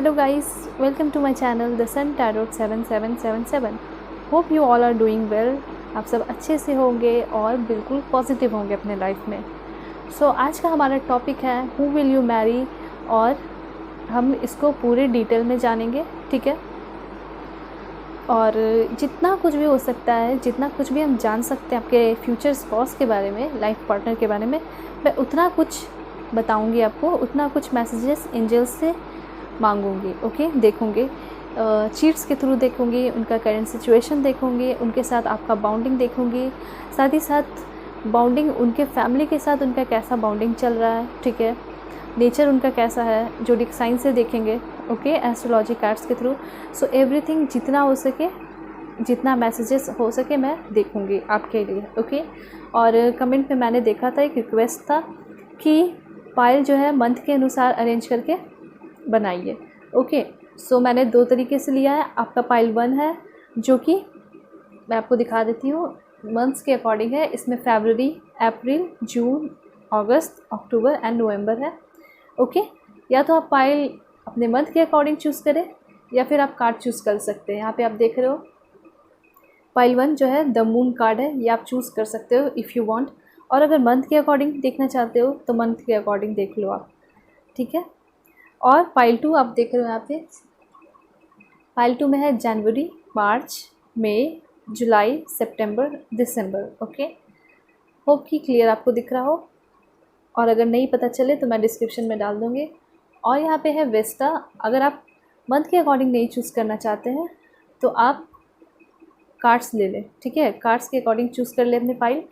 Hello guys, welcome to my channel The Sun Tarot 7777. Hope you all are doing well. आप सब अच्छे से होंगे और बिल्कुल पॉजिटिव होंगे अपने लाइफ में. आज का हमारा टॉपिक है Who will you marry, और हम इसको पूरे डिटेल में जानेंगे. ठीक है, और जितना कुछ भी हो सकता है, जितना कुछ भी हम जान सकते हैं आपके फ्यूचर स्पाउस के बारे में, लाइफ पार्टनर के बारे में, मैं उतना कुछ बताऊंगी आपको, उतना कुछ मैसेजेस एंजल्स से मांगूंगी. ओके, देखूंगी, चीट्स के थ्रू देखूंगी, उनका करंट सिचुएशन देखूंगी, उनके साथ आपका बॉन्डिंग देखूंगी, साथ ही साथ बॉन्डिंग उनके फैमिली के साथ उनका कैसा बॉन्डिंग चल रहा है. ठीक है, नेचर उनका कैसा है, ज़ोडिएक साइन से देखेंगे. ओके, एस्ट्रोलॉजी कार्ड्स के थ्रू. सो एवरीथिंग जितना हो सके, जितना मैसेजेस हो सके मैं देखूंगी आपके लिए. ओके, और कमेंट में मैंने देखा था, एक रिक्वेस्ट था कि पायल जो है मंथ के अनुसार अरेंज करके बनाइए. ओके, सो मैंने दो तरीके से लिया है. आपका पाइल 1 है, जो कि मैं आपको दिखा देती हूँ, मंथ्स के अकॉर्डिंग है. इसमें फरवरी, अप्रैल, जून, अगस्त, अक्टूबर एंड नवंबर है. ओके, या तो आप पाइल अपने मंथ के अकॉर्डिंग चूज़ करें, या फिर आप कार्ड चूज़ कर सकते हैं. यहाँ पे आप देख रहे हो पाइल 1 जो है द मून कार्ड है, ये आप चूज़ कर सकते हो इफ़ यू वांट. और अगर मंथ के अकॉर्डिंग देखना चाहते हो तो मंथ के अकॉर्डिंग देख लो आप. ठीक है, और पाइल 2 आप देख रहे हो यहाँ पे, पाइल 2 में है जनवरी, मार्च, मई, जुलाई, सितंबर, दिसंबर. ओके, होप कि क्लियर आपको दिख रहा हो, और अगर नहीं पता चले तो मैं डिस्क्रिप्शन में डाल दूँगी. और यहाँ पे है वेस्टा. अगर आप मंथ के अकॉर्डिंग नहीं चूज़ करना चाहते हैं तो आप कार्ड्स ले लें. ठीक है, कार्ड्स के अकॉर्डिंग चूज़ कर ले अपने पाइल,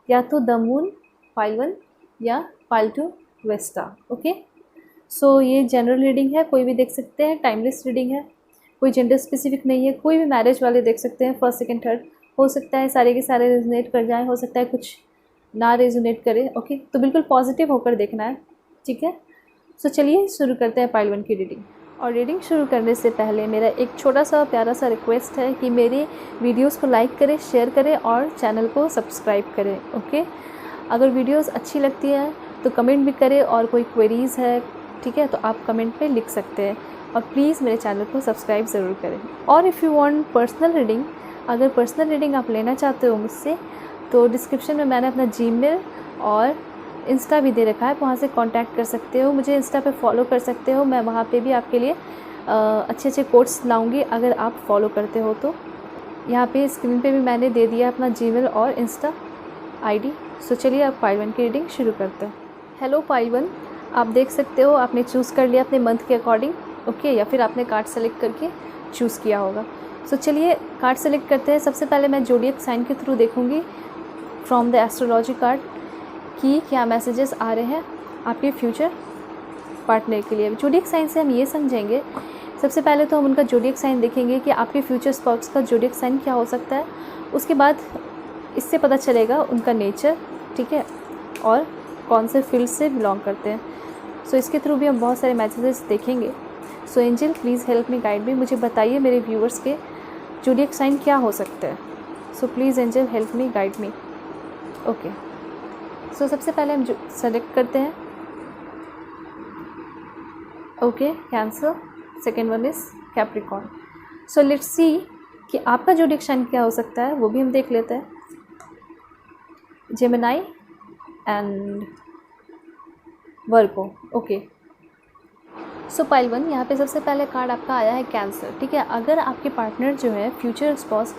या तो द मून पाइल 1 या पाइल 2 वेस्टा. ओके, सो ये जनरल रीडिंग है, कोई भी देख सकते हैं. टाइमलेस रीडिंग है, कोई जेंडर स्पेसिफिक नहीं है. कोई भी मैरिज वाले देख सकते हैं, फर्स्ट, सेकंड, थर्ड. हो सकता है सारे के सारे रेजोनेट कर जाएं, हो सकता है कुछ ना रेजोनेट करे. ओके, तो बिल्कुल पॉजिटिव होकर देखना है. ठीक है, सो चलिए शुरू करते हैं पाइल 1 की रीडिंग. और रीडिंग शुरू करने से पहले मेरा एक छोटा सा प्यारा सा रिक्वेस्ट है कि मेरे वीडियोस को लाइक करें, शेयर करें और चैनल को सब्सक्राइब करें. ओके, अगर वीडियोस अच्छी लगती है तो कमेंट भी करें, और कोई क्वेरीज़ है, ठीक है, तो आप कमेंट पे लिख सकते हैं. और प्लीज़ मेरे चैनल को सब्सक्राइब ज़रूर करें. और if you want personal reading, अगर पर्सनल रीडिंग आप लेना चाहते हो मुझसे, तो डिस्क्रिप्शन में मैंने अपना जीमेल और इंस्टा भी दे रखा है, वहाँ से कांटेक्ट कर सकते हो. मुझे इंस्टा पे फॉलो कर सकते हो. मैं वहाँ पे भी आपके लिए अच्छे अच्छे कोट्स लाऊंगी अगर आप फॉलो करते हो तो. यहाँ पे स्क्रीन पे भी मैंने दे दिया अपना जीमेल और इंस्टा आईडी. सो चलिए अब पाइल 1 की रीडिंग शुरू करते हैं. हेलो पाइल 1, आप देख सकते हो आपने चूज़ कर लिया अपने मंथ के अकॉर्डिंग. ओके, या फिर आपने कार्ड सेलेक्ट करके चूज़ किया होगा. सो चलिए कार्ड सेलेक्ट करते हैं. सबसे पहले मैं ज़ोडिएक साइन के थ्रू देखूँगी फ्रॉम द एस्ट्रोलॉजी कार्ड कि क्या मैसेजेस आ रहे हैं आपके फ्यूचर पार्टनर के लिए. ज़ोडिएक साइन से हम ये समझेंगे, सबसे पहले तो हम उनका ज़ोडिएक साइन देखेंगे कि आपके फ्यूचर स्पाउस का ज़ोडिएक साइन क्या हो सकता है. उसके बाद इससे पता चलेगा उनका नेचर, ठीक है, और कौन से फील्ड से बिलोंग करते हैं. सो इसके थ्रू भी हम बहुत सारे मैसेजेस देखेंगे. So angel please help me, guide me. मुझे बताइए मेरे व्यूअर्स के ज़ोडिएक साइन क्या हो सकते हैं. So please angel help me, guide me. Okay, so सबसे पहले हम जो सेलेक्ट करते हैं, okay, Cancer. Second one is Capricorn. So let's see कि आपका ज़ोडिएक साइन क्या हो सकता है, वो भी हम देख लेते हैं. Gemini and Virgo. Okay, so pile 1, यहाँ पे सबसे पहले कार्ड आपका आया है कैंसर. ठीक है, अगर आपके पार्टनर जो है future spouse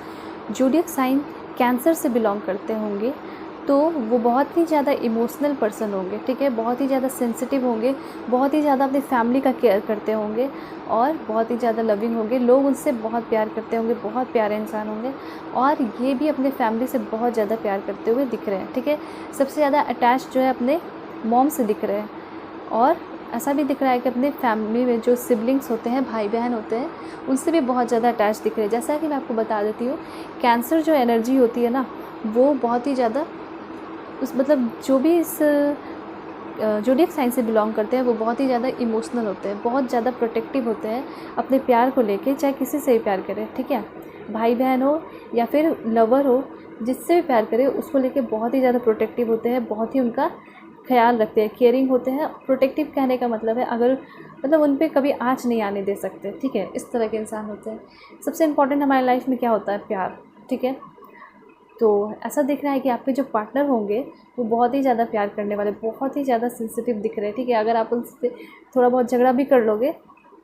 zodiac sign cancer से बिलोंग करते होंगे तो वो बहुत ही ज़्यादा इमोशनल पर्सन होंगे. ठीक है, बहुत ही ज़्यादा सेंसिटिव होंगे, बहुत ही ज़्यादा अपनी फैमिली का केयर करते होंगे, और बहुत ही ज़्यादा लविंग होंगे. लोग उनसे बहुत प्यार करते होंगे, बहुत प्यारे इंसान होंगे, और ये भी अपने फैमिली से बहुत ज़्यादा प्यार करते हुए दिख रहे हैं. ठीक है, सबसे ज़्यादा अटैच जो है अपने मॉम से दिख रहे हैं, और ऐसा भी दिख रहा है कि अपने फैमिली में जो सिबलिंग्स होते हैं, भाई बहन होते हैं, उनसे भी बहुत ज़्यादा अटैच दिख रहे हैं. जैसा कि मैं आपको बता देती हूँ, कैंसर जो एनर्जी होती है ना, वो बहुत ही ज़्यादा मतलब जो भी इस ज़ोडिएक साइन से बिलोंग करते हैं वो बहुत ही ज़्यादा इमोशनल होते हैं, बहुत ज़्यादा प्रोटेक्टिव होते हैं अपने प्यार को लेके, चाहे किसी से भी प्यार करें. ठीक है, भाई बहन हो या फिर लवर हो, जिससे भी प्यार करे उसको लेके बहुत ही ज़्यादा प्रोटेक्टिव होते हैं, बहुत ही उनका ख्याल रखते हैं, केयरिंग होते हैं। प्रोटेक्टिव कहने का मतलब है अगर मतलब उन पे कभी आँच नहीं आने दे सकते, ठीक है, इस तरह के इंसान होते हैं। सबसे इम्पोर्टेंट हमारी लाइफ में क्या होता है? प्यार, ठीक है। तो ऐसा दिख रहा है कि आपके जो पार्टनर होंगे वो बहुत ही ज़्यादा प्यार करने वाले, बहुत ही ज़्यादा सेंसिटिव दिख रहे हैं, ठीक है। अगर आप उनसे थोड़ा बहुत झगड़ा भी कर लोगे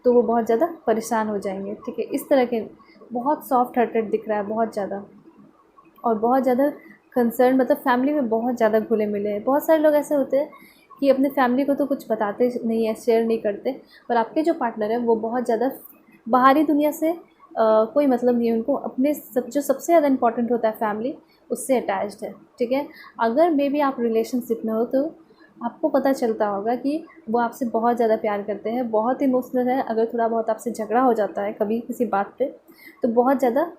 तो वो बहुत ज़्यादा परेशान हो जाएंगे, ठीक है। इस तरह के बहुत सॉफ्ट हार्टेड दिख रहा है, बहुत ज़्यादा, और बहुत ज़्यादा कंसर्न, मतलब फैमिली में बहुत ज़्यादा घुले मिले हैं। बहुत सारे लोग ऐसे होते हैं कि अपने फैमिली को तो कुछ बताते नहीं है, शेयर नहीं करते, पर आपके जो पार्टनर है वो बहुत ज़्यादा बाहरी दुनिया से कोई मतलब नहीं है उनको, अपने जो सबसे ज़्यादा इंपॉर्टेंट होता है फैमिली, उससे अटैच्ड है, ठीक है। अगर मे बी आप रिलेशनशिप में हो तो आपको पता चलता होगा कि वो आपसे बहुत ज़्यादा प्यार करते हैं, बहुत इमोशनल है। अगर थोड़ा बहुत आपसे झगड़ा हो जाता है कभी किसी बात पे तो बहुत ज़्यादा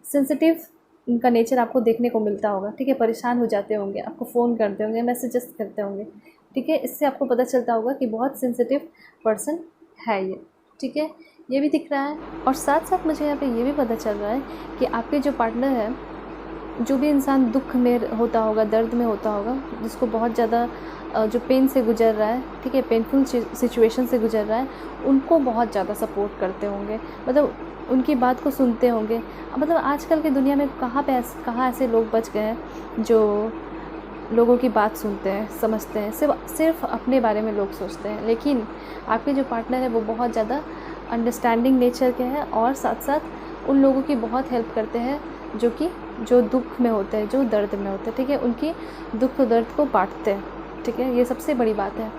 सेंसिटिव उनका नेचर आपको देखने को मिलता होगा, ठीक है। परेशान हो जाते होंगे, आपको फ़ोन करते होंगे, मैसेजेस करते होंगे, ठीक है। इससे आपको पता चलता होगा कि बहुत सेंसिटिव पर्सन है ये, ठीक है। ये भी दिख रहा है। और साथ साथ मुझे यहाँ पे ये भी पता चल रहा है कि आपके जो पार्टनर है, जो भी इंसान दुख में होता होगा, दर्द में होता होगा, जिसको बहुत ज़्यादा जो पेन से गुजर रहा है, ठीक है, पेनफुल सिचुएशन से गुजर रहा है, उनको बहुत ज़्यादा सपोर्ट करते होंगे, मतलब उनकी बात को सुनते होंगे। मतलब आजकल की दुनिया में कहाँ ऐसे लोग बच गए हैं जो लोगों की बात सुनते हैं, समझते हैं। सिर्फ अपने बारे में लोग सोचते हैं। लेकिन आपके जो पार्टनर है वो बहुत ज़्यादा अंडरस्टैंडिंग नेचर के हैं और साथ साथ उन लोगों की बहुत हेल्प करते हैं जो दुख में होते हैं, जो दर्द में होते हैं, ठीक है। उनकी दुख दर्द को बांटते हैं, ठीक है। ये सबसे बड़ी बात है।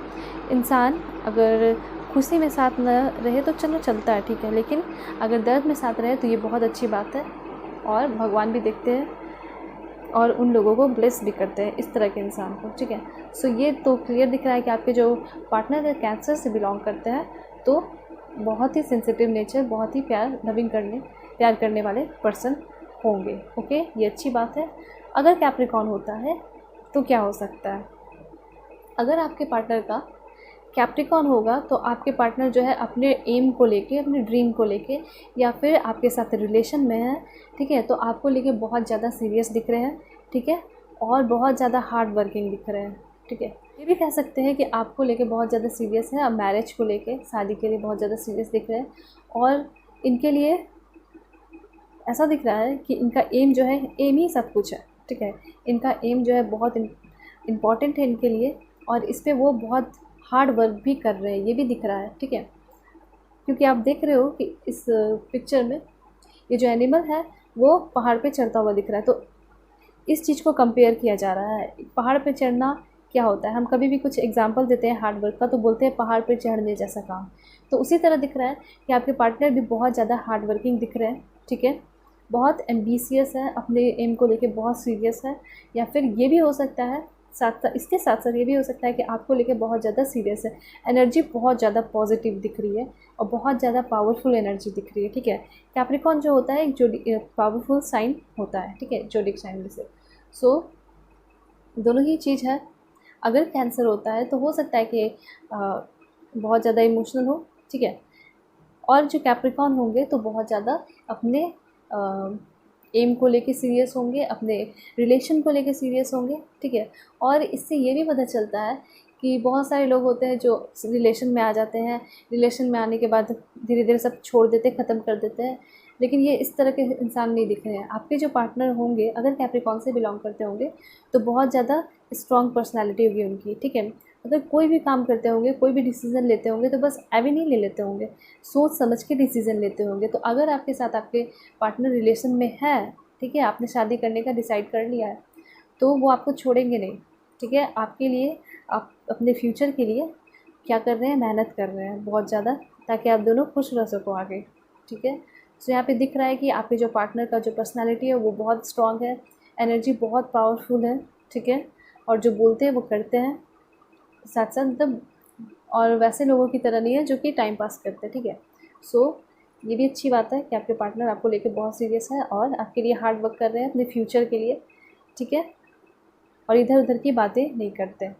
इंसान अगर खुशी में साथ न रहे तो चलो चलता है, ठीक है, लेकिन अगर दर्द में साथ रहे तो ये बहुत अच्छी बात है। और भगवान भी देखते हैं और उन लोगों को ब्लेस भी करते हैं इस तरह के इंसान को, ठीक है। सो ये तो क्लियर दिख रहा है कि आपके जो पार्टनर है कैंसर से बिलोंग करते हैं, तो बहुत ही सेंसिटिव नेचर, बहुत ही प्यार करने वाले पर्सन होंगे, ओके। ये अच्छी बात है। अगर कैप्रिकॉर्न होता है तो क्या हो सकता है? अगर आपके पार्टनर का कैप्रिकॉर्न होगा तो आपके पार्टनर जो है अपने एम को लेके, अपने ड्रीम को लेके, या फिर आपके साथ रिलेशन में है, ठीक है, तो आपको लेके बहुत ज़्यादा सीरियस दिख रहे हैं, ठीक है, और बहुत ज़्यादा हार्ड वर्किंग दिख रहे हैं, ठीक है। ये भी कह सकते हैं कि आपको लेके बहुत ज़्यादा सीरियस है, अब मैरिज को लेके, शादी के लिए बहुत ज़्यादा सीरियस दिख रहे हैं। और इनके लिए ऐसा दिख रहा है कि इनका एम जो है, एम ही सब कुछ है, ठीक है। इनका एम जो है बहुत इम्पॉर्टेंट है इनके लिए, और इस पर वो बहुत हार्ड वर्क भी कर रहे हैं, ये भी दिख रहा है, ठीक है। क्योंकि आप देख रहे हो कि इस पिक्चर में ये जो एनिमल है वो पहाड़ पे चढ़ता हुआ दिख रहा है, तो इस चीज़ को कंपेयर किया जा रहा है। पहाड़ पे चढ़ना क्या होता है? हम कभी भी कुछ एग्जांपल देते हैं हार्ड वर्क का तो बोलते हैं पहाड़ पे चढ़ने जैसा काम। तो उसी तरह दिख रहा है कि आपके पार्टनर भी बहुत ज़्यादा हार्ड वर्किंग दिख रहे हैं, ठीक है, बहुत एम्बिशियस है, अपने एम को लेके बहुत सीरियस है। या फिर ये भी हो सकता है इसके साथ साथ ये भी हो सकता है कि आपको लेके बहुत ज़्यादा सीरियस है। एनर्जी बहुत ज़्यादा पॉजिटिव दिख रही है और बहुत ज़्यादा पावरफुल एनर्जी दिख रही है, ठीक है। कैप्रिकॉर्न जो होता है एक पावरफुल साइन होता है, ठीक है, जोडिक साइन से। सो दोनों ही चीज़ है। अगर कैंसर होता है तो हो सकता है कि बहुत ज़्यादा इमोशनल हो, ठीक है, और जो कैप्रिकॉर्न होंगे तो बहुत ज़्यादा अपने एम को लेके सीरियस होंगे, अपने रिलेशन को लेके सीरियस होंगे, ठीक है। और इससे ये भी पता चलता है कि बहुत सारे लोग होते हैं जो रिलेशन में आ जाते हैं, रिलेशन में आने के बाद धीरे धीरे सब छोड़ देते हैं, ख़त्म कर देते हैं, लेकिन ये इस तरह के इंसान नहीं दिख रहे हैं। आपके जो पार्टनर होंगे अगर कैप्रिकॉर्न से बिलोंग करते होंगे तो बहुत ज़्यादा स्ट्रॉन्ग पर्सनैलिटी होगी उनकी, ठीक है। अगर कोई भी काम करते होंगे, कोई भी डिसीज़न लेते होंगे तो बस ऐवे नहीं ले लेते होंगे, सोच समझ के डिसीज़न लेते होंगे। तो अगर आपके साथ आपके पार्टनर रिलेशन में है, ठीक है, आपने शादी करने का डिसाइड कर लिया है, तो वो आपको छोड़ेंगे नहीं, ठीक है। आपके लिए, आप अपने फ्यूचर के लिए क्या कर रहे हैं? मेहनत कर रहे हैं बहुत ज़्यादा, ताकि आप दोनों खुश रह सको आगे, ठीक है। तो यहाँ पे दिख रहा है कि आपके जो पार्टनर का जो पर्सनालिटी है वो बहुत स्ट्रॉन्ग है, एनर्जी बहुत पावरफुल है, ठीक है, और जो बोलते हैं वो करते हैं, साथ साथ मतलब, और वैसे लोगों की तरह नहीं है जो कि टाइम पास करते हैं, ठीक है। सो ये भी अच्छी बात है कि आपके पार्टनर आपको लेके बहुत सीरियस है और आपके लिए हार्ड वर्क कर रहे हैं अपने फ्यूचर के लिए, ठीक है, और इधर उधर की बातें नहीं करते,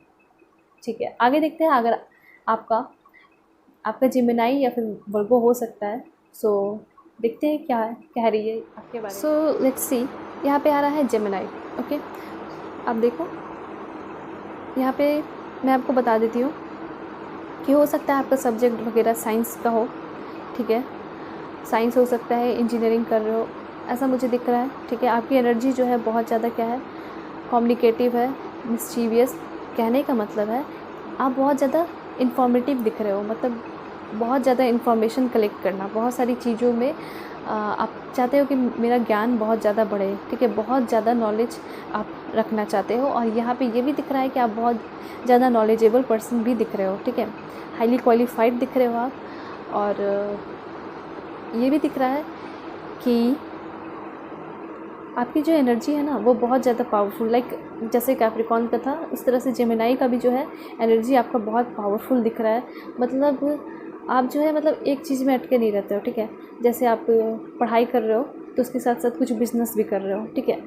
ठीक है। आगे देखते हैं। अगर आपका जेमिनी या फिर वर्गो हो सकता है, सो देखते हैं क्या कह रही है आपके बारे में। सो लेट्स सी, यहाँ पे आ रहा है जेमिनी, ओके। आप देखो, यहाँ पे मैं आपको बता देती हूँ कि हो सकता है आपका सब्जेक्ट वगैरह साइंस का हो, ठीक है, साइंस हो सकता है, इंजीनियरिंग कर रहे हो, ऐसा मुझे दिख रहा है, ठीक है। आपकी एनर्जी जो है बहुत ज़्यादा क्या है, कम्युनिकेटिव है, मिस्चीवियस। कहने का मतलब है आप बहुत ज़्यादा इन्फॉर्मेटिव दिख रहे हो, मतलब बहुत ज़्यादा इन्फॉर्मेशन कलेक्ट करना, बहुत सारी चीज़ों में आप चाहते हो कि मेरा ज्ञान बहुत ज़्यादा बढ़े, ठीक है, बहुत ज़्यादा नॉलेज आप रखना चाहते हो। और यहाँ पे ये भी दिख रहा है कि आप बहुत ज़्यादा नॉलेजेबल पर्सन भी दिख रहे हो, ठीक है, हाईली क्वालिफाइड दिख रहे हो आप। और ये भी दिख रहा है कि आपकी जो एनर्जी है ना वो बहुत ज़्यादा पावरफुल, लाइक जैसे कैप्रिकॉर्न का था उस तरह से जेमिनाई का भी जो है एनर्जी आपका बहुत पावरफुल दिख रहा है। मतलब आप जो है मतलब एक चीज़ में अटके नहीं रहते हो, ठीक है। जैसे आप पढ़ाई कर रहे हो तो उसके साथ साथ कुछ बिज़नेस भी कर रहे हो, ठीक है,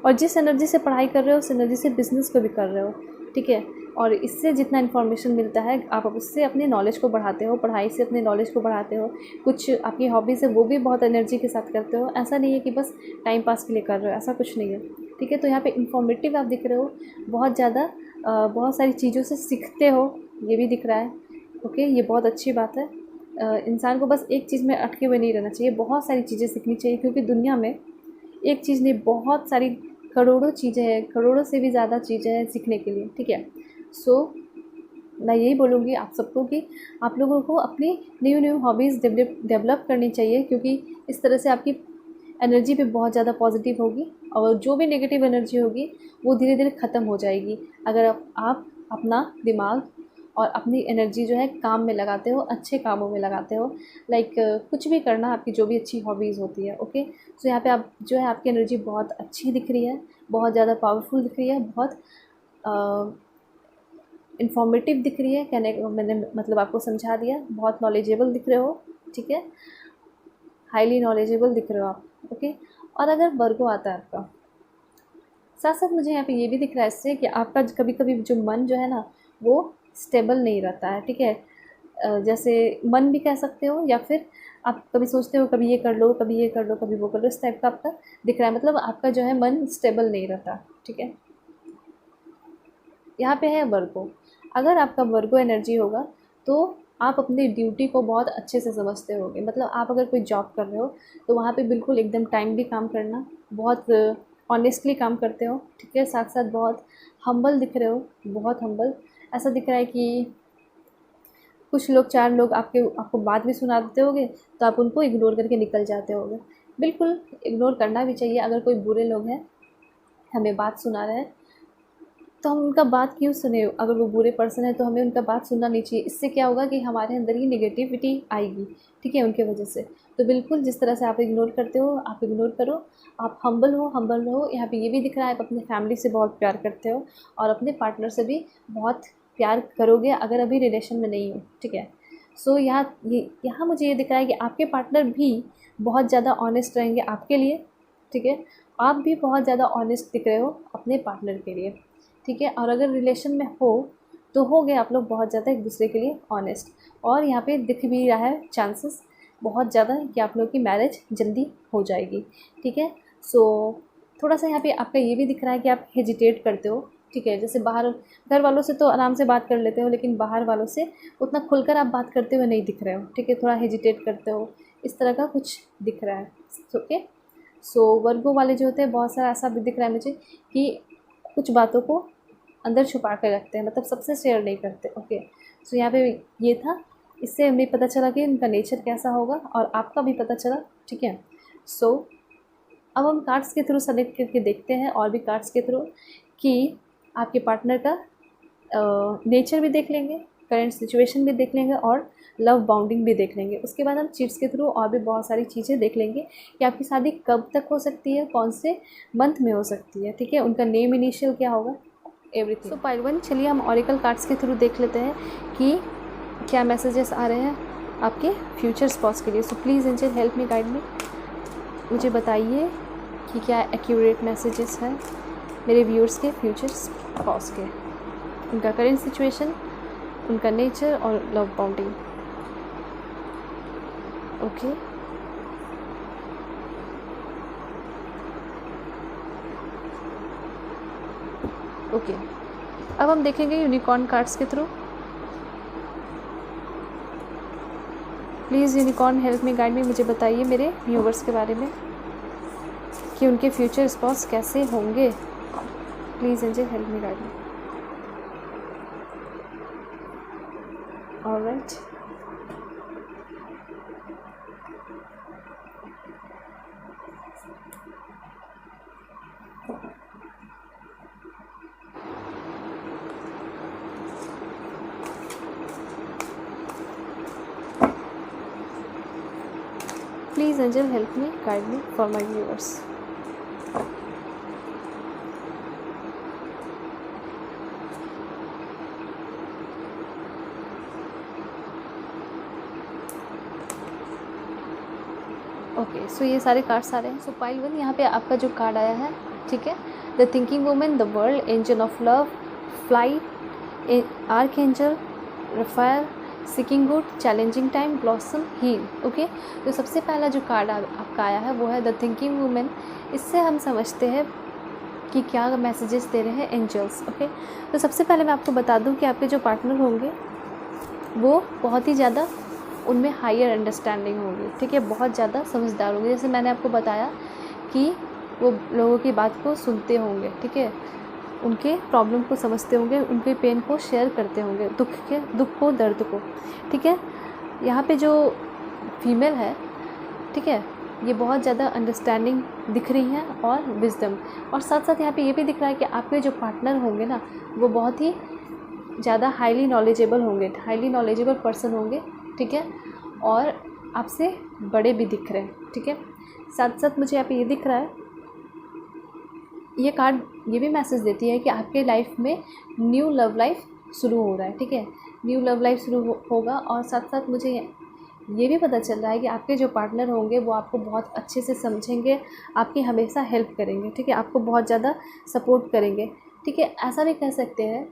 और जिस एनर्जी से पढ़ाई कर रहे हो उस एनर्जी से बिज़नेस को भी कर रहे हो, ठीक है। और इससे जितना इन्फॉर्मेशन मिलता है आप उससे अपने नॉलेज को बढ़ाते हो, पढ़ाई से अपने नॉलेज को बढ़ाते हो। कुछ आपकी हॉबीज़ है वो भी बहुत एनर्जी के साथ करते हो, ऐसा नहीं है कि बस टाइम पास के लिए कर रहे हो, ऐसा कुछ नहीं है, ठीक है। तो यहाँ पे इन्फॉर्मेटिव आप दिख रहे हो, बहुत ज़्यादा बहुत सारी चीज़ों से सीखते हो, ये भी दिख रहा है, ओके, ये बहुत अच्छी बात है। इंसान को बस एक चीज़ में अटके हुए नहीं रहना चाहिए, बहुत सारी चीज़ें सीखनी चाहिए, क्योंकि दुनिया में एक चीज़ नहीं, बहुत सारी करोड़ों चीज़ें हैं, करोड़ों से भी ज़्यादा चीज़ें हैं सीखने के लिए, ठीक है। सो मैं यही बोलूँगी आप सबको कि आप लोगों को अपनी न्यू न्यू हॉबीज़ डेवलप करनी चाहिए, क्योंकि इस तरह से आपकी एनर्जी भी बहुत ज़्यादा पॉजिटिव होगी और जो भी नेगेटिव एनर्जी होगी वो धीरे धीरे ख़त्म हो जाएगी अगर आप अपना दिमाग और अपनी एनर्जी जो है काम में लगाते हो, अच्छे कामों में लगाते हो, लाइक कुछ भी करना, आपकी जो भी अच्छी हॉबीज़ होती है, ओके। सो यहाँ पे आप जो है आपकी एनर्जी बहुत अच्छी दिख रही है, बहुत ज़्यादा पावरफुल दिख रही है, बहुत इन्फॉर्मेटिव दिख रही है, कहने को मैंने मतलब आपको समझा दिया, बहुत नॉलेजेबल दिख रहे हो, ठीक है, हाईली नॉलेजेबल दिख रहे हो आप, ओके। और अगर वर्गो आता है आपका, साथ साथ मुझे यहाँ पे ये भी दिख रहा है इससे कि आपका कभी कभी जो मन जो है ना वो स्टेबल नहीं रहता है, ठीक है। जैसे मन भी कह सकते हो, या फिर आप कभी सोचते हो कभी ये कर लो, कभी ये कर लो, कभी वो कर लो, इस टाइप का आपका दिख रहा है, मतलब आपका जो है मन स्टेबल नहीं रहता, ठीक है। यहाँ पे है वर्गो, अगर आपका वर्गो एनर्जी होगा तो आप अपनी ड्यूटी को बहुत अच्छे से समझते होगे, मतलब आप अगर कोई जॉब कर रहे हो तो वहाँ पे बिल्कुल एकदम टाइमली काम करना, बहुत ऑनेस्टली काम करते हो, ठीक है, साथ साथ बहुत हम्बल दिख रहे हो, बहुत हम्बल। ऐसा दिख रहा है कि कुछ लोग, चार लोग आपको बात भी सुना देते होंगे तो आप उनको इग्नोर करके निकल जाते होगे। बिल्कुल इग्नोर करना भी चाहिए, अगर कोई बुरे लोग हैं हमें बात सुना रहे हैं तो हम उनका बात क्यों सुने, अगर वो बुरे पर्सन है तो हमें उनका बात सुनना नहीं चाहिए। इससे क्या होगा कि हमारे अंदर ही नेगेटिविटी आएगी, ठीक है, उनके वजह से। तो बिल्कुल जिस तरह से आप इग्नोर करते हो आप इग्नोर करो, आप हम्बल हो, हम्बल रहो। यहाँ पे ये भी दिख रहा है आप अपने फैमिली से बहुत प्यार करते हो और अपने पार्टनर से भी बहुत प्यार करोगे अगर अभी रिलेशन में नहीं हो, ठीक है। सो यहाँ मुझे ये दिख रहा है कि आपके पार्टनर भी बहुत ज़्यादा ऑनेस्ट रहेंगे आपके लिए, ठीक है, आप भी बहुत ज़्यादा ऑनेस्ट दिख रहे हो अपने पार्टनर के लिए, ठीक है। और अगर रिलेशन में हो तो हो गए आप लोग बहुत ज़्यादा एक दूसरे के लिए ऑनेस्ट। और यहाँ पे दिख भी रहा है चांसेस बहुत ज़्यादा कि आप लोग की मैरिज जल्दी हो जाएगी, ठीक है। सो थोड़ा सा यहाँ पे आपका ये भी दिख रहा है कि आप हेजिटेट करते हो, ठीक है। जैसे बाहर घर वालों से तो आराम से बात कर लेते हो, लेकिन बाहर वालों से उतना खुलकर आप बात करते हुए नहीं दिख रहे हो, ठीक है, थोड़ा हेजिटेट करते हो, इस तरह का कुछ दिख रहा है, ओके। सो वर्गो वाले जो होते हैं बहुत सारा ऐसा भी दिख रहा है मुझे कि कुछ बातों को अंदर छुपा कर रखते हैं, मतलब सबसे शेयर नहीं करते, ओके। सो यहाँ पे ये था, इससे हमें पता चला कि इनका नेचर कैसा होगा और आपका भी पता चला, ठीक है। सो अब हम कार्ड्स के थ्रू सेलेक्ट करके देखते हैं, और भी कार्ड्स के थ्रू, कि आपके पार्टनर का नेचर भी देख लेंगे, करंट सिचुएशन भी देख लेंगे और लव बाउंडिंग भी देख लेंगे। उसके बाद हम चिट्स के थ्रू और भी बहुत सारी चीज़ें देख लेंगे कि आपकी शादी कब तक हो सकती है, कौन से मंथ में हो सकती है, ठीक है, उनका नेम इनिशियल क्या होगा, एवरीथिंग। सो पाइल 1 चलिए हम ऑरिकल कार्ड्स के थ्रू देख लेते हैं कि क्या मैसेजेस आ रहे हैं आपके फ्यूचर स्पॉट्स के लिए। सो please angel help me, guide me, मुझे बताइए कि क्या एक्यूरेट मैसेजेस हैं मेरे व्यूअर्स के फ्यूचर स्पॉट्स के, उनका करेंट सिचुएशन, उनका नेचर और लव बाउंडिंग, ओके। ओके अब हम देखेंगे यूनिकॉर्न कार्ड्स के through. Please unicorn help me guide me, मुझे बताइए मेरे व्यूवर्स के बारे में कि उनके फ्यूचर स्पॉट्स कैसे होंगे। Please angel help me guide me. Alright, please angel help me guide me for my viewers. Okay, so ये सारे कार्ड्स आ रहे हैं। सो पाइल 1 यहाँ पे आपका जो कार्ड आया है, ठीक है, the thinking woman, the world, angel of love, flight, archangel, Raphael, seeking good, challenging time, blossom, heal. Okay, तो सबसे पहला जो कार्ड आपका आया है वो है द थिंकिंग वुमन। इससे हम समझते हैं कि क्या मैसेजेस दे रहे हैं एंजल्स। ओके, तो सबसे पहले मैं आपको बता दूं कि आपके जो पार्टनर होंगे वो बहुत ही ज़्यादा, उनमें हायर अंडरस्टैंडिंग होगी, ठीक है, बहुत ज़्यादा समझदार होंगे। जैसे मैंने आपको बताया कि वो लोगों की बात को सुनते होंगे, ठीक है, उनके प्रॉब्लम को समझते होंगे, उनके पेन को शेयर करते होंगे, दुख को, दर्द को, ठीक है। यहाँ पे जो फीमेल है, ठीक है, ये बहुत ज़्यादा अंडरस्टैंडिंग दिख रही हैं और विजडम, और साथ साथ यहाँ पे ये भी दिख रहा है कि आपके जो पार्टनर होंगे ना वो बहुत ही ज़्यादा हाईली नॉलेजेबल होंगे, हाईली नॉलेजेबल पर्सन होंगे, ठीक है, और आपसे बड़े भी दिख रहे हैं, ठीक है। साथ साथ मुझे यहाँ पे ये दिख रहा है, ये कार्ड ये भी मैसेज देती है कि आपके लाइफ में न्यू लव लाइफ शुरू हो रहा है, ठीक है, न्यू लव लाइफ शुरू होगा। और साथ साथ मुझे ये भी पता चल रहा है कि आपके जो पार्टनर होंगे वो आपको बहुत अच्छे से समझेंगे, आपकी हमेशा हेल्प करेंगे, ठीक है, आपको बहुत ज़्यादा सपोर्ट करेंगे, ठीक है। ऐसा भी कह सकते हैं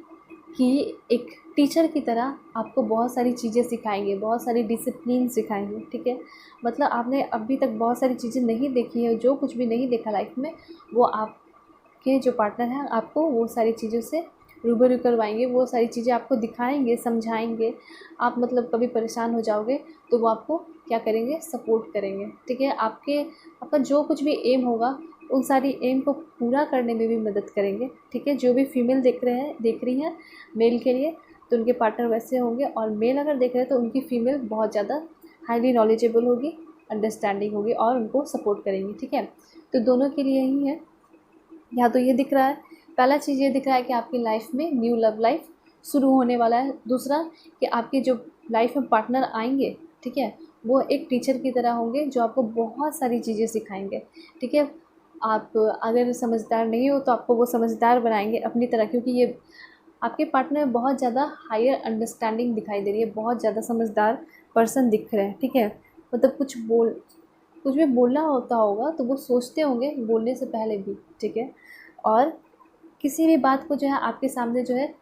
कि एक टीचर की तरह आपको बहुत सारी चीज़ें सिखाएंगे, बहुत सारी डिसिप्लिन सिखाएंगे, ठीक है। मतलब आपने अभी तक बहुत सारी चीज़ें नहीं देखी हैं, जो कुछ भी नहीं देखा लाइफ में, वो आपके जो पार्टनर हैं आपको वो सारी चीज़ों से रूबरू करवाएंगे, वो सारी चीज़ें आपको दिखाएंगे, समझाएंगे। आप मतलब कभी परेशान हो जाओगे तो वो आपको क्या करेंगे, सपोर्ट करेंगे, ठीक है। आपका जो कुछ भी एम होगा उन सारी एम को पूरा करने में भी मदद करेंगे, ठीक है। जो भी फीमेल देख रही हैं मेल के लिए, तो उनके पार्टनर वैसे होंगे, और मेल अगर देख रहे हैं तो उनकी फीमेल बहुत ज़्यादा हाईली नॉलेजेबल होगी, अंडरस्टैंडिंग होगी और उनको सपोर्ट करेंगी, ठीक है। तो दोनों के लिए ही है। यहाँ तो ये दिख रहा है, पहला चीज़ ये दिख रहा है कि आपकी लाइफ में न्यू लव लाइफ शुरू होने वाला है। दूसरा कि आपके जो लाइफ में पार्टनर आएंगे, ठीक है, वो एक टीचर की तरह होंगे जो आपको बहुत सारी चीज़ें सिखाएंगे, ठीक है। आप अगर समझदार नहीं हो तो आपको वो समझदार बनाएंगे अपनी तरह, क्योंकि ये आपके पार्टनर में बहुत ज़्यादा हायर अंडरस्टैंडिंग दिखाई दे रही है, बहुत ज़्यादा समझदार पर्सन दिख रहे हैं, ठीक है। मतलब कुछ भी बोलना होता होगा तो वो सोचते होंगे बोलने से पहले भी, ठीक है। और किसी भी बात को जो है आपके सामने जो है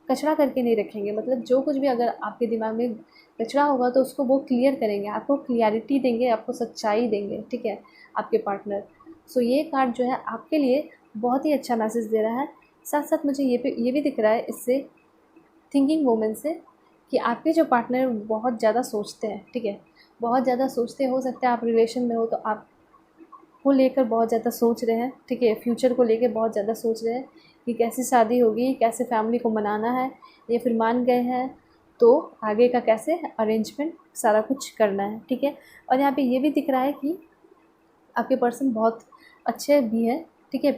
कचरा करके नहीं रखेंगे, मतलब जो कुछ भी अगर आपके दिमाग में कचरा होगा तो उसको वो क्लियर करेंगे, आपको क्लियरिटी देंगे, आपको सच्चाई देंगे, ठीक है, आपके पार्टनर। सो ये कार्ड जो है आपके लिए बहुत ही अच्छा मैसेज दे रहा है। साथ साथ मुझे ये भी दिख रहा है इससे, थिंकिंग वुमन से, कि आपके जो पार्टनर बहुत ज़्यादा सोचते हैं, ठीक है, बहुत ज़्यादा सोचते, हो सकता है आप रिलेशन में हो तो आप को लेकर बहुत ज़्यादा सोच रहे हैं, ठीक है, फ्यूचर को लेकर बहुत ज़्यादा सोच रहे हैं कि कैसे शादी होगी, कैसे फैमिली को मनाना है, या फिर मान गए हैं तो आगे का कैसे अरेंजमेंट सारा कुछ करना है, ठीक है। और यहाँ पे ये भी दिख रहा है कि आपके पर्सन बहुत अच्छे भी हैं, ठीक है,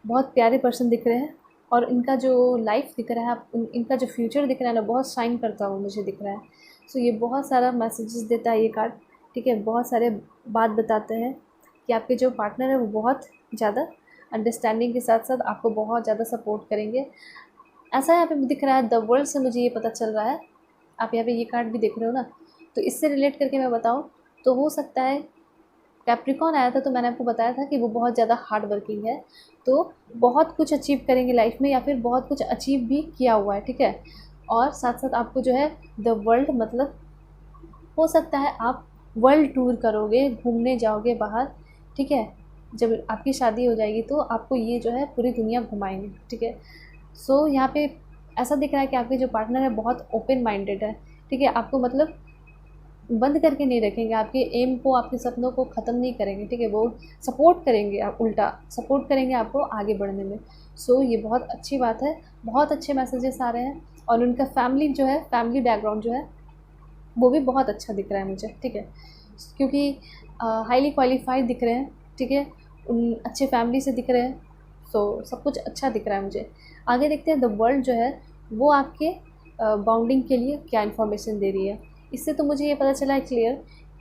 बहुत प्यारे पर्सन दिख रहे हैं, और इनका जो लाइफ दिख रहा है, इनका जो फ्यूचर दिख रहा है ना, बहुत शाइन करता हुआ मुझे दिख रहा है। सो ये बहुत सारा मैसेजेस देता है ये कार्ड, ठीक है, बहुत सारे बात बताते हैं कि आपके जो पार्टनर है वो बहुत ज़्यादा अंडरस्टैंडिंग के साथ साथ आपको बहुत ज़्यादा सपोर्ट करेंगे, ऐसा यहाँ पे दिख रहा है। द वर्ल्ड से मुझे ये पता चल रहा है, आप यहाँ पे ये कार्ड भी देख रहे हो ना, तो इससे रिलेट करके मैं बताऊँ तो हो सकता है कैप्रिकॉन आया था तो मैंने आपको बताया था कि वो बहुत ज़्यादा हार्ड वर्किंग है, तो बहुत कुछ अचीव करेंगे लाइफ में, या फिर बहुत कुछ अचीव भी किया हुआ है, ठीक है। और साथ साथ आपको जो है द वर्ल्ड, मतलब हो सकता है आप वर्ल्ड टूर करोगे, घूमने जाओगे बाहर, ठीक है, जब आपकी शादी हो जाएगी तो आपको ये जो है पूरी दुनिया घुमाएंगे, ठीक है। सो यहाँ पे ऐसा दिख रहा है कि आपके जो पार्टनर है बहुत ओपन माइंडेड है, ठीक है। आपको मतलब बंद करके नहीं रखेंगे, आपके एम को, आपके सपनों को ख़त्म नहीं करेंगे, ठीक है। वो सपोर्ट करेंगे, आप उल्टा सपोर्ट करेंगे आपको आगे बढ़ने में। सो ये बहुत अच्छी बात है, बहुत अच्छे मैसेजेस आ रहे हैं। और उनका फैमिली जो है, फैमिली बैकग्राउंड जो है वो भी बहुत अच्छा दिख रहा है मुझे, ठीक है। क्योंकि हाईली क्वालिफाइड दिख रहे हैं, ठीक है, उन अच्छे फैमिली से दिख रहे हैं। सो सब कुछ अच्छा दिख रहा है मुझे। आगे देखते हैं द वर्ल्ड जो है वो आपके बाउंडिंग के लिए क्या इन्फॉर्मेशन दे रही है। इससे तो मुझे ये पता चला है क्लियर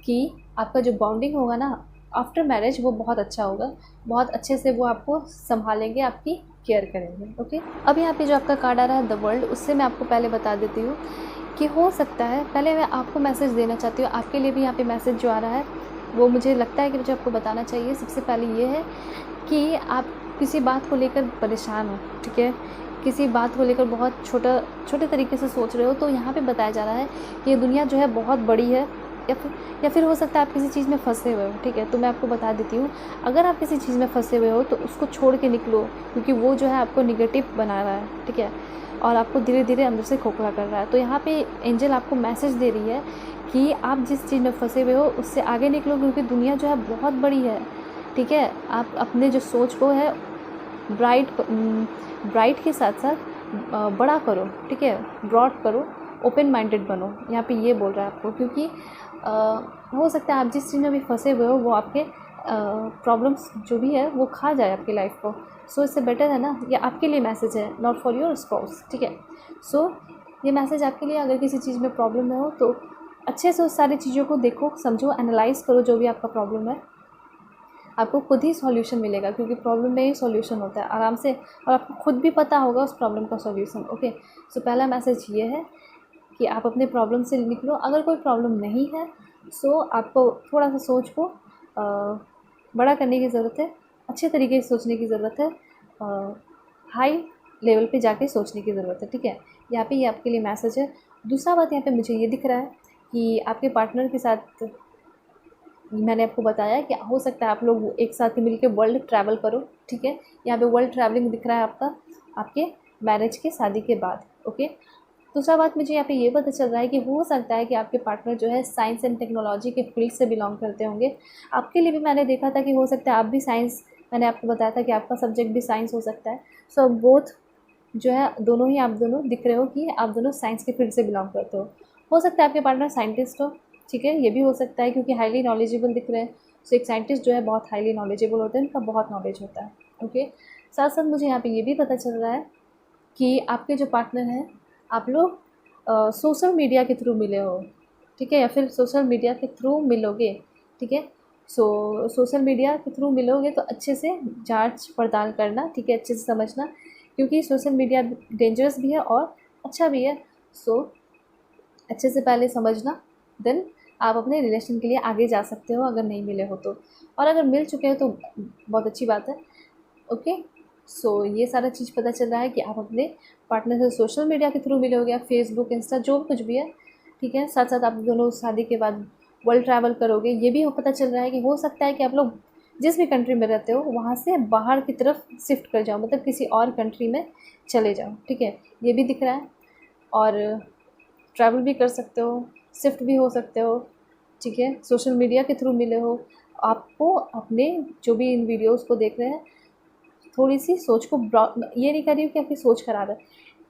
कि आपका जो बाउंडिंग होगा ना आफ्टर मैरिज वो बहुत अच्छा होगा, बहुत अच्छे से वो आपको संभालेंगे, आपकी केयर करेंगे, ओके। अब यहाँ पे जो आपका कार्ड आ रहा है द वर्ल्ड, उससे मैं आपको पहले बता देती हूँ कि हो सकता है, पहले मैं आपको मैसेज देना चाहती हूँ, आपके लिए भी यहाँ पे मैसेज जो आ रहा है वो मुझे लगता है कि मुझे आपको बताना चाहिए। सबसे पहले ये है कि आप किसी बात को लेकर परेशान हो, ठीक है, किसी बात को लेकर बहुत छोटे तरीके से सोच रहे हो, तो यहाँ पे बताया जा रहा है कि ये दुनिया जो है बहुत बड़ी है, या फिर हो सकता है आप किसी चीज़ में फंसे हुए हो, ठीक है। तो मैं आपको बता देती हूँ, अगर आप किसी चीज़ में फंसे हुए हो तो उसको छोड़ के निकलो, क्योंकि वो जो है आपको निगेटिव बना रहा है, ठीक है, और आपको धीरे धीरे अंदर से खोखला कर रहा है। तो यहाँ पे एंजल आपको मैसेज दे रही है कि आप जिस चीज़ में फंसे हुए हो उससे आगे निकलो, क्योंकि दुनिया जो है बहुत बड़ी है, ठीक है। आप अपने जो सोच को है ब्राइट के साथ साथ बड़ा करो, ठीक है, ब्रॉड करो, ओपन माइंडेड बनो। यहाँ पे ये बोल रहा है आपको, क्योंकि हो सकता है आप जिस चीज़ में भी फंसे हुए हो वो आपके प्रॉब्लम्स जो भी है वो खा जाए आपकी लाइफ को। सो इससे बेटर है ना, ये आपके लिए मैसेज है, नॉट फॉर योर स्पाउस, ठीक है। सो ये मैसेज आपके लिए, अगर किसी चीज़ में प्रॉब्लम में हो तो अच्छे से उस सारी चीज़ों को देखो, समझो, एनालाइज़ करो, जो भी आपका प्रॉब्लम है आपको खुद ही सॉल्यूशन मिलेगा, क्योंकि प्रॉब्लम में ही सॉल्यूशन होता है आराम से, और आपको खुद भी पता होगा उस प्रॉब्लम का सॉल्यूशन, ओके। सो पहला मैसेज ये है कि आप अपने प्रॉब्लम से निकलो। अगर कोई प्रॉब्लम नहीं है सो आपको थोड़ा सा सोच को बड़ा करने की ज़रूरत है, अच्छे तरीके से सोचने की ज़रूरत है, हाई लेवल पे जाके सोचने की ज़रूरत है, ठीक है। यहाँ पे ये आपके लिए मैसेज है। दूसरा बात यहाँ पे मुझे ये दिख रहा है कि आपके पार्टनर के साथ, मैंने आपको बताया कि हो सकता है आप लोग एक साथ ही मिलकर वर्ल्ड ट्रैवल करो, ठीक है। यहाँ पे वर्ल्ड ट्रैवलिंग दिख रहा है आपका, आपके मैरिज के, शादी के बाद, ओके। दूसरा बात मुझे यहाँ पे ये पता चल रहा है कि हो सकता है कि आपके पार्टनर जो है साइंस एंड टेक्नोलॉजी के फील्ड से बिलोंग करते होंगे। आपके लिए भी मैंने देखा था कि हो सकता है आप भी साइंस, मैंने आपको बताया था कि आपका सब्जेक्ट भी साइंस हो सकता है। सो बोथ जो है, दोनों ही आप दोनों दिख रहे हो कि आप दोनों साइंस के फील्ड से बिलोंग करते हो सकता है आपके पार्टनर साइंटिस्ट हो, ठीक है, ये भी हो सकता है, क्योंकि हाईली नॉलेजेबल दिख रहे हैं। सो एक साइंटिस्ट जो है बहुत हाईली नॉलेजेबल होते हैं, उनका बहुत नॉलेज होता है, ओके। साथ साथ मुझे यहाँ पे ये भी पता चल रहा है कि आपके जो पार्टनर हैं, आप लोग सोशल मीडिया के थ्रू मिले हो, ठीक है, या फिर सोशल मीडिया के थ्रू मिलोगे, ठीक है। सो सोशल मीडिया के थ्रू मिलोगे तो अच्छे से जांच पड़ताल करना, ठीक है, अच्छे से समझना, क्योंकि सोशल मीडिया डेंजरस भी है और अच्छा भी है। सो अच्छे से पहले समझना, देन आप अपने रिलेशन के लिए आगे जा सकते हो, अगर नहीं मिले हो तो। और अगर मिल चुके हो तो बहुत अच्छी बात है, ओके। सो ये सारा चीज़ पता चल रहा है कि आप अपने पार्टनर से सोशल मीडिया के थ्रू मिलोगे, फेसबुक, इंस्टा, जो कुछ भी है, ठीक है। साथ साथ आप दोनों शादी के बाद वर्ल्ड ट्रैवल करोगे, ये भी पता चल रहा है कि हो सकता है कि आप लोग जिस भी कंट्री में रहते हो वहाँ से बाहर की तरफ शिफ्ट कर जाओ, मतलब किसी और कंट्री में चले जाओ, ठीक है, ये भी दिख रहा है। और ट्रैवल भी कर सकते हो, शिफ्ट भी हो सकते हो, ठीक है। सोशल मीडिया के थ्रू मिले हो, आपको अपने जो भी इन वीडियोस को देख रहे हैं, थोड़ी सी सोच को, ये नहीं कह रही हूँ कि आपकी सोच ख़राब है,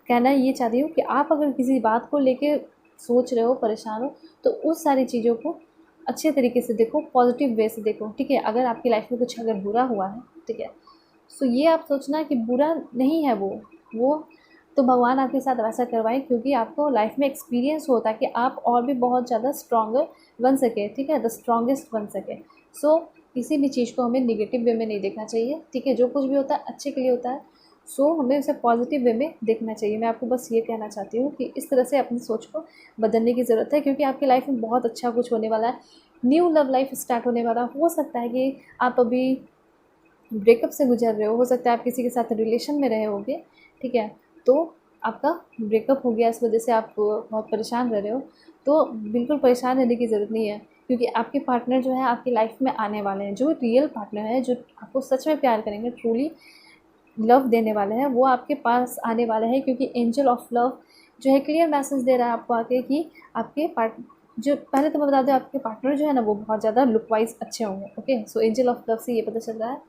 कहना ये चाहती हूँ कि आप अगर किसी बात को लेके सोच रहे हो, परेशान हो, तो उस सारी चीज़ों को अच्छे तरीके से देखो, पॉजिटिव वे से देखो, ठीक है। अगर आपकी लाइफ में कुछ अगर बुरा हुआ है, ठीक है, सो ये आप सोचना कि बुरा नहीं है वो तो भगवान आपके साथ वैसा करवाए, क्योंकि आपको लाइफ में एक्सपीरियंस होता है कि आप और भी बहुत ज़्यादा स्ट्रॉन्गर बन सके, ठीक है, द स्ट्रॉन्गेस्ट बन सके। सो किसी भी चीज़ को हमें निगेटिव वे में नहीं देखना चाहिए, ठीक है, जो कुछ भी होता है अच्छे के लिए होता है। सो हमें उसे पॉजिटिव वे में देखना चाहिए। मैं आपको बस ये कहना चाहती हूँ कि इस तरह से अपनी सोच को बदलने की ज़रूरत है, क्योंकि आपकी लाइफ में बहुत अच्छा कुछ होने वाला है, न्यू लव लाइफ स्टार्ट होने वाला। हो सकता है कि आप अभी ब्रेकअप से गुजर रहे हो सकता है आप किसी के साथ रिलेशन में रहे होगे, ठीक है, तो आपका ब्रेकअप हो गया, इस वजह से आप बहुत परेशान रह रहे हो। तो बिल्कुल परेशान रहने की ज़रूरत नहीं है, क्योंकि आपके पार्टनर जो है आपकी लाइफ में आने वाले हैं, जो रियल पार्टनर है, जो आपको सच में प्यार करेंगे, ट्रूली लव देने वाले हैं वो आपके पास आने वाले हैं, क्योंकि एंजल ऑफ लव जो है क्लियर मैसेज दे रहा है आपको आके कि आपके जो पहले तो मैं बता दूँ, आपके पार्टनर जो है ना वो बहुत ज़्यादा लुक वाइज अच्छे होंगे। Okay, so angel of love से ये पता चल रहा है।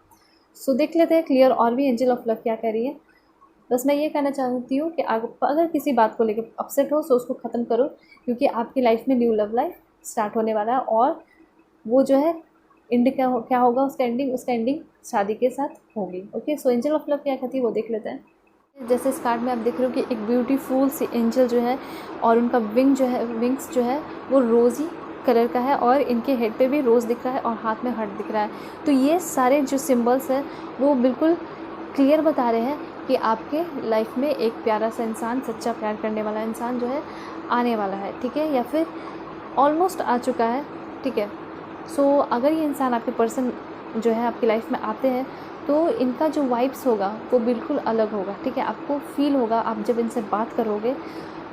सो देख लेते हैं क्लियर और भी एंजल ऑफ लव क्या कह रही है। बस मैं ये कहना चाहती हूँ कि अगर किसी बात को लेकर अपसेट हो तो उसको ख़त्म करो, क्योंकि आपकी लाइफ में न्यू लव लाइफ स्टार्ट होने वाला है, और वो जो है एंड क्या होगा उसका एंडिंग शादी के साथ होगी। Okay, so angel of love क्या कहती है वो देख लेते हैं। जैसे इस कार्ड में आप देख रहे हो कि एक ब्यूटीफुल सी एंजल जो है, और उनका विंग्स जो है वो रोज़ी कलर का है, और इनके हेड पे भी रोज़ दिख रहा है और हाथ में हार्ट दिख रहा है। तो ये सारे जो सिंबल्स हैं वो बिल्कुल क्लियर बता रहे हैं कि आपके लाइफ में एक प्यारा सा इंसान, सच्चा प्यार करने वाला इंसान जो है आने वाला है। ठीक है, या फिर ऑलमोस्ट आ चुका है। ठीक है, सो अगर ये इंसान आपके पर्सन जो है आपकी लाइफ में आते हैं तो इनका जो वाइब्स होगा वो बिल्कुल अलग होगा। ठीक है, आपको फील होगा, आप जब इनसे बात करोगे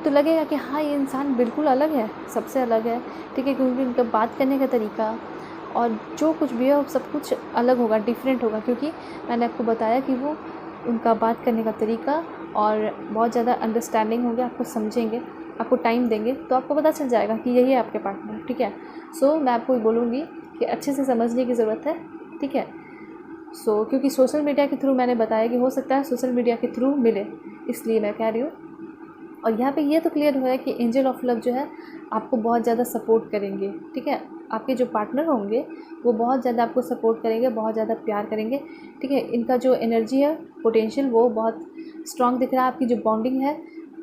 तो लगेगा कि हाँ ये इंसान बिल्कुल अलग है, सबसे अलग है। ठीक है, क्योंकि उनका बात करने का तरीका और जो कुछ भी है सब कुछ अलग होगा, डिफरेंट होगा, क्योंकि मैंने आपको बताया कि वो उनका बात करने का तरीका और बहुत ज़्यादा अंडरस्टैंडिंग होगी, आपको समझेंगे, आपको टाइम देंगे, तो आपको पता चल जाएगा कि यही है आपके पार्टनर। ठीक है, सो मैं आपको बोलूँगी कि अच्छे से समझने की ज़रूरत है। ठीक है, सो क्योंकि सोशल मीडिया के थ्रू मैंने बताया कि हो सकता है सोशल मीडिया के थ्रू मिले, इसलिए मैं कह रही हूँ। और यहाँ पे ये तो क्लियर हुआ है कि एंजल ऑफ लव जो है आपको बहुत ज़्यादा सपोर्ट करेंगे। ठीक है, आपके जो पार्टनर होंगे वो बहुत ज़्यादा आपको सपोर्ट करेंगे, बहुत ज़्यादा प्यार करेंगे। ठीक है, इनका जो एनर्जी है, पोटेंशियल, वो बहुत स्ट्रॉन्ग दिख रहा है। आपकी जो बॉन्डिंग है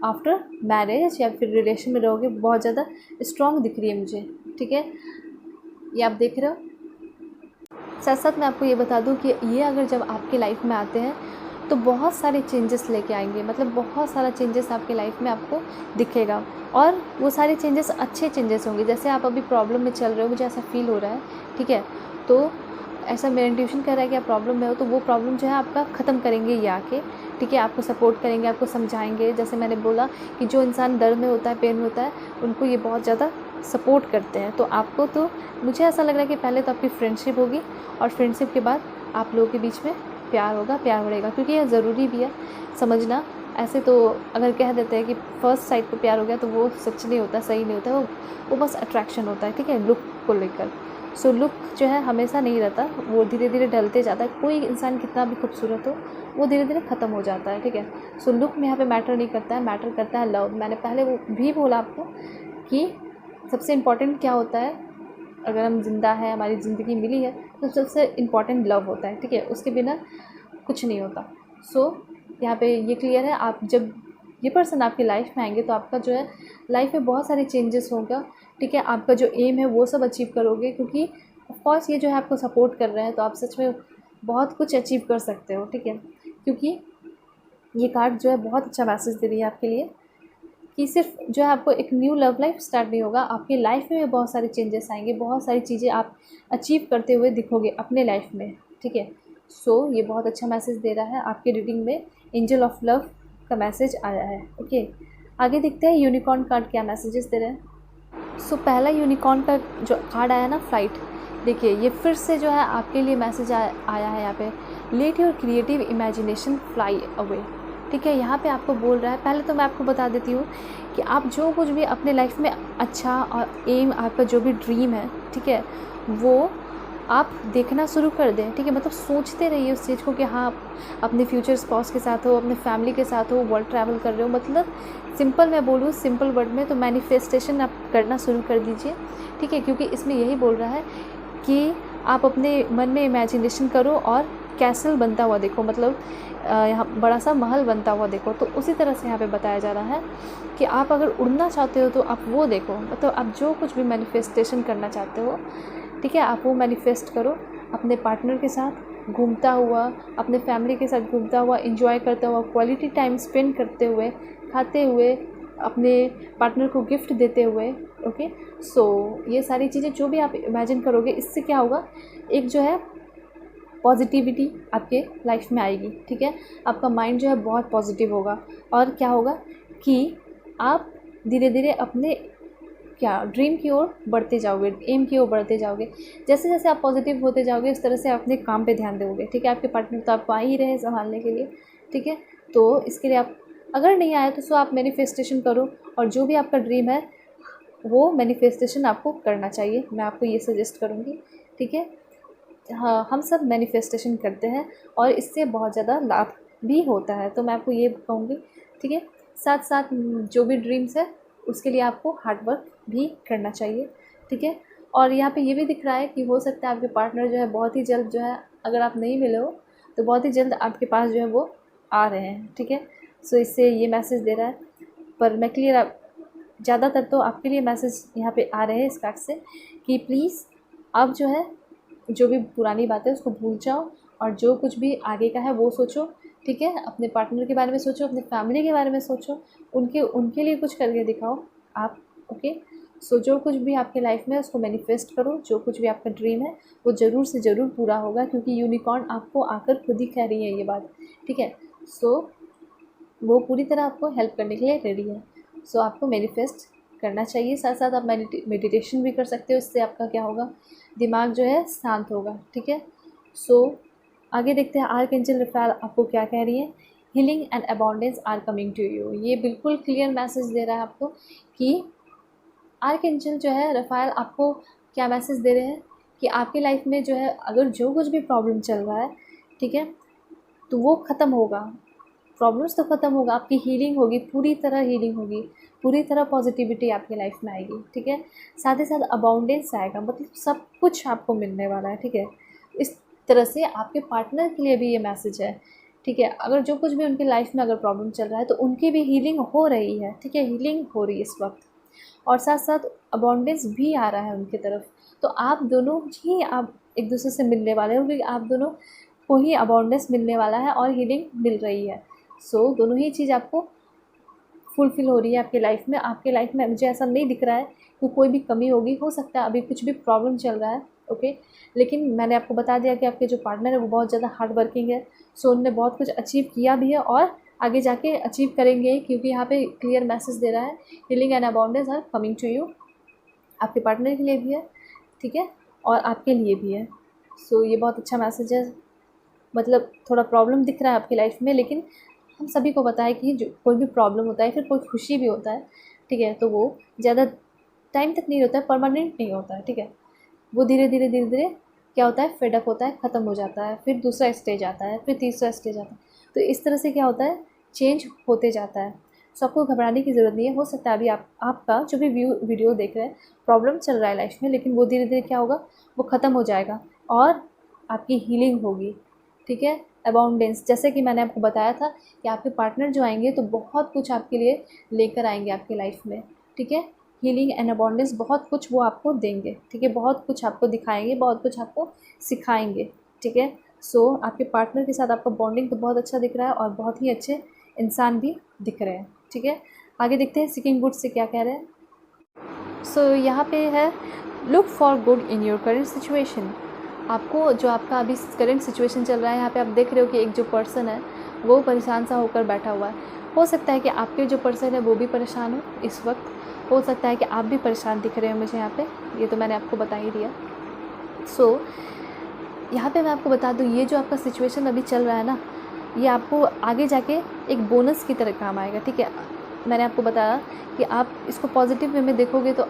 आफ्टर मैरिज या फिर रिलेशन में रहोगे बहुत ज़्यादा स्ट्रॉन्ग दिख रही है मुझे। ठीक है, ये आप देख रहे हो। साथ साथ मैं आपको ये बता दूं कि ये अगर जब आपके लाइफ में आते हैं तो बहुत सारे चेंजेस लेके आएंगे, मतलब बहुत सारा चेंजेस आपके लाइफ में आपको दिखेगा, और वो सारे चेंजेस अच्छे चेंजेस होंगे। जैसे आप अभी प्रॉब्लम में चल रहे हो, मुझे ऐसा फील हो रहा है। ठीक है, तो ऐसा मेरा इंट्यूशन कह रहा है कि आप प्रॉब्लम में हो, तो वो प्रॉब्लम जो है आपका ख़त्म करेंगे ये आके। ठीक है, आपको सपोर्ट करेंगे, आपको समझाएंगे। जैसे मैंने बोला कि जो इंसान दर्द में होता है, पेन में होता है, उनको ये बहुत ज़्यादा सपोर्ट करते हैं। तो आपको, तो मुझे ऐसा लग रहा है कि पहले तो आपकी फ्रेंडशिप होगी, और फ्रेंडशिप के बाद आप लोगों के बीच में प्यार होगा, प्यार बढ़ेगा, क्योंकि यह ज़रूरी भी है समझना। ऐसे तो अगर कह देते हैं कि फर्स्ट साइड पे प्यार हो गया तो वो सच नहीं होता, सही नहीं होता, वो बस अट्रैक्शन होता है। ठीक है, लुक को लेकर। सो लुक जो है हमेशा नहीं रहता, वो धीरे धीरे ढलते जाता है। कोई इंसान कितना भी खूबसूरत हो वो धीरे धीरे ख़त्म हो जाता है। ठीक है, सो लुक में यहाँ पे मैटर नहीं करता है, मैटर करता है लव। मैंने पहले वो भी बोला आपको कि सबसे इम्पॉर्टेंट क्या होता है, अगर हम जिंदा हैं, हमारी ज़िंदगी मिली है, तो सबसे इम्पॉर्टेंट लव होता है। ठीक है, उसके बिना कुछ नहीं होता। सो यहाँ पे ये क्लियर है, आप जब ये पर्सन आपकी लाइफ में आएंगे तो आपका जो है लाइफ में बहुत सारे चेंजेस होगा। ठीक है, आपका जो एम है वो सब अचीव करोगे, क्योंकि ऑफकोर्स ये जो है आपको सपोर्ट कर रहे हैं, तो आप सच में बहुत कुछ अचीव कर सकते हो। ठीक है, क्योंकि ये कार्ड जो है बहुत अच्छा मैसेज दे रही है आपके लिए कि सिर्फ जो है आपको एक न्यू लव लाइफ स्टार्ट नहीं होगा, आपकी लाइफ में बहुत सारे चेंजेस आएंगे, बहुत सारी चीज़ें आप अचीव करते हुए दिखोगे अपने लाइफ में। ठीक है, सो ये बहुत अच्छा मैसेज दे रहा है आपके रीडिंग में, एंजल ऑफ लव का मैसेज आया है। ओके, आगे देखते हैं यूनिकॉर्न कार्ड क्या मैसेजेस दे रहे हैं। सो पहला यूनिकॉर्न का जो कार्ड आया ना, फ्लाइट, देखिए ये फिर से जो है आपके लिए मैसेज आया है यहाँ पे, let your creative imagination fly away. ठीक है, यहाँ पे आपको बोल रहा है, पहले तो मैं आपको बता देती हूँ कि आप जो कुछ भी अपने लाइफ में अच्छा और एम, आपका जो भी ड्रीम है, ठीक है, वो आप देखना शुरू कर दें। ठीक है, मतलब सोचते रहिए उस चीज़ को कि हाँ आप अपने फ्यूचर स्पाउस के साथ हो, अपने फैमिली के साथ हो, वर्ल्ड ट्रैवल कर रहे हो, मतलब सिंपल मैं बोलूँ सिंपल वर्ड में तो मैनिफेस्टेशन आप करना शुरू कर दीजिए। ठीक है, क्योंकि इसमें यही बोल रहा है कि आप अपने मन में इमेजिनेशन करो और कैसल बनता हुआ देखो, मतलब यहाँ बड़ा सा महल बनता हुआ देखो। तो उसी तरह से यहाँ पे बताया जा रहा है कि आप अगर उड़ना चाहते हो तो आप वो देखो, मतलब आप जो कुछ भी मैनिफेस्टेशन करना चाहते हो, ठीक है, आप वो मैनिफेस्ट करो अपने पार्टनर के साथ घूमता हुआ, अपने फैमिली के साथ घूमता हुआ, एंजॉय करता हुआ, क्वालिटी टाइम स्पेंड करते हुए, खाते हुए, अपने पार्टनर को गिफ्ट देते हुए। ओके, सो ये सारी चीज़ें जो भी आप इमेजिन करोगे, इससे क्या होगा, एक जो है पॉजिटिविटी आपके लाइफ में आएगी। ठीक है, आपका माइंड जो है बहुत पॉजिटिव होगा, और क्या होगा कि आप धीरे धीरे अपने क्या ड्रीम की ओर बढ़ते जाओगे, एम की ओर बढ़ते जाओगे। जैसे जैसे आप पॉजिटिव होते जाओगे उस तरह से आप अपने काम पे ध्यान दोगे, ठीक है। आपके पार्टनर तो आपको आ ही रहे हैं संभालने के लिए, ठीक है। तो इसके लिए आप अगर नहीं आए तो सो आप मैनिफेस्टेशन करो, और जो भी आपका ड्रीम है वो मैनिफेस्टेशन आपको करना चाहिए, मैं आपको ये सजेस्ट करूँगी, ठीक है। हाँ, हम सब मैनिफेस्टेशन करते हैं और इससे बहुत ज़्यादा लाभ भी होता है, तो मैं आपको ये कहूँगी, ठीक है। साथ साथ जो भी ड्रीम्स है उसके लिए आपको हार्ड वर्क भी करना चाहिए, ठीक है। और यहाँ पे ये भी दिख रहा है कि हो सकता है आपके पार्टनर जो है बहुत ही जल्द जो है, अगर आप नहीं मिले हो तो बहुत ही जल्द आपके पास जो है वो आ रहे हैं, ठीक है। सो इससे ये मैसेज दे रहा है, पर मैं क्लियर ज़्यादातर तो आपके लिए मैसेज यहाँ पे आ रहे हैं इस फैक्ट से कि प्लीज़ आप जो है जो भी पुरानी बातें उसको भूल जाओ और जो कुछ भी आगे का है वो सोचो, ठीक है। अपने पार्टनर के बारे में सोचो, अपने फैमिली के बारे में सोचो, उनके लिए कुछ करके दिखाओ आप, ओके। सो जो कुछ भी आपके लाइफ में उसको मैनिफेस्ट करो, जो कुछ भी आपका ड्रीम है वो ज़रूर से ज़रूर पूरा होगा, क्योंकि यूनिकॉर्न आपको आकर खुद ही कह रही है ये बात, ठीक है। सो वो पूरी तरह आपको हेल्प करने के लिए रेडी है। सो आपको मैनिफेस्ट करना चाहिए, साथ साथ आप मेडिटेशन भी कर सकते हो, इससे आपका क्या होगा, दिमाग जो है शांत होगा, ठीक है। सो आगे देखते हैं आर्कएंजल रफाएल आपको क्या कह रही है। Healing and abundance are coming to you, ये बिल्कुल क्लियर मैसेज दे रहा है आपको कि आर्कएंजल जो है रफाएल आपको क्या मैसेज दे रहे हैं कि आपकी लाइफ में जो है अगर जो कुछ भी प्रॉब्लम चल रहा है, ठीक है, तो वो ख़त्म होगा, प्रॉब्लम्स तो ख़त्म होगा, आपकी हीलिंग होगी, पूरी तरह हीलिंग होगी, पूरी तरह पॉजिटिविटी आपकी लाइफ में आएगी, ठीक है। साथ ही साथ अबाउंडेंस आएगा, मतलब सब कुछ आपको मिलने वाला है, ठीक है। इस तरह से आपके पार्टनर के लिए भी ये मैसेज है, ठीक है। अगर जो कुछ भी उनकी लाइफ में अगर प्रॉब्लम चल रहा है तो उनकी भी हीलिंग हो रही है, ठीक है, हीलिंग हो रही है इस वक्त, और साथ साथ अबाउंडेंस भी आ रहा है उनकी तरफ। तो आप दोनों ही आप एक दूसरे से मिलने वाले हो, क्योंकि आप दोनों को ही अबाउंडेंस मिलने वाला है और हीलिंग मिल रही है। सो दोनों ही चीज़ आपको फुलफ़िल हो रही है आपकी लाइफ में। आपके लाइफ में मुझे ऐसा नहीं दिख रहा है कि कोई भी कमी होगी, हो सकता है अभी कुछ भी प्रॉब्लम चल रहा है, ओके। लेकिन मैंने आपको बता दिया कि आपके जो पार्टनर है वो बहुत ज़्यादा हार्ड वर्किंग है, सो उन्होंने बहुत कुछ अचीव किया भी है और आगे जाके अचीव करेंगे, क्योंकि यहाँ पे क्लियर मैसेज दे रहा है healing and abundance are coming to you, आपके पार्टनर के लिए भी है, ठीक है, और आपके लिए भी है। सो ये बहुत अच्छा मैसेज है, मतलब थोड़ा प्रॉब्लम दिख रहा है आपकी लाइफ में, लेकिन हम सभी को पता है कि जो कोई भी प्रॉब्लम होता है फिर कोई खुशी भी होता है, ठीक है, तो वो ज़्यादा टाइम तक नहीं होता है, परमानेंट नहीं होता है, ठीक है। वो धीरे धीरे धीरे धीरे क्या होता है, फेडअप होता है, ख़त्म हो जाता है, फिर दूसरा स्टेज आता है, फिर तीसरा स्टेज आता है, तो इस तरह से क्या होता है, चेंज होते जाता है। सो आपको घबराने की ज़रूरत नहीं है। हो सकता है अभी आपका जो भी वीडियो देख रहे हैं प्रॉब्लम चल रहा है लाइफ में, लेकिन वो धीरे धीरे क्या होगा, वो ख़त्म हो जाएगा और आपकी हीलिंग होगी, ठीक है। अबाउंडेंस, जैसे कि मैंने आपको बताया था कि आपके पार्टनर जो आएंगे तो बहुत कुछ आपके लिए लेकर आएंगे आपकी लाइफ में, ठीक है। हीलिंग एंड अबाउंडेंस, बहुत कुछ वो आपको देंगे, ठीक है, बहुत कुछ आपको दिखाएंगे, बहुत कुछ आपको सिखाएंगे, ठीक है। सो आपके पार्टनर के साथ आपका बॉन्डिंग तो बहुत अच्छा दिख रहा है और बहुत ही अच्छे इंसान भी दिख रहे हैं, ठीक है। आगे देखते हैं सीकिंग गुड से क्या कह रहे हैं। सो यहाँ पे है look for good in your current situation. आपको जो आपका अभी करंट सिचुएशन चल रहा है, यहाँ पे आप देख रहे हो कि एक जो पर्सन है वो परेशान सा होकर बैठा हुआ है। हो सकता है कि आपके जो पर्सन है वो भी परेशान हो इस वक्त, हो सकता है कि आप भी परेशान दिख रहे हो मुझे यहाँ पे, ये तो मैंने आपको बता ही दिया। सो यहाँ पे मैं आपको बता दूँ, ये जो आपका सिचुएशन अभी चल रहा है ना, ये आपको आगे जाके एक बोनस की तरह काम आएगा, ठीक है। मैंने आपको बताया कि आप इसको पॉजिटिव वे में देखोगे तो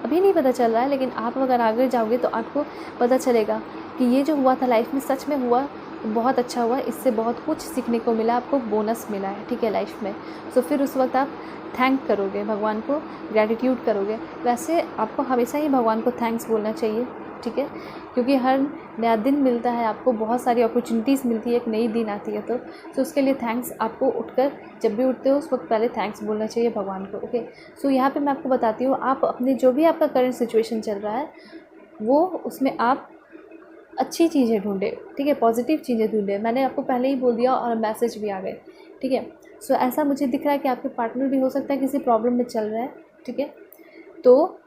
अभी नहीं पता चल रहा है, लेकिन आप अगर आगे जाओगे तो आपको पता चलेगा कि ये जो हुआ था लाइफ में सच में हुआ, बहुत अच्छा हुआ, इससे बहुत कुछ सीखने को मिला, आपको बोनस मिला है, ठीक है, लाइफ में। सो फिर उस वक्त आप थैंक करोगे भगवान को, ग्रैटिट्यूड करोगे। वैसे आपको हमेशा ही भगवान को थैंक्स बोलना चाहिए, ठीक है, क्योंकि हर नया दिन मिलता है, आपको बहुत सारी अपॉर्चुनिटीज़ मिलती है, एक नई दिन आती है, तो उसके लिए थैंक्स आपको उठकर जब भी उठते हो उस वक्त पहले थैंक्स बोलना चाहिए भगवान को, ओके। सो यहाँ पे मैं आपको बताती हूँ, आप अपने जो भी आपका करंट सिचुएशन चल रहा है वो उसमें आप अच्छी चीज़ें ढूंढे, ठीक है, पॉजिटिव चीज़ें ढूंढे। मैंने आपको पहले ही बोल दिया और मैसेज भी आ गए, ठीक है। सो ऐसा मुझे दिख रहा है कि आपके पार्टनर भी हो सकता है किसी प्रॉब्लम में चल रहा है, ठीक है। तो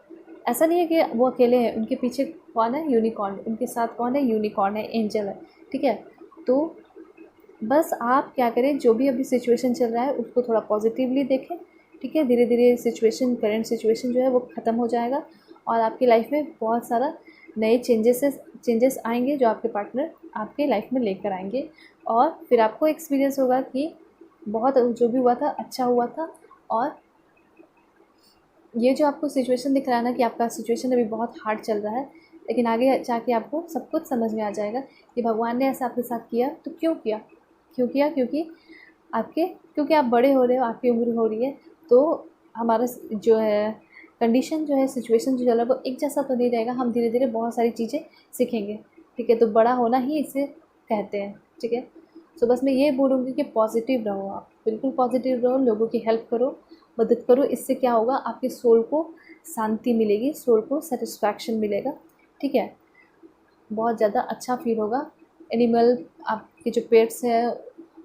ऐसा नहीं है कि वो अकेले हैं, उनके पीछे कौन है, यूनिकॉर्न, उनके साथ कौन है, यूनिकॉर्न है, एंजल है, ठीक है। तो बस आप क्या करें, जो भी अभी सिचुएशन चल रहा है उसको थोड़ा पॉजिटिवली देखें, ठीक है। धीरे धीरे सिचुएशन, करंट सिचुएशन जो है वो ख़त्म हो जाएगा और आपकी लाइफ में बहुत सारा नए चेंजेस आएंगे जो आपके पार्टनर आपके लाइफ में लेकर आएंगे। और फिर आपको एक्सपीरियंस होगा कि बहुत जो भी हुआ था अच्छा हुआ था। और ये जो आपको सिचुएशन दिख रहा है ना कि आपका सिचुएशन अभी बहुत हार्ड चल रहा है, लेकिन आगे जाके आपको सब कुछ समझ में आ जाएगा कि भगवान ने ऐसा आपके साथ किया तो क्यों किया। क्योंकि आप बड़े हो रहे हो, आपकी उम्र हो रही है, तो हमारा जो है कंडीशन जो है, सिचुएशन जो चल रहा है वो एक जैसा तो नहीं रहेगा। हम धीरे धीरे बहुत सारी चीज़ें सीखेंगे, ठीक है। तो बड़ा होना ही इसे कहते हैं, ठीक है। तो बस मैं ये बोलूँगी कि पॉजिटिव रहो, आप बिल्कुल पॉजिटिव रहो, लोगों की हेल्प करो, मदद करो। इससे क्या होगा, आपके सोल को शांति मिलेगी, सोल को सेटिस्फैक्शन मिलेगा, ठीक है। बहुत ज़्यादा अच्छा फील होगा। एनिमल, आपके जो पेट्स हैं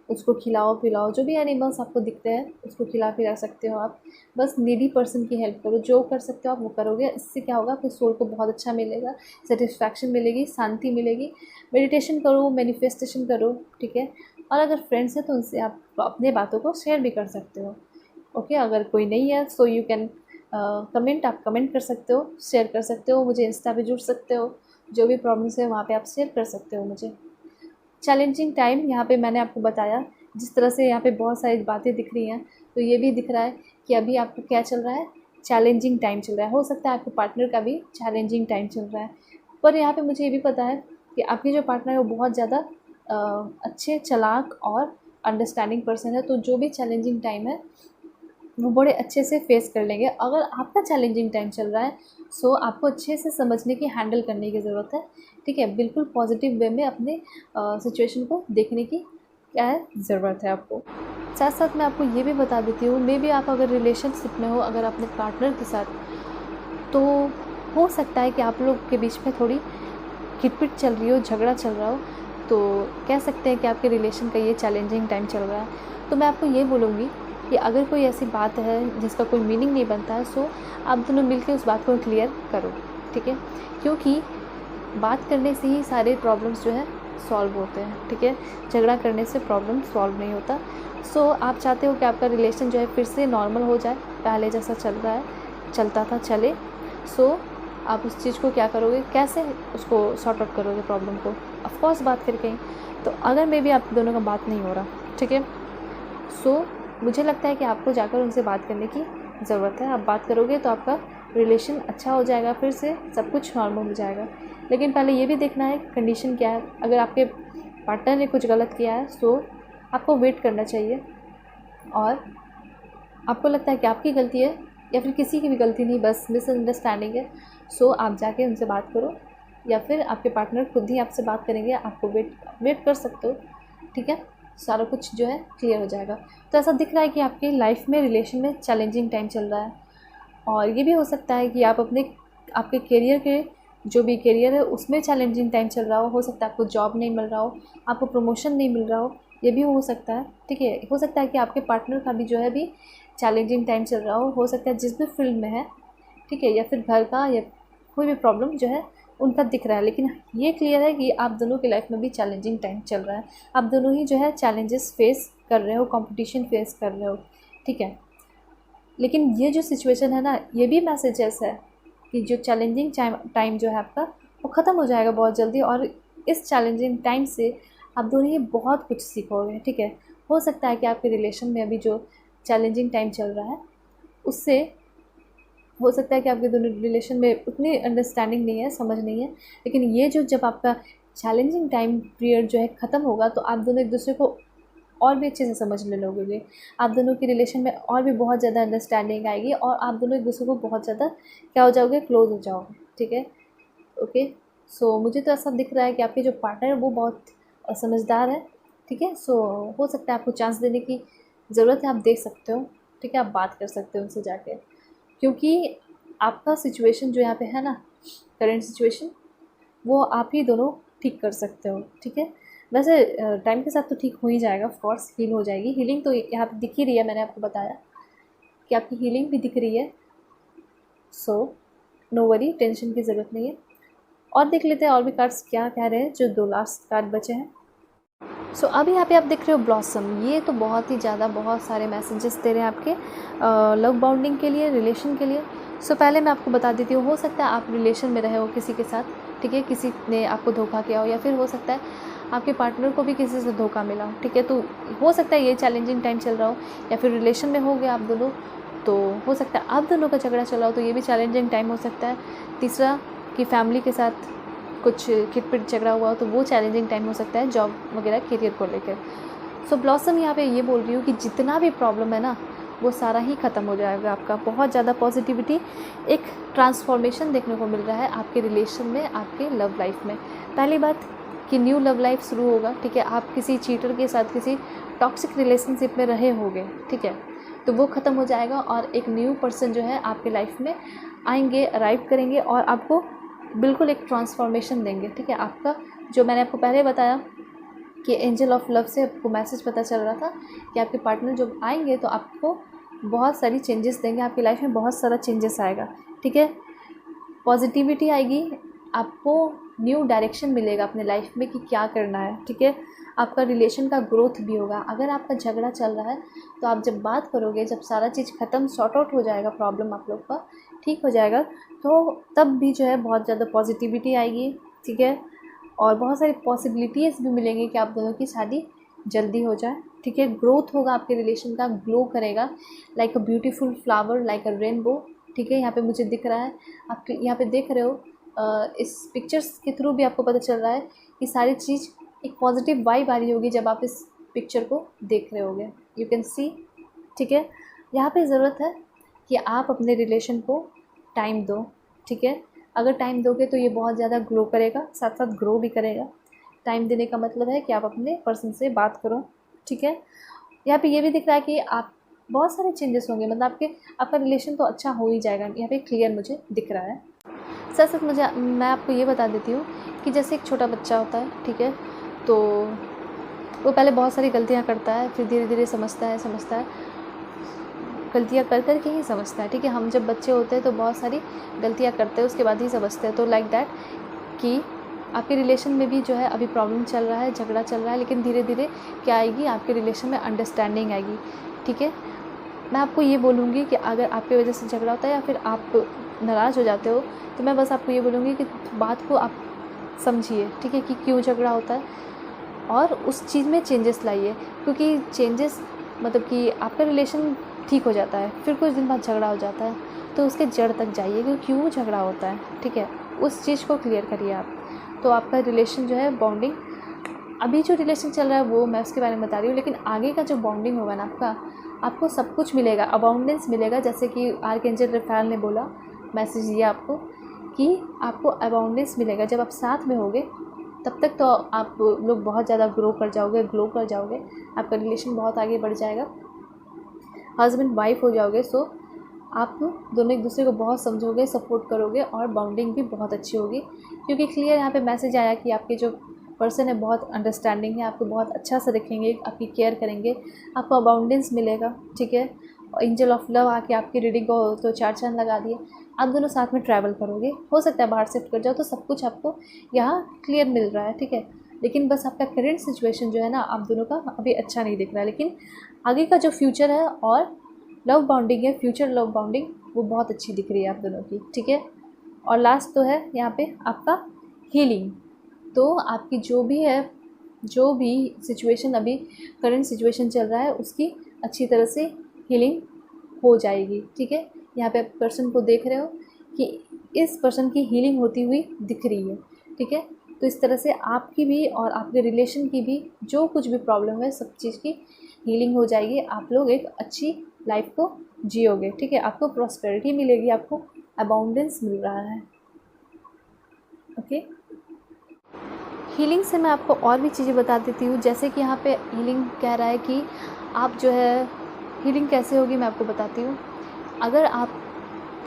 उसको खिलाओ पिलाओ, जो भी एनिमल्स आपको दिखते हैं उसको खिला पिला सकते हो आप। बस नीडी पर्सन की हेल्प करो, जो कर सकते हो आप वो करोगे। इससे क्या होगा, आपके सोल को बहुत अच्छा मिलेगा, सेटिस्फैक्शन मिलेगी, शांति मिलेगी। मेडिटेशन करो, मैनिफेस्टेशन करो, ठीक है। और अगर फ्रेंड्स हैं तो उनसे आप अपने बातों को शेयर भी कर सकते हो, ओके। अगर कोई नहीं है सो यू कैन कमेंट, आप कमेंट कर सकते हो, शेयर कर सकते हो, मुझे इंस्टा पे जुड़ सकते हो, जो भी प्रॉब्लम्स है वहाँ पे आप शेयर कर सकते हो मुझे। चैलेंजिंग टाइम, यहाँ पे मैंने आपको बताया जिस तरह से यहाँ पे बहुत सारी बातें दिख रही हैं, तो ये भी दिख रहा है कि अभी आपको क्या चल रहा है, चैलेंजिंग टाइम चल रहा है। हो सकता है आपके पार्टनर का भी चैलेंजिंग टाइम चल रहा है, पर यहाँ पे मुझे ये भी पता है कि आपके जो पार्टनर है वो बहुत ज़्यादा अच्छे, चालाक और अंडरस्टैंडिंग पर्सन है। तो जो भी चैलेंजिंग टाइम है वो बड़े अच्छे से फेस कर लेंगे। अगर आपका चैलेंजिंग टाइम चल रहा है सो आपको अच्छे से समझने की, हैंडल करने की ज़रूरत है, ठीक है। बिल्कुल पॉजिटिव वे में अपने सिचुएशन को देखने की क्या है ज़रूरत है आपको। साथ साथ मैं आपको ये भी बता देती हूँ, मे भी आप अगर रिलेशनशिप में हो, अगर अपने पार्टनर के साथ, तो हो सकता है कि आप लोग के बीच में थोड़ी खिटपिट चल रही हो, झगड़ा चल रहा हो, तो कह सकते हैं कि आपके रिलेशन का ये चैलेंजिंग टाइम चल रहा है। तो मैं आपको ये बोलूँगी कि अगर कोई ऐसी बात है जिसका कोई मीनिंग नहीं बनता है, सो आप दोनों मिलकर उस बात को क्लियर करो, ठीक है। क्योंकि बात करने से ही सारे प्रॉब्लम्स जो है सॉल्व होते हैं, ठीक है। झगड़ा करने से प्रॉब्लम सॉल्व नहीं होता। सो आप चाहते हो कि आपका रिलेशन जो है फिर से नॉर्मल हो जाए, पहले जैसा चलता था चले। सो आप उस चीज़ को क्या करोगे, कैसे उसको सॉर्ट आउट करोगे प्रॉब्लम को, ऑफ कोर्स बात करके ही। तो अगर मे भी आप दोनों का बात नहीं हो रहा, ठीक है, सो मुझे लगता है कि आपको जाकर उनसे बात करने की ज़रूरत है। आप बात करोगे तो आपका रिलेशन अच्छा हो जाएगा, फिर से सब कुछ नॉर्मल हो जाएगा। लेकिन पहले ये भी देखना है कंडीशन क्या है। अगर आपके पार्टनर ने कुछ गलत किया है सो आपको वेट करना चाहिए। और आपको लगता है कि आपकी गलती है या फिर किसी की भी गलती नहीं, बस मिसअंडरस्टैंडिंग है, सो आप जाके उनसे बात करो, या फिर आपके पार्टनर खुद ही आपसे बात करेंगे, आपको वेट कर सकते हो, ठीक है। सारा कुछ जो है क्लियर हो जाएगा। तो ऐसा दिख रहा है कि आपकी लाइफ में, रिलेशन में चैलेंजिंग टाइम चल रहा है। और ये भी हो सकता है कि आपके करियर के, जो भी करियर है उसमें चैलेंजिंग टाइम चल रहा हो सकता है आपको जॉब नहीं मिल रहा हो, आपको प्रमोशन नहीं मिल रहा हो, ये भी हो सकता है, ठीक है। हो सकता है कि आपके पार्टनर का भी जो है भी चैलेंजिंग टाइम चल रहा हो सकता है जिस भी फील्ड में है, ठीक है, या फिर घर का या कोई भी प्रॉब्लम जो है उनका दिख रहा है। लेकिन ये क्लियर है कि आप दोनों की लाइफ में भी चैलेंजिंग टाइम चल रहा है, आप दोनों ही जो है चैलेंजेस फेस कर रहे हो, कंपटीशन फेस कर रहे हो, ठीक है। लेकिन ये जो सिचुएशन है ना, ये भी मैसेजेस है कि जो चैलेंजिंग टाइम जो है आपका वो ख़त्म हो जाएगा बहुत जल्दी। और इस चैलेंजिंग टाइम से आप दोनों ही बहुत कुछ सीखोगे, ठीक है। हो सकता है कि आपके रिलेशन में अभी जो चैलेंजिंग टाइम चल रहा है उससे हो सकता है कि आपके दोनों रिलेशन में उतनी अंडरस्टैंडिंग नहीं है, समझ नहीं है। लेकिन ये जो जब आपका चैलेंजिंग टाइम पीरियड जो है ख़त्म होगा तो आप दोनों एक दूसरे को और भी अच्छे से समझने लगोगे, आप दोनों की रिलेशन में और भी बहुत ज़्यादा अंडरस्टैंडिंग आएगी और आप दोनों एक दूसरे को बहुत ज़्यादा क्या हो जाओगे, क्लोज हो जाओगे, ठीक है, ओके। सो मुझे तो ऐसा दिख रहा है कि आपके जो पार्टनर है वो बहुत समझदार है, ठीक है। सो हो सकता है आपको चांस देने की ज़रूरत है, आप देख सकते हो, ठीक है। आप बात कर सकते हो उनसे जाके, क्योंकि आपका सिचुएशन जो यहाँ पे है ना, करंट सिचुएशन, वो आप ही दोनों ठीक कर सकते हो, ठीक है। वैसे टाइम के साथ तो ठीक हो ही जाएगा, ऑफ कोर्स हील हो जाएगी। हीलिंग तो यहाँ पे दिख ही रही है, मैंने आपको बताया कि आपकी हीलिंग भी दिख रही है। सो नो वरी, टेंशन की ज़रूरत नहीं है। और देख लेते हैं और भी कार्ड्स क्या कह रहे हैं, जो 2 लास्ट कार्ड बचे हैं। सो अब यहाँ पे आप देख रहे हो ब्लॉसम, ये तो बहुत ही ज़्यादा बहुत सारे मैसेजेस दे रहे हैं आपके लव बॉन्डिंग के लिए, रिलेशन के लिए। सो पहले मैं आपको बता देती हूँ, हो सकता है आप रिलेशन में रहे हो किसी के साथ, ठीक है, किसी ने आपको धोखा किया हो, या फिर हो सकता है आपके पार्टनर को भी किसी से धोखा मिला हो, ठीक है। तो हो सकता है ये चैलेंजिंग टाइम चल रहा हो, या फिर रिलेशन में हो गए आप दोनों, तो हो सकता है आप दोनों का झगड़ा चल रहा हो, तो ये भी चैलेंजिंग टाइम हो सकता है। तीसरा कि फैमिली के साथ कुछ खिटपिट झगड़ा हुआ हो, तो वो चैलेंजिंग टाइम हो सकता है जॉब वगैरह करियर को लेकर। सो ब्लॉसम यहाँ पे ये बोल रही हूँ कि जितना भी प्रॉब्लम है ना, वो सारा ही ख़त्म हो जाएगा आपका। बहुत ज़्यादा पॉजिटिविटी, एक ट्रांसफॉर्मेशन देखने को मिल रहा है आपके रिलेशन में, आपके लव लाइफ में। पहली बात कि न्यू लव लाइफ शुरू होगा, ठीक है। आप किसी चीटर के साथ किसी टॉक्सिक रिलेशनशिप में रहे होंगे, ठीक है, तो वो ख़त्म हो जाएगा और एक न्यू पर्सन जो है आपके लाइफ में आएंगे, अराइव करेंगे और आपको बिल्कुल एक ट्रांसफॉर्मेशन देंगे, ठीक है। आपका जो मैंने आपको पहले बताया कि एंजल ऑफ लव से आपको मैसेज पता चल रहा था कि आपके पार्टनर जब आएंगे तो आपको बहुत सारी चेंजेस देंगे, आपकी लाइफ में बहुत सारा चेंजेस आएगा, ठीक है। पॉजिटिविटी आएगी, आपको न्यू डायरेक्शन मिलेगा अपने लाइफ में कि क्या करना है, ठीक है। आपका रिलेशन का ग्रोथ भी होगा। अगर आपका झगड़ा चल रहा है तो आप जब बात करोगे, जब सारा चीज़ ख़त्म, सॉर्ट आउट हो जाएगा, प्रॉब्लम आप लोग का ठीक हो जाएगा, तो तब भी जो है बहुत ज़्यादा पॉजिटिविटी आएगी, ठीक है। और बहुत सारी पॉसिबिलिटीज़ भी मिलेंगी कि आप दोनों की शादी जल्दी हो जाए, ठीक है। ग्रोथ होगा आपके रिलेशन का, ग्लो करेगा like a beautiful flower, like a rainbow, ठीक है। यहाँ पे मुझे दिख रहा है, आप यहाँ पे देख रहे हो, इस पिक्चर्स के थ्रू भी आपको पता चल रहा है कि सारी चीज़ एक पॉजिटिव वाइब आ रही होगी जब आप इस पिक्चर को देख रहे होगे, यू कैन सी, ठीक है। यहाँ पे ज़रूरत है कि आप अपने रिलेशन को टाइम दो, ठीक है। अगर टाइम दोगे तो ये बहुत ज़्यादा ग्लो करेगा, साथ साथ ग्रो भी करेगा। टाइम देने का मतलब है कि आप अपने पर्सन से बात करो, ठीक है। यहाँ पे ये भी दिख रहा है कि आप बहुत सारे चेंजेस होंगे, मतलब आपका रिलेशन तो अच्छा हो ही जाएगा, यहाँ पे क्लियर मुझे दिख रहा है। साथ साथ मैं आपको ये बता देती हूँ कि जैसे एक छोटा बच्चा होता है, ठीक है, तो वो पहले बहुत सारी गलतियाँ करता है, फिर धीरे धीरे समझता है, गलतियाँ कर कर के ही समझता है, ठीक है। हम जब बच्चे होते हैं तो बहुत सारी गलतियाँ करते हैं, उसके बाद ही समझते हैं। तो लाइक दैट कि आपके रिलेशन में भी जो है अभी प्रॉब्लम चल रहा है, झगड़ा चल रहा है, लेकिन धीरे धीरे क्या आएगी, आपके रिलेशन में अंडरस्टैंडिंग आएगी, ठीक है। मैं आपको ये बोलूँगी कि अगर आपकी वजह से झगड़ा होता है या फिर आप नाराज़ हो जाते हो, तो मैं बस आपको ये बोलूँगी कि बात को आप समझिए, ठीक है, कि क्यों झगड़ा होता है और उस चीज़ में चेंजेस लाइए। क्योंकि चेंजेस मतलब कि आपका रिलेशन ठीक हो जाता है, फिर कुछ दिन बाद झगड़ा हो जाता है, तो उसके जड़ तक जाइए कि क्यों झगड़ा होता है, ठीक है। उस चीज़ को क्लियर करिए आप, तो आपका रिलेशन जो है, बॉन्डिंग, अभी जो रिलेशन चल रहा है वो मैं उसके बारे में बता रही हूँ, लेकिन आगे का जो बॉन्डिंग होगा ना आपको सब कुछ मिलेगा, अबाउंडेंस मिलेगा। जैसे कि आर्कएंजल रफाएल ने बोला, मैसेज दिया आपको कि आपको अबाउंडेंस मिलेगा जब आप साथ में होगे, तब तक तो आप लोग बहुत ज़्यादा ग्लो कर जाओगे, आपका रिलेशन बहुत आगे बढ़ जाएगा, हस्बैंड वाइफ हो जाओगे। सो आप दोनों एक दूसरे को बहुत समझोगे, सपोर्ट करोगे और बॉन्डिंग भी बहुत अच्छी होगी। क्योंकि क्लियर यहाँ पे मैसेज आया कि आपके जो पर्सन है बहुत अंडरस्टैंडिंग है, आपको बहुत अच्छा से रखेंगे, आपकी केयर करेंगे, आपको अबाउंडेंस मिलेगा, ठीक है। एंजल ऑफ लव आके आपकी रीडिंग को तो 4 चांद लगा दिए। आप दोनों साथ में ट्रैवल करोगे, हो सकता है बाहर शिफ्ट कर जाओ, तो सब कुछ आपको यहाँ क्लियर मिल रहा है, ठीक है। लेकिन बस आपका करेंट सिचुएशन जो है ना, आप दोनों का अभी अच्छा नहीं दिख रहा है, लेकिन आगे का जो फ्यूचर है और लव बॉन्डिंग है, फ्यूचर लव बॉन्डिंग, वो बहुत अच्छी दिख रही है आप दोनों की, ठीक है। और लास्ट तो है यहाँ पे आपका हीलिंग। तो आपकी जो भी सिचुएशन अभी करंट सिचुएशन चल रहा है, उसकी अच्छी तरह से हीलिंग हो जाएगी, ठीक है। यहाँ पे आप पर्सन को देख रहे हो कि इस पर्सन की हीलिंग होती हुई दिख रही है, ठीक है। तो इस तरह से आपकी भी और आपके रिलेशन की भी जो कुछ भी प्रॉब्लम है, सब चीज़ की हीलिंग हो जाएगी। आप लोग एक अच्छी लाइफ को जियोगे, ठीक है। आपको प्रॉस्पेरिटी मिलेगी, आपको अबाउंडेंस मिल रहा है, ओके। हीलिंग से मैं आपको और भी चीज़ें बता देती हूँ। जैसे कि यहाँ पे हीलिंग कह रहा है कि आप जो है, हीलिंग कैसे होगी मैं आपको बताती हूँ। अगर आप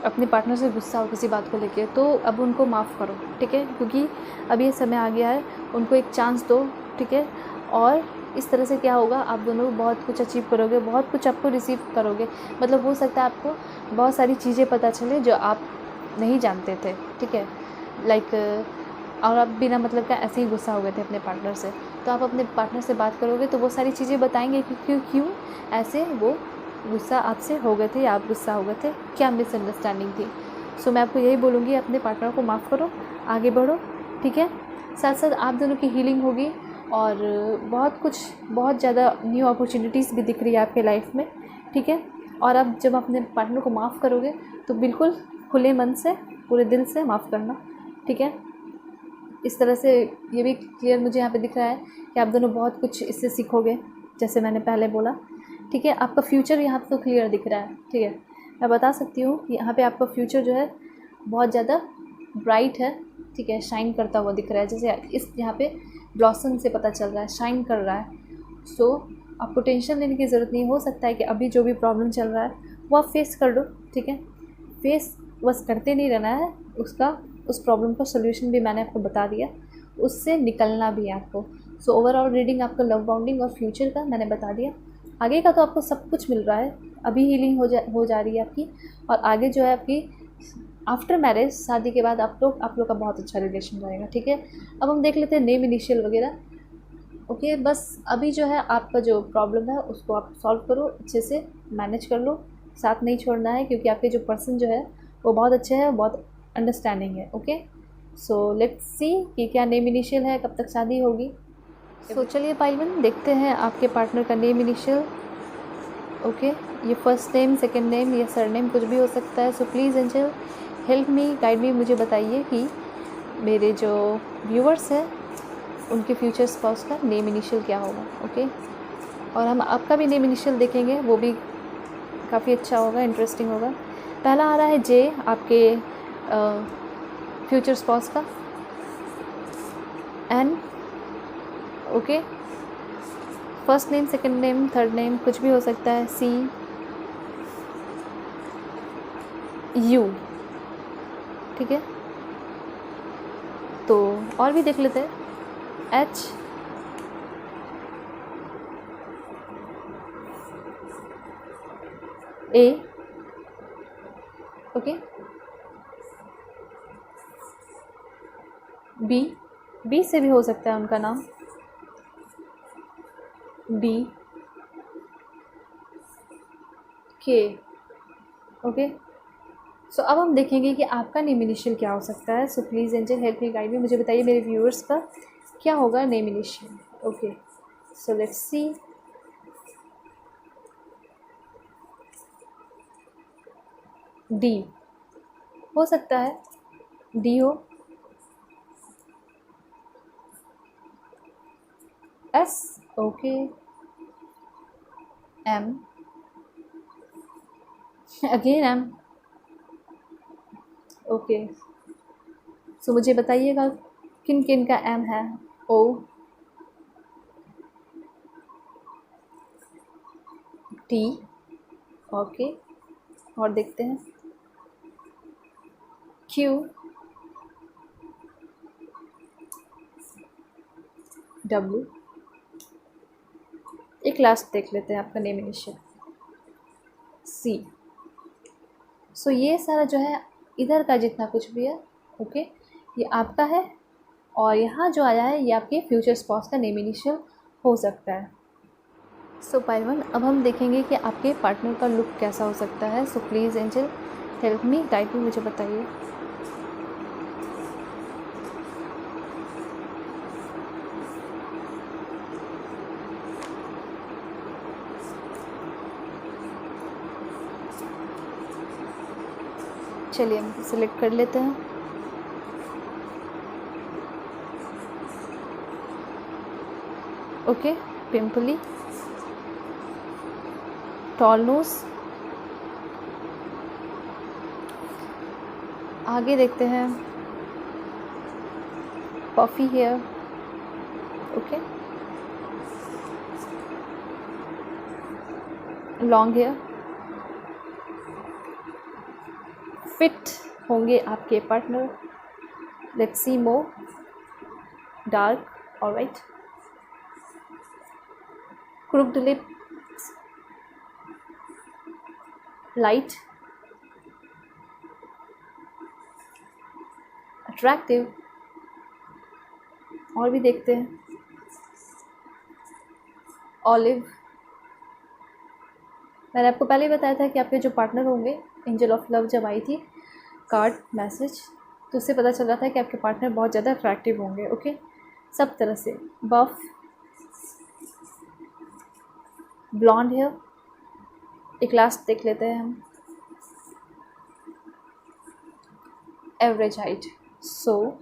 अपने पार्टनर से गुस्सा हो किसी बात को लेके, तो अब उनको माफ़ करो, ठीक है, क्योंकि अब ये समय आ गया है, उनको एक चांस दो, ठीक है। और इस तरह से क्या होगा, आप दोनों बहुत कुछ अचीव करोगे, बहुत कुछ आपको रिसीव करोगे। मतलब हो सकता है आपको बहुत सारी चीज़ें पता चले जो आप नहीं जानते थे, ठीक है। लाइक और आप बिना मतलब का ऐसे ही गुस्सा हो गए थे अपने पार्टनर से, तो आप अपने पार्टनर से बात करोगे तो वो सारी चीज़ें बताएंगे कि क्यों क्यों ऐसे वो गुस्सा आपसे हो गए थे या आप गुस्सा हो गए थे, क्या मिसअंडरस्टैंडिंग थी। सो मैं आपको यही बोलूँगी, अपने पार्टनर को माफ़ करो, आगे बढ़ो, ठीक है। साथ साथ आप दोनों की हीलिंग होगी और बहुत ज़्यादा न्यू अपॉर्चुनिटीज़ भी दिख रही है आपके लाइफ में, ठीक है। और अब जब अपने पार्टनर को माफ़ करोगे तो बिल्कुल खुले मन से, पूरे दिल से माफ़ करना, ठीक है। इस तरह से ये भी क्लियर मुझे यहाँ पे दिख रहा है कि आप दोनों बहुत कुछ इससे सीखोगे, जैसे मैंने पहले बोला, ठीक है। आपका फ्यूचर यहाँ पे तो क्लियर दिख रहा है, ठीक है। मैं बता सकती हूँ कि यहाँ पे आपका फ्यूचर जो है बहुत ज़्यादा ब्राइट है, ठीक है, शाइन करता हुआ दिख रहा है, जैसे इस यहाँ पे ब्लॉसम से पता चल रहा है, शाइन कर रहा है। सो आपको टेंशन लेने की ज़रूरत नहीं। हो सकता है कि अभी जो भी प्रॉब्लम चल रहा है वो आप फेस कर लो, ठीक है। फेस बस करते नहीं रहना है, उस प्रॉब्लम का सोल्यूशन भी मैंने आपको बता दिया, उससे निकलना भी है आपको। सो ओवरऑल रीडिंग आपका लव बाउंडिंग और फ्यूचर का मैंने बता दिया। आगे का तो आपको सब कुछ मिल रहा है, अभी हीलिंग हो जा रही है आपकी, और आगे जो है आपकी आफ्टर मैरिज, शादी के बाद आप लोग का बहुत अच्छा रिलेशन रहेगा, ठीक है। अब हम देख लेते हैं नेम इनिशियल वगैरह। ओके, बस अभी जो है आपका जो प्रॉब्लम है उसको आप सॉल्व करो, अच्छे से मैनेज कर लो, साथ नहीं छोड़ना है, क्योंकि आपके जो पर्सन जो है वो बहुत अच्छे हैं, बहुत अंडरस्टैंडिंग है। ओके, सो लेट्स सी कि क्या नेम इनिशियल है, कब तक शादी होगी। सो चलिए पाइलवन, देखते हैं आपके पार्टनर का नेम इनिशियल। ओके, ये फर्स्ट नेम, सेकंड नेम या सरनेम कुछ भी हो सकता है। So please angel help me, guide me, मुझे बताइए कि मेरे जो व्यूअर्स हैं उनके फ्यूचर स्पाउस का नेम इनिशियल क्या होगा। ओके, और हम आपका भी नेम इनिशियल देखेंगे, वो भी काफ़ी अच्छा होगा, इंटरेस्टिंग होगा। पहला आ रहा है जे, आपके फ्यूचर स्पाउस का। N, okay, first name, second name, third name कुछ भी हो सकता है। सी, यू, ठीक है। तो और भी देख लेते हैं। एच, ए, ओके, बी, बी से भी हो सकता है उनका नाम, डी, के, ओके। सो अब हम देखेंगे कि आपका नेम इनिशियल क्या हो सकता है। So please angel help me, guide me, मुझे बताइए मेरे व्यूअर्स का क्या होगा name initial. Okay, so let's see. D हो सकता है, डी हो। S, okay, M, again M, okay. So मुझे बताइएगा किन किन का एम है। ओ, टी, ओके, और देखते हैं। क्यू, डब्ल्यू, एक लास्ट देख लेते हैं आपका नेम इनिशियल, सी। सो ये सारा जो है इधर का जितना कुछ भी है, ओके, ये आपका है, और यहाँ जो आया है ये आपके फ्यूचर स्पाउस का नेम इनिशियल हो सकता है। सो पाइलवन, अब हम देखेंगे कि आपके पार्टनर का लुक कैसा हो सकता है। So please angel help me, guide me, मुझे बताइए। चलिए हम सिलेक्ट कर लेते हैं। ओके, पिंपली, टॉल नोज, आगे देखते हैं। Puffy hair, okay, long hair. Fit होंगे आपके partner, let's see more, dark, alright, crooked lips, light, attractive, और भी देखते हैं। ऑलिव। मैंने आपको पहले ही बताया था कि आपके जो पार्टनर होंगे, एंजल ऑफ लव जब आई थी कार्ड मैसेज, तो उससे पता चल रहा था कि आपके पार्टनर बहुत ज़्यादा अट्रैक्टिव होंगे। ओके, सब तरह से। बफ, ब्लॉन्ड हेयर, एक लास्ट देख लेते हैं हम, एवरेज हाइट। सो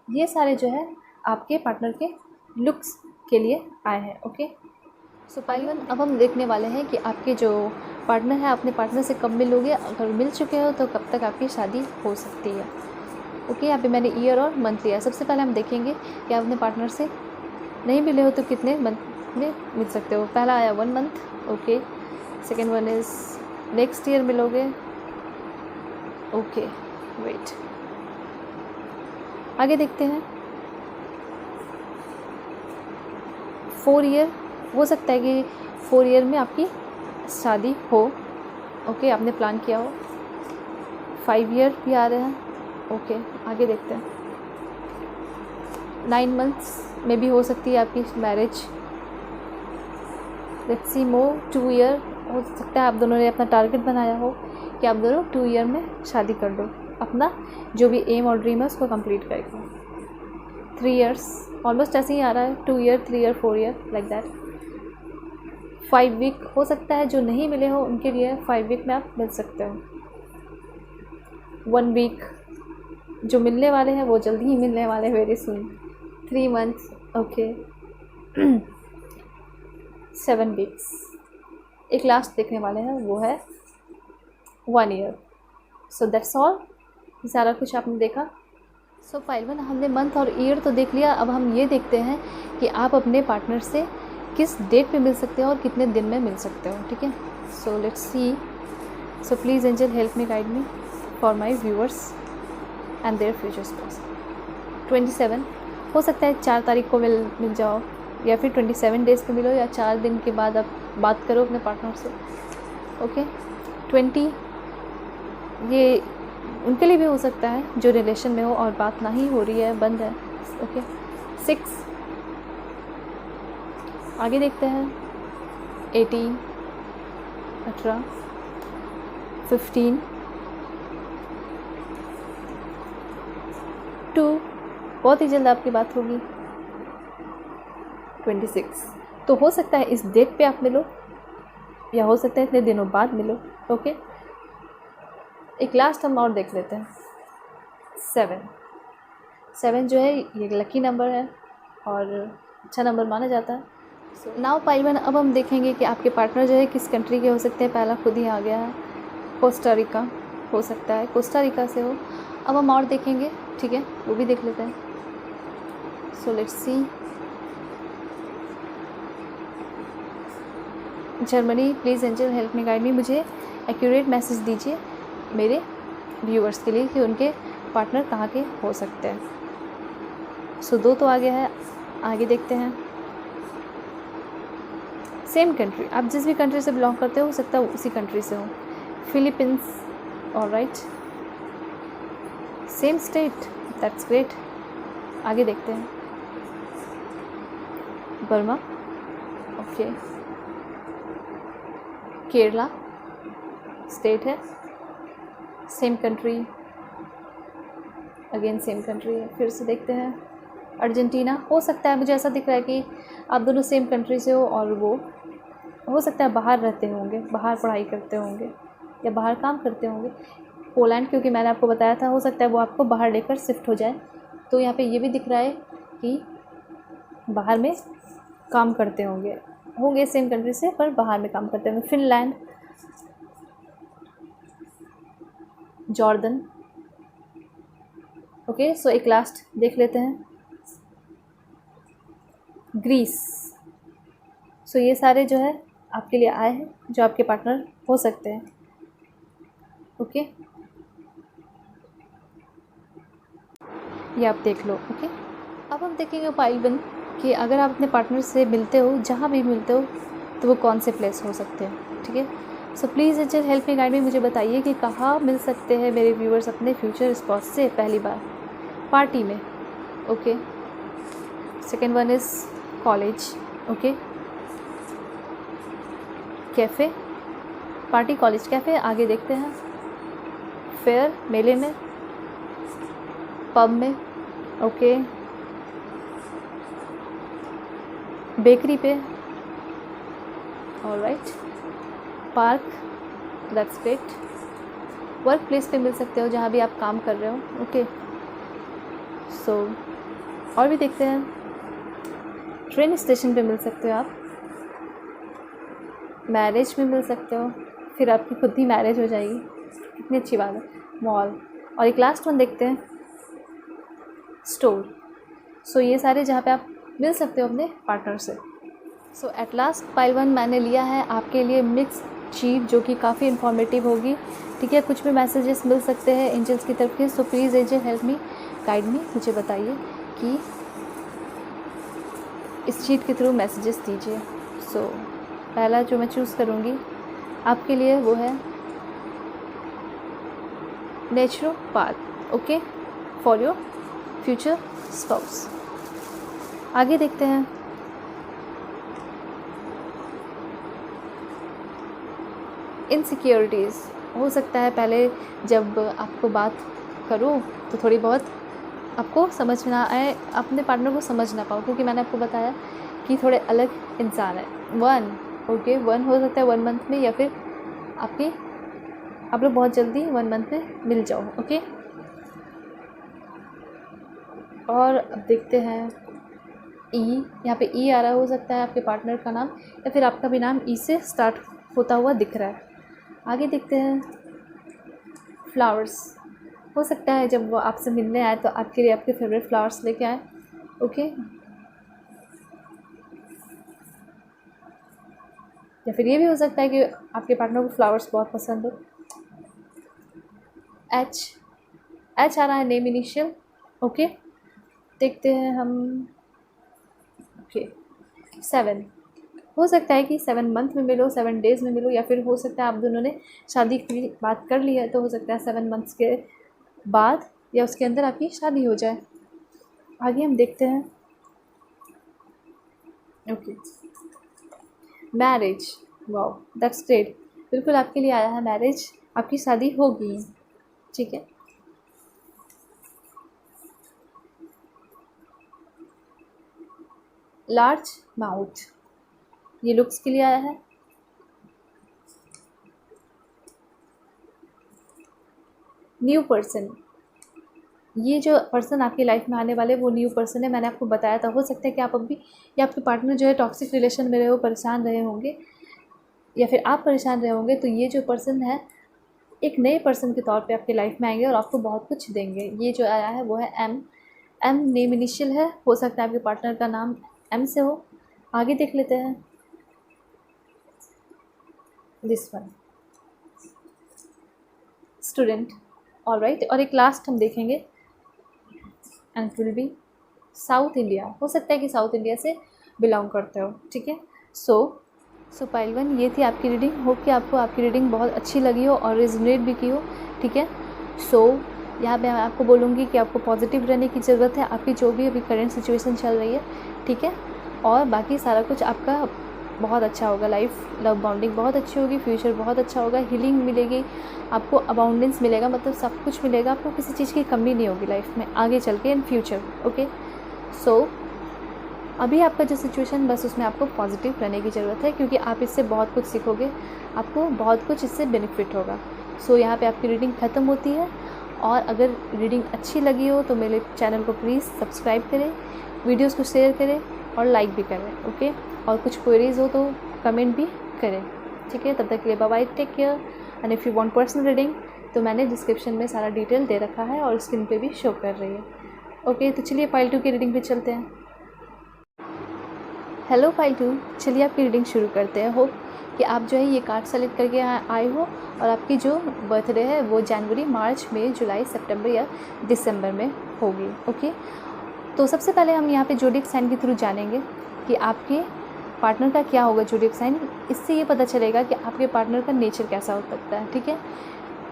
ये सारे जो है आपके पार्टनर के लुक्स के लिए आए हैं। ओके, सो पाइवन अब हम देखने वाले हैं कि आपके जो पार्टनर है अपने पार्टनर से कब मिलोगे, अगर मिल चुके हो तो कब तक आपकी शादी हो सकती है। ओके, यहाँ पे मैंने ईयर और मंथ लिया। सबसे पहले हम देखेंगे कि आप अपने पार्टनर से नहीं मिले हो तो कितने मंथ में मिल सकते हो। पहला आया 1 month. Okay, second one is next year मिलोगे। ओके, वेट, आगे देखते हैं। 4 ईयर, हो सकता है कि 4 ईयर में आपकी शादी हो। ओके, आपने प्लान किया हो। 5 ईयर भी आ रहे हैं। ओके, आगे देखते हैं। 9 मंथ्स में भी हो सकती है आपकी marriage. Let's see more. 2 year, हो सकता है आप दोनों ने अपना टारगेट बनाया हो कि आप दोनों 2 ईयर में शादी कर लो, अपना जो भी एम और ड्रीम है उसको कंप्लीट करके। 3 ईयर्स, ऑलमोस्ट ऐसे ही आ रहा है। 2 year, 3 year, 4 year, like that. 5 week, हो सकता है जो नहीं मिले हो उनके लिए 5 वीक में आप मिल सकते हो। 1 वीक, जो मिलने वाले हैं वो जल्दी ही मिलने वाले हैं, very soon. 3 months. Okay, 7 weeks, एक लास्ट देखने वाले हैं वो है 1 ईयर। सो दैट्स ऑल, सारा कुछ आपने देखा। सो पाइलवन, हमने मंथ और ईयर तो देख लिया। अब हम ये देखते हैं कि आप अपने पार्टनर से किस डेट पे मिल सकते हो और कितने दिन में मिल सकते हो। ठीक है, so let's C. So please angel help me, guide me for my viewers and their future spores. 27, हो सकता है 4 तारीख को मिल जाओ, या फिर 27 डेज़ पे मिलो, या 4 दिन के बाद आप बात करो अपने पार्टनर से। ओके, 20, ये उनके लिए भी हो सकता है जो रिलेशन में हो और बात ना ही हो रही है, बंद है। ओके, 6, आगे देखते हैं। 18, 15, 2, बहुत ही जल्द आपकी बात होगी। 26, तो हो सकता है इस डेट पे आप मिलो, या हो सकता है इतने दिनों बाद मिलो। ओके, एक लास्ट हम और देख लेते हैं। 7 जो है ये लकी नंबर है और अच्छा नंबर माना जाता है। सो नाउ पाइलवन, अब हम देखेंगे कि आपके पार्टनर जो है किस कंट्री के हो सकते हैं। पहला खुद ही आ गया है, कोस्टा रिका, हो सकता है कोस्टा रिका से हो। अब हम और देखेंगे, ठीक है, वो भी देख लेते हैं। सो let's C. Germany, please angel help me, guide me, मुझे एक्यूरेट मैसेज दीजिए मेरे व्यूअर्स के लिए कि उनके पार्टनर कहाँ के हो सकते हैं। सो 2 तो आ गया है, आगे देखते हैं। सेम कंट्री, आप जिस भी कंट्री से बिलोंग करते हो सकता है उसी कंट्री से हो। Philippines, alright, same state, that's great. आगे देखते हैं। बर्मा, ओके, केरला स्टेट है, same country, again same country है। फिर से देखते हैं। अर्जेंटीना, हो सकता है, मुझे ऐसा दिख रहा है कि आप दोनों सेम कंट्री से हो और वो हो सकता है बाहर रहते होंगे, बाहर पढ़ाई करते होंगे या बाहर काम करते होंगे। पोलैंड, क्योंकि मैंने आपको बताया था, हो सकता है वो आपको बाहर लेकर शिफ्ट हो जाए। तो यहाँ पे ये भी दिख रहा है कि बाहर में काम करते होंगे सेम कंट्री से पर बाहर में काम करते होंगे। Finland, Jordan, okay. सो एक लास्ट देख लेते हैं, ग्रीस। सो ये सारे जो है आपके लिए आए हैं जो आपके पार्टनर हो सकते हैं, ओके। ये आप देख लो, ओके। अब हम देखेंगे पाइलवन कि अगर आप अपने पार्टनर से मिलते हो, जहाँ भी मिलते हो, तो वो कौन से प्लेस हो सकते हैं, ठीक है। So please angel help me, guide में मुझे बताइए कि कहाँ मिल सकते हैं मेरे व्यूअर्स अपने फ्यूचर स्पॉट से। पहली बार पार्टी में, okay. Second one is college, okay. Cafe, party, college cafe. आगे देखते हैं, फेयर, मेले में, पब में, ओके, बेकरी पे, alright, park, that's great, work place पे मिल सकते हो जहाँ भी आप काम कर रहे हो, ओके। सो और भी देखते हैं, ट्रेन स्टेशन पे मिल सकते हो आप, मैरिज में मिल सकते हो, फिर आपकी खुद ही मैरिज हो जाएगी, कितनी अच्छी बात है, मॉल। और एक लास्ट वन देखते हैं, स्टोर। सो ये सारे जहाँ पे आप मिल सकते हो अपने पार्टनर से। सो एट लास्ट पाइल 1 मैंने लिया है आपके लिए मिक्स चीट, जो कि काफ़ी इन्फॉर्मेटिव होगी, ठीक है। कुछ भी मैसेजेस मिल सकते हैं एंजल्स की तरफ के। सो please angel help me, guide me, मुझे बताइए कि इस चीट के थ्रू मैसेजेस दीजिए। सो पहला जो मैं चूज़ करूँगी आपके लिए वो है naturopath, okay, for your future spouse. आगे देखते हैं, इनसिक्योरिटीज़। हो सकता है पहले जब आपको बात करो तो थोड़ी बहुत आपको समझ ना आए, अपने पार्टनर को समझ ना पाओ, क्योंकि मैंने आपको बताया कि थोड़े अलग इंसान है। 1 ओके, 1 हो सकता है 1 मंथ में, या फिर आप लोग बहुत जल्दी 1 मंथ में मिल जाओ, ओके। और अब देखते हैं ई, यहाँ पे ई आ रहा हो सकता है आपके पार्टनर का नाम, या फिर आपका भी नाम ई से स्टार्ट होता हुआ दिख रहा है। आगे देखते हैं, फ्लावर्स। हो सकता है जब वो आपसे मिलने आए तो आपके लिए आपके फेवरेट फ्लावर्स लेके आए, ओके। या फिर ये भी हो सकता है कि आपके पार्टनर को फ्लावर्स बहुत पसंद हो। एच आ रहा है, नेम इनिशियल, ओके। देखते हैं हम, ओके, 7 हो सकता है कि 7 मंथ में मिलो, 7 डेज़ में मिलो, या फिर हो सकता है आप दोनों ने शादी की बात कर ली है, तो हो सकता है 7 मंथ्स के बाद या उसके अंदर आपकी शादी हो जाए। आगे हम देखते हैं, okay, marriage, wow that's great, बिल्कुल आपके लिए आया है मैरिज, आपकी शादी होगी, ठीक है। लार्ज माउथ, ये लुक्स के लिए आया है। न्यू पर्सन, ये जो पर्सन आपकी लाइफ में आने वाले वो न्यू पर्सन है, मैंने आपको बताया था। हो सकता है कि आप अभी या आपके पार्टनर जो है टॉक्सिक रिलेशन में रहे हो, परेशान रहे होंगे, या फिर आप परेशान रहे होंगे, तो ये जो पर्सन है एक नए पर्सन के तौर पे आपकी लाइफ में आएंगे और आपको बहुत कुछ देंगे। ये जो आया है वो है एम नेम इनिशियल है, हो सकता है आपके पार्टनर का नाम एम से हो। आगे देख लेते हैं, दिस वन, स्टूडेंट, ऑलराइट। और एक लास्ट हम देखेंगे, and will be south India. हो सकता है कि साउथ इंडिया से बिलोंग करते हो, ठीक है। सो पाइल 1 ये थी आपकी रीडिंग। होप कि आपको आपकी रीडिंग बहुत अच्छी लगी हो और रेजोनेट भी की हो, ठीक है। सो यहाँ पे मैं आपको बोलूँगी कि आपको पॉजिटिव रहने की ज़रूरत है, आपकी जो भी अभी करंट सिचुएशन चल रही है, ठीक है। और बाकी सारा कुछ आपका बहुत अच्छा होगा, लाइफ लव बॉन्डिंग बहुत अच्छी होगी, फ्यूचर बहुत अच्छा होगा, हीलिंग मिलेगी आपको, अबाउंडेंस मिलेगा, मतलब सब कुछ मिलेगा आपको, किसी चीज़ की कमी नहीं होगी लाइफ में आगे चल के इन फ्यूचर, ओके। सो अभी आपका जो सिचुएशन, बस उसमें आपको पॉजिटिव रहने की ज़रूरत है, क्योंकि आप इससे बहुत कुछ सीखोगे, आपको बहुत कुछ इससे बेनिफिट होगा। सो यहाँ पे आपकी रीडिंग ख़त्म होती है। और अगर रीडिंग अच्छी लगी हो तो मेरे चैनल को प्लीज़ सब्सक्राइब करें, वीडियोज़ को शेयर करें और लाइक भी करें, ओके। और कुछ क्वेरीज़ हो तो कमेंट भी करें, ठीक है। तब तक के लिए bye bye, take care. And if you want personal reading तो मैंने डिस्क्रिप्शन में सारा डिटेल दे रखा है और स्क्रीन पे भी शो कर रही है, ओके। तो चलिए पाइल 2 की रीडिंग पे चलते हैं। हेलो पाइल 2, चलिए आपकी रीडिंग शुरू करते हैं। होप कि आप जो है ये कार्ड सेलेक्ट करके आए हो और आपकी जो बर्थडे है वो जनवरी, मार्च, मई, जुलाई, सितंबर या दिसंबर में होगी, ओके। तो सबसे पहले हम यहाँ पे ज़ोडिएक साइन के थ्रू जानेंगे कि आपके पार्टनर का क्या होगा ज़ोडिएक साइन। इससे ये पता चलेगा कि आपके पार्टनर का नेचर कैसा हो सकता है, ठीक है,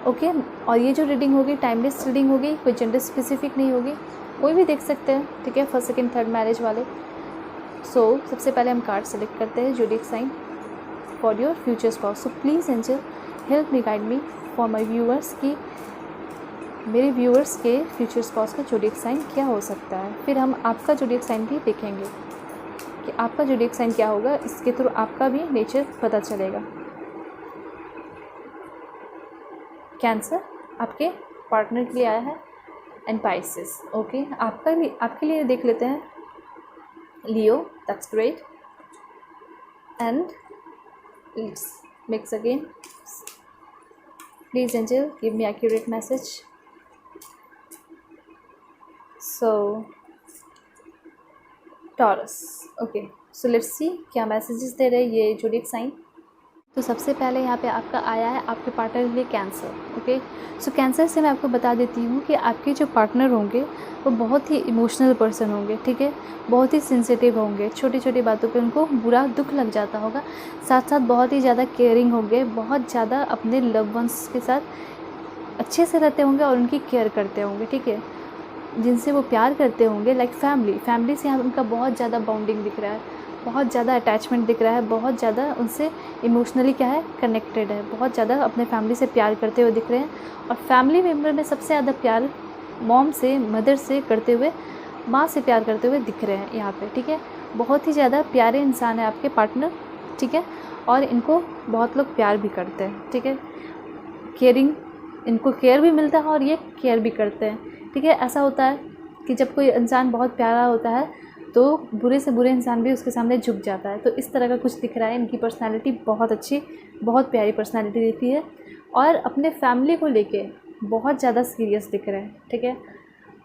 ओके। और ये जो रीडिंग होगी टाइमलेस रीडिंग होगी, कोई जेंडर स्पेसिफिक नहीं होगी, कोई भी देख सकते हैं, ठीक है, फर्स्ट सेकंड थर्ड मैरिज वाले। सो सबसे पहले हम कार्ड सेलेक्ट करते हैं zodiac sign. For your future spouse. So please angel help me, guide me for my viewers कि मेरे व्यूअर्स के फ्यूचर स्पाउस का ज़ोडिएक साइन क्या हो सकता है। फिर हम आपका ज़ोडिएक साइन भी देखेंगे कि आपका ज़ोडिएक साइन क्या होगा, इसके थ्रू आपका भी नेचर पता चलेगा। कैंसर आपके पार्टनर के लिए आया है एंड पाइसेस। ओके, आपके लिए देख लेते हैं Leo, that's great. And let's mix again, please angel give me accurate message. So Taurus, okay, so let's see क्या मैसेजेस दे रहे हैं ये ज़ोडिएक साइन। तो सबसे पहले यहाँ पे आपका आया है आपके पार्टनर के लिए कैंसर। ओके, सो कैंसर से मैं आपको बता देती हूँ कि आपके जो पार्टनर होंगे वो बहुत ही इमोशनल पर्सन होंगे, ठीक है, बहुत ही सेंसिटिव होंगे, छोटी छोटी बातों पे उनको बुरा दुख लग जाता होगा। साथ साथ बहुत ही ज़्यादा केयरिंग होंगे, बहुत ज़्यादा अपने लव वंस के साथ अच्छे से रहते होंगे और उनकी केयर करते होंगे, ठीक है, जिनसे वो प्यार करते होंगे, लाइक फैमिली से यहाँ उनका बहुत ज़्यादा बॉन्डिंग दिख रहा है, बहुत ज़्यादा अटैचमेंट दिख रहा है, बहुत ज़्यादा उनसे इमोशनली क्या है कनेक्टेड है, बहुत ज़्यादा अपने फैमिली से प्यार करते हुए दिख रहे हैं। और फैमिली मेम्बर में सबसे ज़्यादा प्यार मॉम से, मदर से करते हुए, माँ से प्यार करते हुए दिख रहे हैं यहाँ पे, ठीक है। बहुत ही ज़्यादा प्यारे इंसान है आपके पार्टनर, ठीक है, और इनको बहुत लोग प्यार भी करते हैं, ठीक है, केयरिंग, इनको केयर भी मिलता है और ये केयर भी करते हैं, ठीक है। ऐसा होता है कि जब कोई इंसान बहुत प्यारा होता है तो बुरे से बुरे इंसान भी उसके सामने झुक जाता है। तो इस तरह का कुछ दिख रहा है। इनकी पर्सनैलिटी बहुत अच्छी, बहुत प्यारी पर्सनैलिटी दिखती है और अपने फैमिली को लेके बहुत ज़्यादा सीरियस दिख रहे हैं, ठीक है,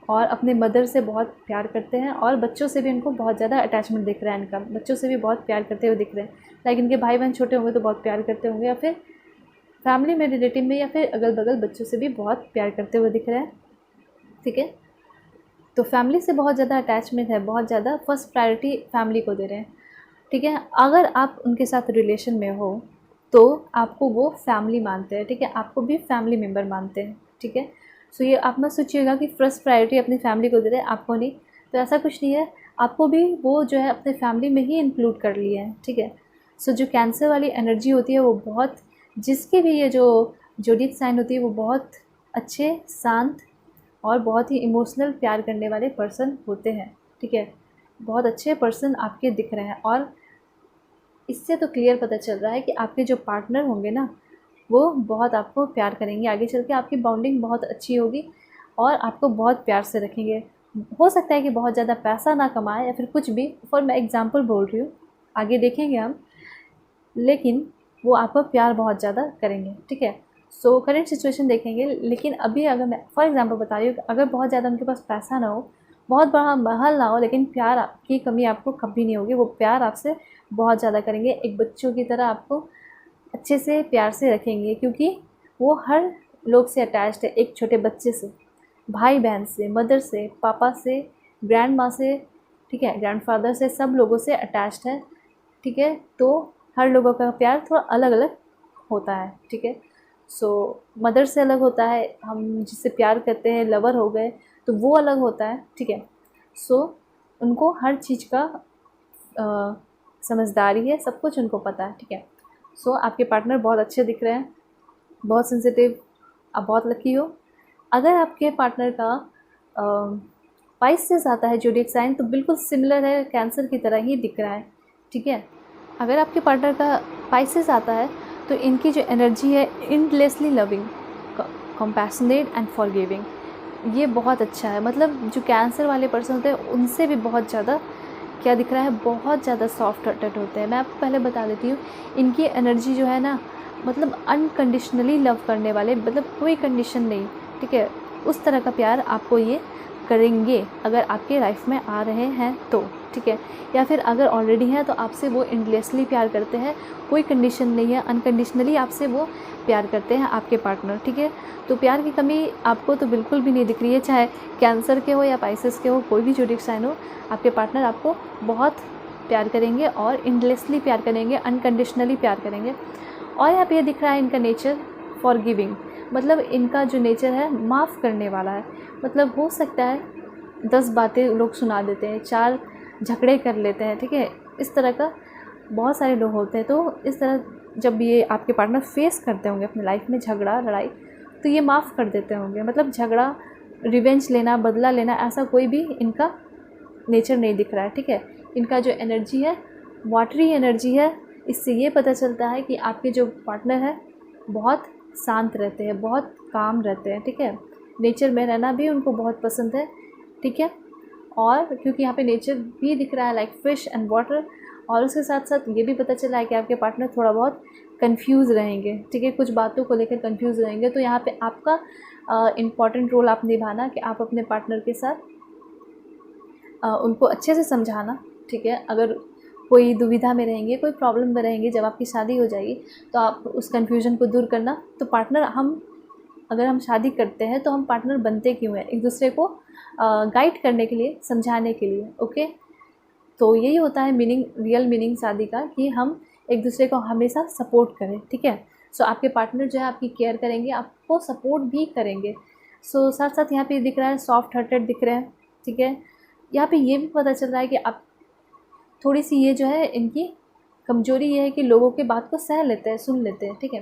और अपने मदर से बहुत प्यार करते हैं और बच्चों से भी इनको बहुत ज़्यादा अटैचमेंट दिख रहा है। इनका बच्चों से भी बहुत प्यार करते हुए दिख रहे हैं, लाइक इनके भाई बहन छोटे होंगे तो बहुत प्यार करते होंगे, या फिर फैमिली में, रिलेटिव में, या फिर अगल बगल बच्चों से भी बहुत प्यार करते हुए दिख रहे हैं, ठीक है। तो फैमिली से बहुत ज़्यादा अटैचमेंट है, बहुत ज़्यादा फर्स्ट प्रायोरिटी फैमिली को दे रहे हैं, ठीक है। अगर आप उनके साथ रिलेशन में हो तो आपको वो फैमिली मानते हैं, ठीक है, आपको भी फैमिली मेम्बर मानते हैं, ठीक है। सो ये आप मत सोचिएगा कि फर्स्ट प्रायोरिटी अपनी फैमिली को दे रहे हैं, आपको नहीं, तो ऐसा कुछ नहीं है, आपको भी वो जो है अपने फैमिली में ही इंक्लूड कर लिए हैं, ठीक है। सो जो कैंसर वाली एनर्जी होती है वो बहुत, जिसकी भी ये जो ज़ोडिएक साइन होती है वो बहुत अच्छे, शांत और बहुत ही इमोशनल प्यार करने वाले पर्सन होते हैं, ठीक है। बहुत अच्छे पर्सन आपके दिख रहे हैं और इससे तो क्लियर पता चल रहा है कि आपके जो पार्टनर होंगे ना वो बहुत आपको प्यार करेंगे, आगे चल के आपकी बॉन्डिंग बहुत अच्छी होगी और आपको बहुत प्यार से रखेंगे। हो सकता है कि बहुत ज़्यादा पैसा ना कमाए या फिर कुछ भी, फॉर मैं एग्जांपल बोल रही हूँ, आगे देखेंगे हम, लेकिन वो आपको प्यार बहुत ज़्यादा करेंगे, ठीक है। सो करेंट सिचुएशन देखेंगे, लेकिन अभी अगर मैं फॉर एग्जांपल बता रही हूँ, अगर बहुत ज़्यादा उनके पास पैसा ना हो, बहुत बड़ा महल ना हो, लेकिन प्यार की कमी आपको कभी नहीं होगी, वो प्यार आपसे बहुत ज़्यादा करेंगे, एक बच्चों की तरह आपको अच्छे से प्यार से रखेंगे, क्योंकि वो हर लोग से अटैच्ड है, एक छोटे बच्चे से, भाई बहन से, मदर से, पापा से, ग्रैंड माँ से, ठीक है, ग्रैंडफादर से, सब लोगों से अटैच्ड है, ठीक है। तो हर लोगों का प्यार थोड़ा अलग अलग होता है, ठीक है। सो मदर से अलग होता है, हम जिससे प्यार करते हैं, लवर हो गए, तो वो अलग होता है, ठीक है। सो उनको हर चीज़ का समझदारी है, सब कुछ उनको पता है, ठीक है। सो आपके पार्टनर बहुत अच्छे दिख रहे हैं, बहुत सेंसिटिव, आप बहुत लकी हो। अगर आपके पार्टनर का पाइसेस आता है ज़ोडिएक साइन, तो बिल्कुल सिमिलर है, कैंसर की तरह ही दिख रहा है, ठीक है। अगर आपके पार्टनर का पाइसेस आता है तो इनकी जो एनर्जी है endlessly loving, compassionate and forgiving, ये बहुत अच्छा है। मतलब जो कैंसर वाले पर्सन होते हैं उनसे भी बहुत ज़्यादा क्या दिख रहा है, बहुत ज़्यादा सॉफ्ट हार्टेड होते हैं। मैं आपको पहले बता देती हूँ, इनकी एनर्जी जो है ना, मतलब अनकंडीशनली लव करने वाले, मतलब कोई कंडीशन नहीं, ठीक है, उस तरह का प्यार आपको ये करेंगे अगर आपके लाइफ में आ रहे हैं तो, ठीक है, या फिर अगर ऑलरेडी हैं तो आपसे वो एंडलेसली प्यार करते हैं, कोई कंडीशन नहीं है, अनकंडीशनली आपसे वो प्यार करते हैं आपके पार्टनर, ठीक है। तो प्यार की कमी आपको तो बिल्कुल भी नहीं दिख रही है, चाहे कैंसर के हो या पाइसेस के हो, कोई भी ज़ोडिएक साइन हो, आपके पार्टनर आपको बहुत प्यार करेंगे और एंडलेसली प्यार करेंगे, अनकंडीशनली प्यार करेंगे। और यहाँ पे ये दिख रहा है इनका नेचर फॉरगिविंग, मतलब इनका जो नेचर है माफ़ करने वाला है। मतलब हो सकता है 10 बातें लोग सुना देते हैं, 4 झगड़े कर लेते हैं, ठीक है, इस तरह का बहुत सारे लोग होते हैं। तो इस तरह जब ये आपके पार्टनर फेस करते होंगे अपने लाइफ में झगड़ा लड़ाई, तो ये माफ़ कर देते होंगे। मतलब झगड़ा, रिवेंज लेना, बदला लेना, ऐसा कोई भी इनका नेचर नहीं दिख रहा है, ठीक है। इनका जो एनर्जी है वाटरी एनर्जी है। इससे ये पता चलता है कि आपके जो पार्टनर है बहुत शांत रहते हैं, बहुत काम रहते हैं, ठीक है। नेचर में रहना भी उनको बहुत पसंद है, ठीक है। और क्योंकि यहाँ पे नेचर भी दिख रहा है लाइक फिश एंड वाटर, और उसके साथ साथ ये भी पता चला है कि आपके पार्टनर थोड़ा बहुत कंफ्यूज रहेंगे, ठीक है, कुछ बातों को लेकर कंफ्यूज रहेंगे। तो यहाँ पे आपका इम्पॉर्टेंट रोल आप निभाना कि आप अपने पार्टनर के साथ उनको अच्छे से समझाना, ठीक है। अगर कोई दुविधा में रहेंगे, कोई प्रॉब्लम में रहेंगे, जब आपकी शादी हो जाएगी तो आप उस कन्फ्यूजन को दूर करना। तो पार्टनर अगर हम शादी करते हैं तो हम पार्टनर बनते क्यों हैं? एक दूसरे को गाइड करने के लिए, समझाने के लिए, ओके। तो यही होता है मीनिंग, रियल मीनिंग शादी का, कि हम एक दूसरे को हमेशा सपोर्ट करें, ठीक है। सो आपके पार्टनर जो है आपकी केयर करेंगे, आपको सपोर्ट भी करेंगे। सो साथ साथ यहाँ पे दिख रहा है सॉफ्ट हार्टेड दिख रहे हैं, ठीक है। यहाँ पे ये भी पता चल रहा है कि आप थोड़ी सी, ये जो है इनकी कमज़ोरी ये है कि लोगों के बात को सह लेते हैं, सुन लेते हैं, ठीक है।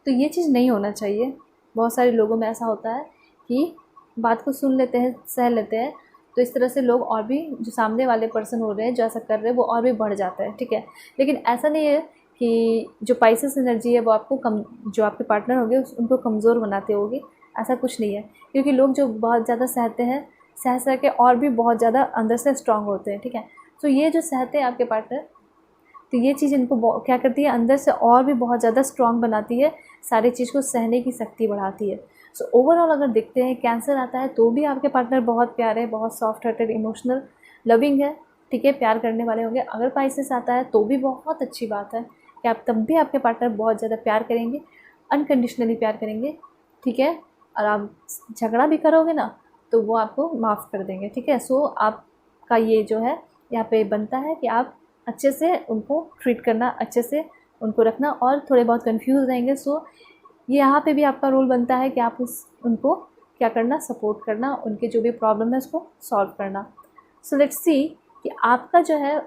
तो ये चीज़ नहीं होना चाहिए। बहुत सारे लोगों में ऐसा होता है कि बात को सुन लेते हैं, सह लेते हैं, तो इस तरह से लोग और भी, जो सामने वाले पर्सन हो रहे हैं जो ऐसा कर रहे हैं, वो और भी बढ़ जाता है, ठीक है। लेकिन ऐसा नहीं है कि जो पाइसेस एनर्जी है वो आपको जो आपके पार्टनर होंगे उनको कमज़ोर बनाते होगी, ऐसा कुछ नहीं है। क्योंकि लोग जो बहुत ज़्यादा सहते हैं, सह के और भी बहुत ज़्यादा अंदर से स्ट्रांग होते हैं, ठीक है। तो ये जो सहते हैं आपके पार्टनर, तो ये चीज़ इनको क्या करती है, अंदर से और भी बहुत ज़्यादा स्ट्रांग बनाती है, सारी चीज़ को सहने की शक्ति बढ़ाती है। सो ओवरऑल अगर देखते हैं कैंसर आता है तो भी आपके पार्टनर बहुत प्यारे है, बहुत सॉफ्ट हार्टेड, इमोशनल, लविंग है, ठीक है, प्यार करने वाले होंगे। अगर पाइसेस आता है तो भी बहुत अच्छी बात है कि आप तब भी आपके पार्टनर बहुत ज़्यादा प्यार करेंगे, अनकंडीशनली प्यार करेंगे, ठीक है। और आप झगड़ा भी करोगे ना तो वो आपको माफ़ कर देंगे, ठीक है। सो आपका ये जो है यहाँ पे बनता है कि आप अच्छे से उनको ट्रीट करना, अच्छे से उनको रखना, और थोड़े बहुत कंफ्यूज रहेंगे। सो ये यहाँ पे भी आपका रोल बनता है कि आप उनको क्या करना, सपोर्ट करना, उनके जो भी प्रॉब्लम है उसको सॉल्व करना। सो लेट्स सी कि आपका जो है,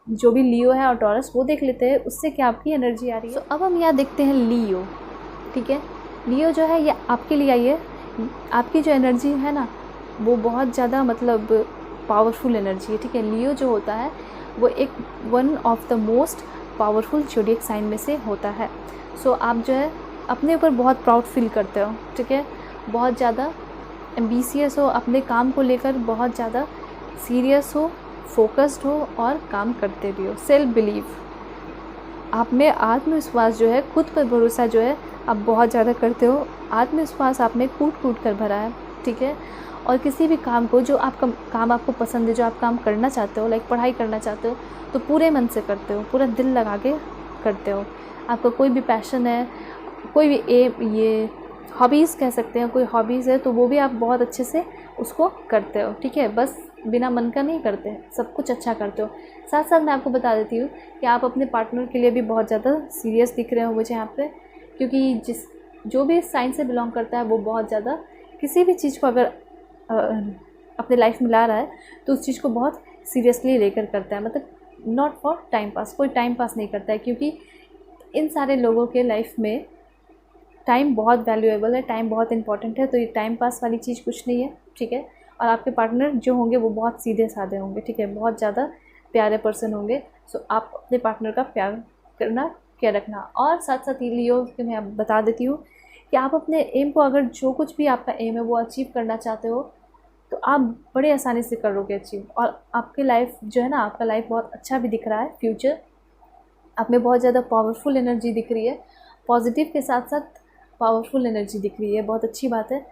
जो भी लियो है और टॉरस, वो देख लेते हैं उससे क्या आपकी एनर्जी आ रही है। अब हम यहाँ देखते हैं लियो, ठीक है। लियो जो है ये आपके लिए आई है। आपकी जो एनर्जी है ना वो बहुत ज़्यादा मतलब पावरफुल एनर्जी है, ठीक है। लियो जो होता है वो एक one of the most powerful zodiac sign में से होता है। सो आप जो है अपने ऊपर बहुत प्राउड फील करते हो, ठीक है, बहुत ज़्यादा एम्बिशियस हो, अपने काम को लेकर बहुत ज़्यादा सीरियस हो, फोकस्ड हो और काम करते भी हो। सेल्फ बिलीव, आप में आत्मविश्वास जो है, खुद पर भरोसा जो है आप बहुत ज़्यादा करते हो। आत्मविश्वास आप में कूट कूट कर भरा है, ठीक है। और किसी भी काम को, जो आपका काम आपको पसंद है, जो आप काम करना चाहते हो, लाइक पढ़ाई करना चाहते हो, तो पूरे मन से करते हो, पूरा दिल लगा के करते हो। आपका कोई भी पैशन है, कोई भी ये हॉबीज़ कह सकते हैं, कोई हॉबीज़ है तो वो भी आप बहुत अच्छे से उसको करते हो, ठीक है। बस बिना मन का नहीं करते, सब कुछ अच्छा करते हो। साथ साथ मैं आपको बता देती हूँ कि आप अपने पार्टनर के लिए भी बहुत ज़्यादा सीरियस दिख रहे हो मुझे यहाँ पे, क्योंकि जो भी इस साइन से बिलोंग करता है वो बहुत ज़्यादा किसी भी चीज़ को अगर अपने लाइफ में ला रहा है तो उस चीज़ को बहुत सीरियसली लेकर करता है। मतलब नॉट फॉर टाइम पास, कोई टाइम पास नहीं करता है, क्योंकि इन सारे लोगों के लाइफ में टाइम बहुत वैल्यूएबल है, टाइम बहुत इंपॉर्टेंट है। तो ये टाइम पास वाली चीज़ कुछ नहीं है, ठीक है। और आपके पार्टनर जो होंगे वो बहुत सीधे साधे होंगे, ठीक है, बहुत ज़्यादा प्यारे पर्सन होंगे। सो आप अपने पार्टनर का प्यार करना, केयर रखना। और साथ साथ ये लियो कि मैं बता देती हूँ कि आप अपने एम को, अगर जो कुछ भी आपका एम है वो अचीव करना चाहते हो तो आप बड़े आसानी से करोगे अचीव। और आपकी लाइफ जो है ना, आपका लाइफ बहुत अच्छा भी दिख रहा है, फ्यूचर आप में बहुत ज़्यादा पावरफुल एनर्जी दिख रही है, पॉजिटिव के साथ साथ पावरफुल एनर्जी दिख रही है, बहुत अच्छी बात है।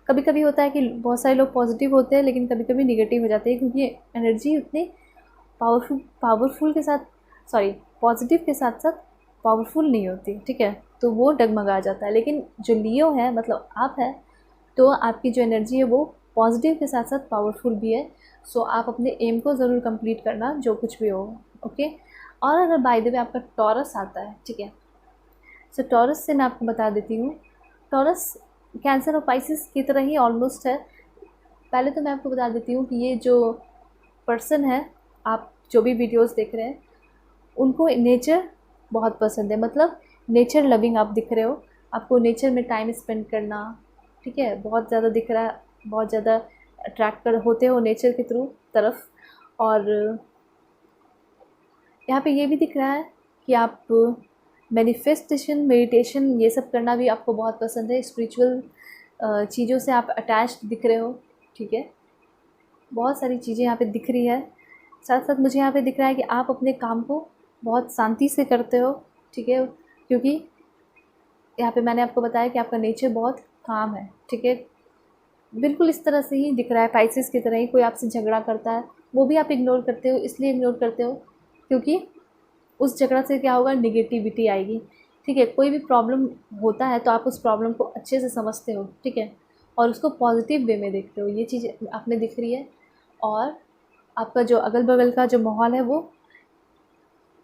कभी कभी होता है कि बहुत सारे लोग पॉजिटिव होते हैं लेकिन कभी कभी निगेटिव हो जाते हैं, क्योंकि एनर्जी उतनी पावरफुल के साथ, सॉरी, पॉजिटिव के साथ साथ पावरफुल नहीं होती, ठीक है, तो वो डगमगा जाता है। लेकिन जो लियो है, मतलब आप है, तो आपकी जो एनर्जी है वो पॉजिटिव के साथ साथ पावरफुल भी है। सो आप अपने एम को ज़रूर कंप्लीट करना, जो कुछ भी हो, ओके। और अगर बाय द वे आपका टॉरस आता है, ठीक है, सो टॉरस से मैं आपको बता देती हूँ, टॉरस कैंसर और पाइसेस की तरह ही ऑलमोस्ट है। पहले तो मैं आपको बता देती हूँ कि ये जो पर्सन है, आप जो भी वीडियोस देख रहे हैं, उनको नेचर बहुत पसंद है, मतलब नेचर लविंग आप दिख रहे हो, आपको नेचर में टाइम स्पेंड करना, ठीक है, बहुत ज़्यादा दिख रहा है, बहुत ज़्यादा अट्रैक्ट कर होते हो नेचर के थ्रू तरफ। और यहाँ पे ये भी दिख रहा है कि आप मैनिफेस्टेशन, मेडिटेशन ये सब करना भी आपको बहुत पसंद है, स्पिरिचुअल चीज़ों से आप अटैच्ड दिख रहे हो, ठीक है। बहुत सारी चीज़ें यहाँ पे दिख रही है। साथ साथ मुझे यहाँ पे दिख रहा है कि आप अपने काम को बहुत शांति से करते हो, ठीक है, क्योंकि यहाँ पे मैंने आपको बताया कि आपका नेचर बहुत काम है, ठीक है। बिल्कुल इस तरह से ही दिख रहा है, पाइसेस की तरह ही। कोई आपसे झगड़ा करता है वो भी आप इग्नोर करते हो, इसलिए इग्नोर करते हो क्योंकि उस झगड़ा से क्या होगा, निगेटिविटी आएगी, ठीक है। कोई भी प्रॉब्लम होता है तो आप उस प्रॉब्लम को अच्छे से समझते हो, ठीक है, और उसको पॉजिटिव वे में देखते हो, ये चीज़ आपने दिख रही है। और आपका जो अगल बगल का जो माहौल है वो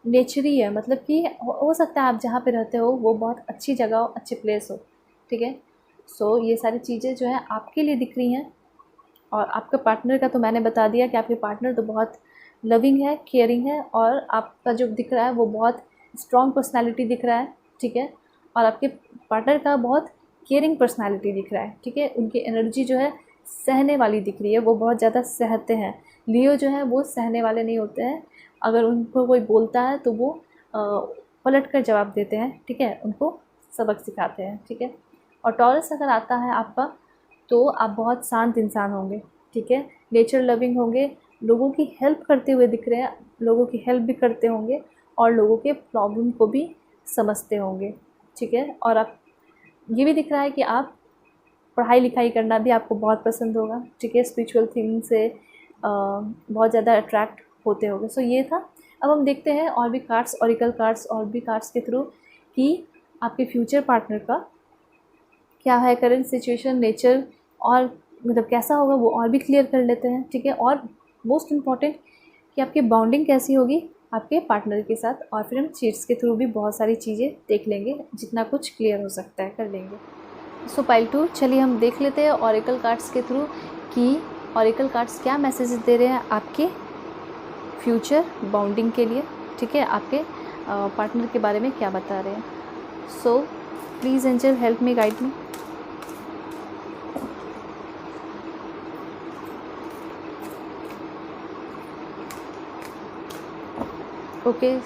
नेचरी है, मतलब कि हो सकता है आप जहाँ पे रहते हो वो बहुत अच्छी जगह हो, अच्छे प्लेस हो, ठीक है। सो ये सारी चीज़ें जो है आपके लिए दिख रही हैं। और आपका पार्टनर का तो मैंने बता दिया कि आपके पार्टनर तो बहुत लविंग है, केयरिंग है, और आपका जो दिख रहा है वो बहुत स्ट्रॉन्ग पर्सनालिटी दिख रहा है, ठीक है। और आपके पार्टनर का बहुत केयरिंग पर्सनालिटी दिख रहा है, ठीक है। उनकी एनर्जी जो है सहने वाली दिख रही है, वो बहुत ज़्यादा सहते हैं। लियो जो है वो सहने वाले नहीं होते हैं, अगर उनको कोई बोलता है तो वो पलट कर जवाब देते हैं, ठीक है, उनको सबक सिखाते हैं, ठीक है। और टॉरस अगर आता है आपका तो आप बहुत शांत इंसान होंगे, ठीक है, नेचर लविंग होंगे, लोगों की हेल्प करते हुए दिख रहे हैं, लोगों की हेल्प भी करते होंगे और लोगों के प्रॉब्लम को भी समझते होंगे, ठीक है। और आप ये भी दिख रहा है कि आप पढ़ाई लिखाई करना भी आपको बहुत पसंद होगा, ठीक है, स्पिरिचुअल थिंग से बहुत ज़्यादा अट्रैक्ट होते होंगे। सो ये था। अब हम देखते हैं और भी कार्ड्स, ऑरिकल कार्ड्स और भी कार्ड्स के थ्रू कि आपके फ्यूचर पार्टनर का क्या है करंट सिचुएशन, नेचर, और मतलब कैसा होगा वो और भी क्लियर कर लेते हैं, ठीक है। और मोस्ट इम्पॉर्टेंट कि आपकी बॉन्डिंग कैसी होगी आपके पार्टनर के साथ, और फिर हम चीट्स के थ्रू भी बहुत सारी चीज़ें देख लेंगे, जितना कुछ क्लियर हो सकता है कर लेंगे। सो पाइल 2, चलिए हम देख लेते हैं ऑरिकल कार्ड्स के थ्रू कि ऑरिकल कार्ड्स क्या मैसेजेस दे रहे हैं आपके फ्यूचर बॉन्डिंग के लिए, ठीक है, आपके पार्टनर के बारे में क्या बता रहे हैं। So please angel help me, guide me. Okay,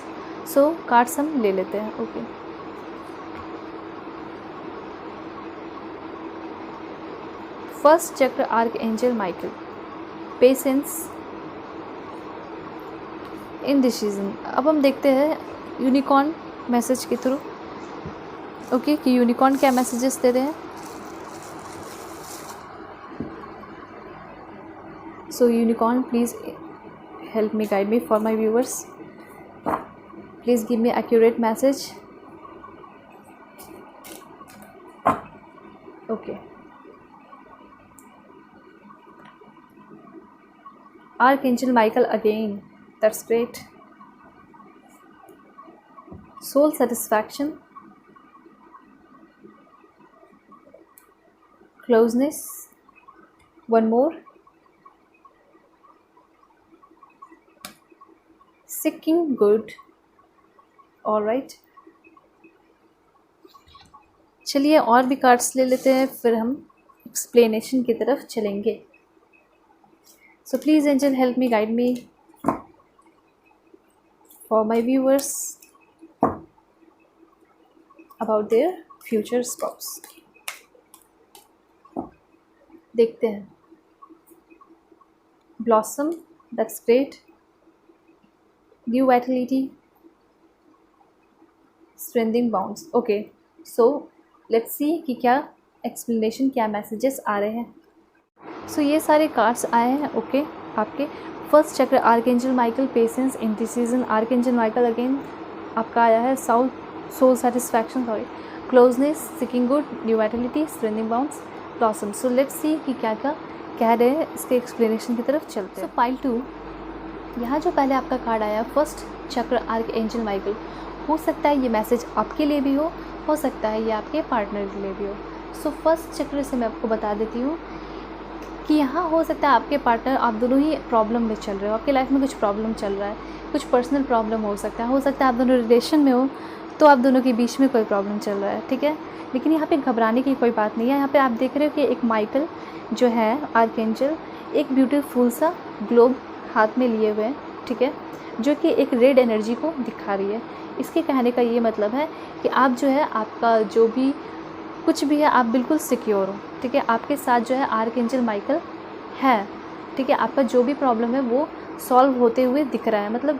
so cards हम ले लेते हैं। Okay, first chakra archangel Michael, patience, indecision. अब हम देखते हैं यूनिकॉर्न मैसेज के थ्रू, ओके, कि यूनिकॉर्न क्या मैसेजेस दे रहे हैं। So unicorn please help me, guide me for my viewers, please give me accurate message. Okay, Archangel Michael again, that's great. Soul satisfaction, closeness, one more, seeking good. All right, चलिए और भी cards ले लेते हैं, फिर हम explanation की तरफ चलेंगे। सो please angel help me, guide me for my viewers about their future stops. देखते हैं। Blossom, that's great, new vitality, strengthening bounds. Okay, so let's see कि क्या एक्सप्लेनेशन, क्या मैसेजेस आ रहे हैं। सो ये सारे कार्ड्स आए हैं, ओके, आपके first chakra archangel Michael, patience, indecision, archangel Michael again आपका आया है soul satisfaction, sorry, closeness, seeking good, new vitality, strengthening bounds, blossom. So let's see कि क्या क्या कह रहे हैं, इसके एक्सप्लेनेशन की तरफ चलते हैं। सो पाइल 2, यहाँ जो पहले आपका कार्ड आया फर्स्ट चक्र आर्कएंजल माइकल, हो सकता है ये मैसेज आपके लिए भी हो सकता है ये आपके पार्टनर के लिए भी हो। सो फर्स्ट चक्र से मैं आपको बता देती हूँ कि यहाँ हो सकता है आपके पार्टनर, आप दोनों ही प्रॉब्लम में चल रहे हो, आपके लाइफ में कुछ प्रॉब्लम चल रहा है, कुछ पर्सनल प्रॉब्लम हो सकता है आप दोनों रिलेशन में हो तो आप दोनों के बीच में कोई प्रॉब्लम चल रहा है, ठीक है। लेकिन यहाँ पे घबराने की कोई बात नहीं है। यहाँ पे आप देख रहे हो कि एक माइकल जो है आर्कएंजल एक ब्यूटीफुल सा ग्लोब हाथ में लिए हुए हैं, ठीक है, जो कि एक रेड एनर्जी को दिखा रही है। इसके कहने का ये मतलब है कि आप जो है, आपका जो भी कुछ भी है, आप बिल्कुल सिक्योर हो, ठीक है। आपके साथ जो है आर्कएंजल माइकल है, ठीक है। आपका जो भी प्रॉब्लम है वो सॉल्व होते हुए दिख रहा है। मतलब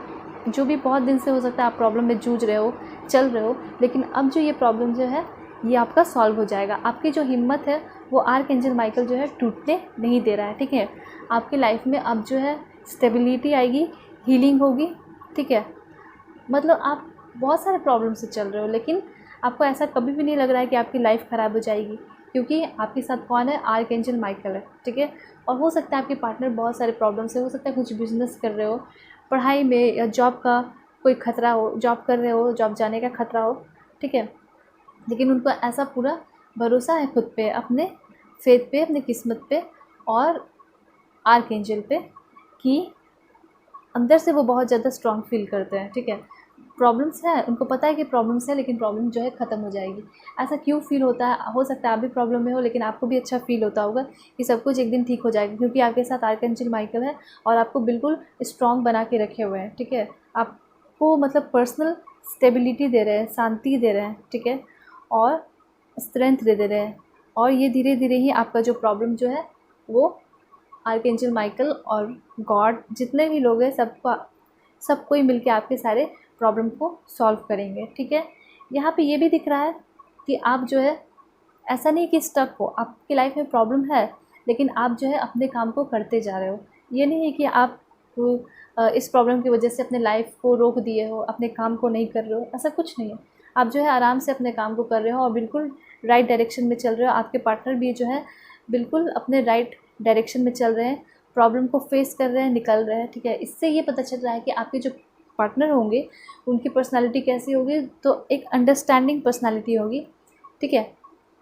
जो भी बहुत दिन से हो सकता है आप प्रॉब्लम में जूझ रहे हो, चल रहे हो, लेकिन अब जो ये प्रॉब्लम जो है ये आपका सॉल्व हो जाएगा। आपकी जो हिम्मत है वो आर्कएंजल माइकल जो है टूटने नहीं दे रहा है, ठीक है। आपकी लाइफ में अब जो है स्टेबिलिटी आएगी, हीलिंग होगी, ठीक है। मतलब आप बहुत सारे प्रॉब्लम से चल रहे हो, लेकिन आपको ऐसा कभी भी नहीं लग रहा है कि आपकी लाइफ ख़राब हो जाएगी, क्योंकि आपके साथ कौन है, आर्कएंजल माइकल है, ठीक है। और हो सकता है आपके पार्टनर बहुत सारे प्रॉब्लम से, हो सकता है कुछ बिजनेस कर रहे हो, पढ़ाई में या जॉब का कोई खतरा हो, जॉब कर रहे हो, जॉब जाने का खतरा हो, ठीक है। लेकिन उनको ऐसा पूरा भरोसा है खुद पे, अपने फेथ पे, अपनी किस्मत पे और आर्कएंजल पे, कि अंदर से वो बहुत ज़्यादा स्ट्रॉन्ग फील करते हैं, ठीक है। प्रॉब्लम्स है, उनको पता है कि प्रॉब्लम्स है, लेकिन प्रॉब्लम जो है ख़त्म हो जाएगी। ऐसा क्यों फील होता है, हो सकता है आप भी प्रॉब्लम में हो, लेकिन आपको भी अच्छा फील होता होगा कि सब कुछ एक दिन ठीक हो जाएगा, क्योंकि आपके साथ आर्कएंजल माइकल है और आपको बिल्कुल स्ट्रॉन्ग बना के रखे हुए हैं, ठीक है। आपको मतलब पर्सनल स्टेबिलिटी दे रहे हैं, शांति दे रहे हैं, ठीक है, और स्ट्रेंथ दे रहे हैं। और ये धीरे धीरे ही आपका जो प्रॉब्लम जो है वो आर्कएंजल माइकल और गॉड, जितने भी लोग हैं, सब कोई मिलके आपके सारे प्रॉब्लम को सॉल्व करेंगे, ठीक है। यहाँ पे ये भी दिख रहा है कि आप जो है, ऐसा नहीं कि स्टक हो, आपकी लाइफ में प्रॉब्लम है, लेकिन आप जो है अपने काम को करते जा रहे हो। ये नहीं है कि आप इस प्रॉब्लम की वजह से अपने लाइफ को रोक दिए हो, अपने काम को नहीं कर रहे हो, ऐसा कुछ नहीं है। आप जो है आराम से अपने काम को कर रहे हो और बिल्कुल राइट डायरेक्शन में चल रहे हो। आपके पार्टनर भी जो है बिल्कुल अपने राइट डायरेक्शन में चल रहे हैं, प्रॉब्लम को फेस कर रहे हैं, निकल रहे हैं, ठीक है। इससे ये पता चल रहा है कि आपके जो पार्टनर होंगे उनकी पर्सनालिटी कैसी होगी, तो एक अंडरस्टैंडिंग पर्सनालिटी होगी, ठीक है।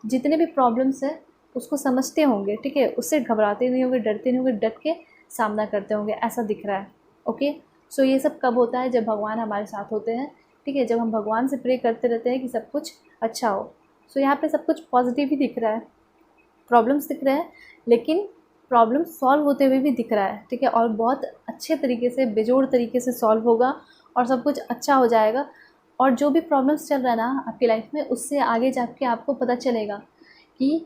जितने भी प्रॉब्लम्स हैं उसको समझते होंगे, ठीक है, उससे घबराते नहीं होंगे, डरते नहीं होंगे, डट के सामना करते होंगे, ऐसा दिख रहा है। ओके, सो ये सब कब होता है, जब भगवान हमारे साथ होते हैं, ठीक है, जब हम भगवान से प्रे करते रहते हैं कि सब कुछ अच्छा हो। सो यहाँ पे सब कुछ पॉजिटिव ही दिख रहा है, प्रॉब्लम्स दिख रहे हैं, लेकिन प्रॉब्लम सॉल्व होते हुए भी दिख रहा है, ठीक है। और बहुत अच्छे तरीके से, बेजोड़ तरीके से सॉल्व होगा और सब कुछ अच्छा हो जाएगा। और जो भी प्रॉब्लम्स चल रहा है ना आपकी लाइफ में, उससे आगे जाके आपको पता चलेगा कि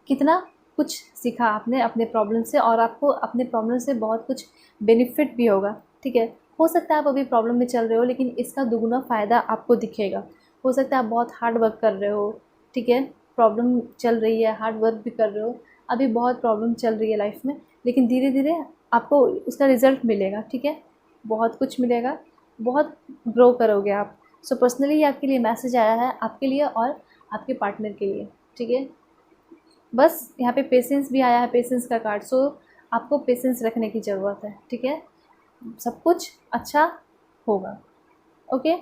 कितना कुछ सीखा आपने अपने प्रॉब्लम से, और आपको अपने प्रॉब्लम से बहुत कुछ बेनिफिट भी होगा, ठीक है। हो सकता है आप अभी प्रॉब्लम में चल रहे हो, लेकिन इसका दुगना फ़ायदा आपको दिखेगा। हो सकता है आप बहुत हार्ड वर्क कर रहे हो, ठीक है, प्रॉब्लम चल रही है, हार्ड वर्क भी कर रहे हो, अभी बहुत प्रॉब्लम चल रही है लाइफ में, लेकिन धीरे धीरे आपको उसका रिज़ल्ट मिलेगा, ठीक है, बहुत कुछ मिलेगा, बहुत ग्रो करोगे आप। सो पर्सनली आपके लिए मैसेज आया है, आपके लिए और आपके पार्टनर के लिए, ठीक है। बस यहाँ पे पेशेंस भी आया है, पेशेंस का कार्ड। सो आपको पेशेंस रखने की ज़रूरत है, ठीक है, सब कुछ अच्छा होगा। ओके,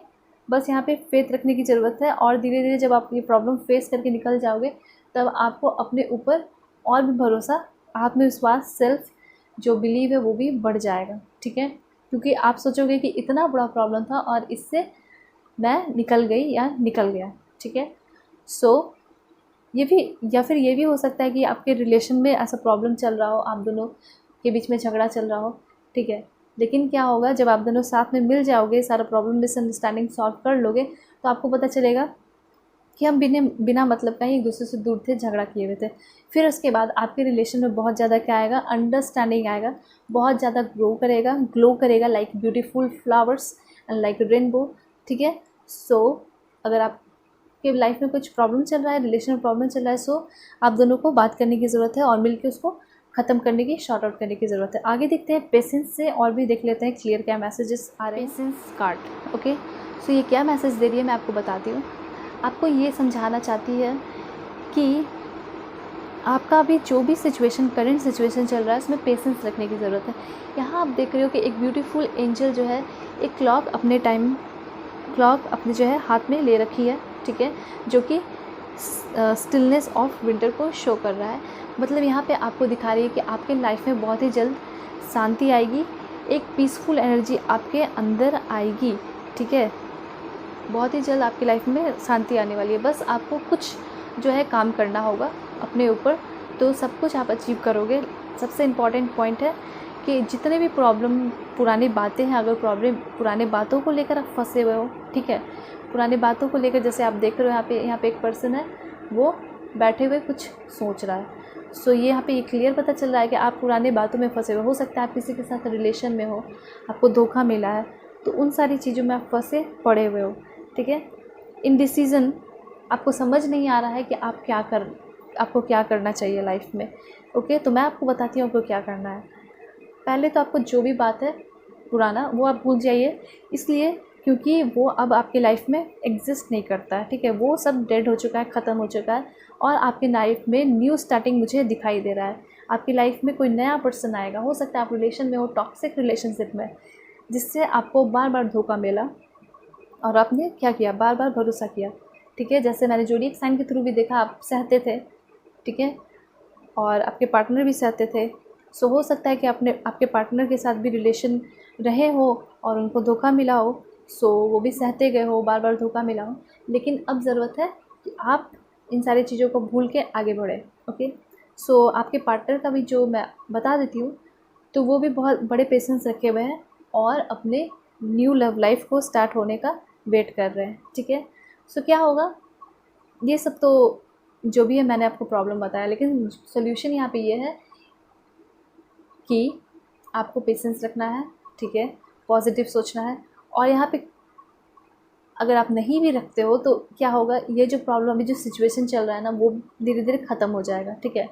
बस यहाँ पे फेथ रखने की ज़रूरत है, और धीरे धीरे जब आप ये प्रॉब्लम फेस करके निकल जाओगे, तब आपको अपने ऊपर और भी भरोसा, आत्मविश्वास, सेल्फ जो बिलीव है वो भी बढ़ जाएगा, ठीक है। क्योंकि आप सोचोगे कि इतना बड़ा प्रॉब्लम था और इससे मैं निकल गई या निकल गया, ठीक है। सो ये भी, या फिर ये भी हो सकता है कि आपके रिलेशन में ऐसा प्रॉब्लम चल रहा हो, आप दोनों के बीच में झगड़ा चल रहा हो, ठीक है। लेकिन क्या होगा, जब आप दोनों साथ में मिल जाओगे, सारा प्रॉब्लम मिसअंडरस्टैंडिंग सॉल्व कर लोगे, तो आपको पता चलेगा कि हम बिना मतलब का ही एक दूसरे से दूर थे, झगड़ा किए हुए थे। फिर उसके बाद आपके रिलेशन में बहुत ज़्यादा क्या आएगा, अंडरस्टैंडिंग आएगा, बहुत ज़्यादा ग्लो करेगा like beautiful flowers and like rainbow, ठीक है। सो अगर आपके लाइफ में कुछ प्रॉब्लम चल रहा है, रिलेशन में प्रॉब्लम चल रहा है, सो आप दोनों को बात करने की ज़रूरत है और मिलकर उसको ख़त्म करने की, शॉर्ट आउट करने की ज़रूरत है। आगे देखते हैं पेशेंस से, और भी देख लेते हैं क्लियर क्या मैसेजेस आ रहे हैं। पेशेंस कार्ड, ओके, सो ये क्या मैसेज दे रही है मैं आपको बताती हूँ। आपको ये समझाना चाहती है कि आपका अभी जो भी सिचुएशन, करंट सिचुएशन चल रहा है, उसमें पेशेंस रखने की ज़रूरत है। यहाँ आप देख रहे हो कि एक ब्यूटीफुल एंजल जो है एक क्लॉक अपने जो है हाथ में ले रखी है, ठीक है, जो कि स्टिलनेस ऑफ विंटर को शो कर रहा है। मतलब यहाँ पे आपको दिखा रही है कि आपके लाइफ में बहुत ही जल्द शांति आएगी, एक पीसफुल एनर्जी आपके अंदर आएगी, ठीक है। बहुत ही जल्द आपकी लाइफ में शांति आने वाली है। बस आपको कुछ जो है काम करना होगा अपने ऊपर, तो सब कुछ आप अचीव करोगे। सबसे इम्पॉर्टेंट पॉइंट है कि जितने भी प्रॉब्लम पुरानी बातें हैं, अगर पुराने बातों को लेकर आप फंसे हुए हो, ठीक है, पुरानी बातों को लेकर, जैसे आप देख रहे हो यहाँ पे एक पर्सन है, वो बैठे हुए कुछ सोच रहा है। सो ये यहाँ पे ये क्लियर पता चल रहा है कि आप पुराने बातों में फंसे हुए हो सकता है आप किसी के साथ रिलेशन में हो, आपको धोखा मिला है, तो उन सारी चीज़ों में आप फंसे पड़े हुए हो, ठीक है। इनडिसीजन, आपको समझ नहीं आ रहा है कि आपको क्या करना चाहिए लाइफ में। ओके, तो मैं आपको बताती हूँ आपको क्या करना है। पहले तो आपको जो भी बात है पुराना, वो आप भूल जाइए, इसलिए क्योंकि वो अब आपकी लाइफ में एग्जिस्ट नहीं करता है, ठीक है। वो सब डेड हो चुका है, ख़त्म हो चुका है, और आपकी लाइफ में न्यू स्टार्टिंग मुझे दिखाई दे रहा है। आपकी लाइफ में कोई नया पर्सन आएगा, हो सकता है आप रिलेशन में हो, टॉक्सिक रिलेशनशिप में, जिससे आपको बार बार धोखा मिला और आपने क्या किया, बार बार भरोसा किया, ठीक है। जैसे मैंने ज़ोडिएक साइन के थ्रू भी देखा, आप सहते थे, ठीक है, और आपके पार्टनर भी सहते थे। सो हो सकता है कि आपके पार्टनर के साथ भी रिलेशन रहे हो और उनको धोखा मिला हो, सो वो भी सहते गए हो, बार बार धोखा मिला हो। लेकिन अब ज़रूरत है कि आप इन सारी चीज़ों को भूल के आगे बढ़े। ओके, सो आपके पार्टनर का भी जो मैं बता देती हूँ, तो वो भी बहुत बड़े पेशेंस रखे हुए हैं और अपने न्यू लव लाइफ को स्टार्ट होने का वेट कर रहे हैं, ठीक है। सो क्या होगा, ये सब तो जो भी है मैंने आपको प्रॉब्लम बताया, लेकिन सोल्यूशन यहाँ पे ये है कि आपको पेशेंस रखना है, ठीक है, पॉजिटिव सोचना है। और यहाँ पे अगर आप नहीं भी रखते हो तो क्या होगा, ये जो प्रॉब्लम, अभी जो सिचुएशन चल रहा है ना, वो धीरे धीरे ख़त्म हो जाएगा, ठीक है।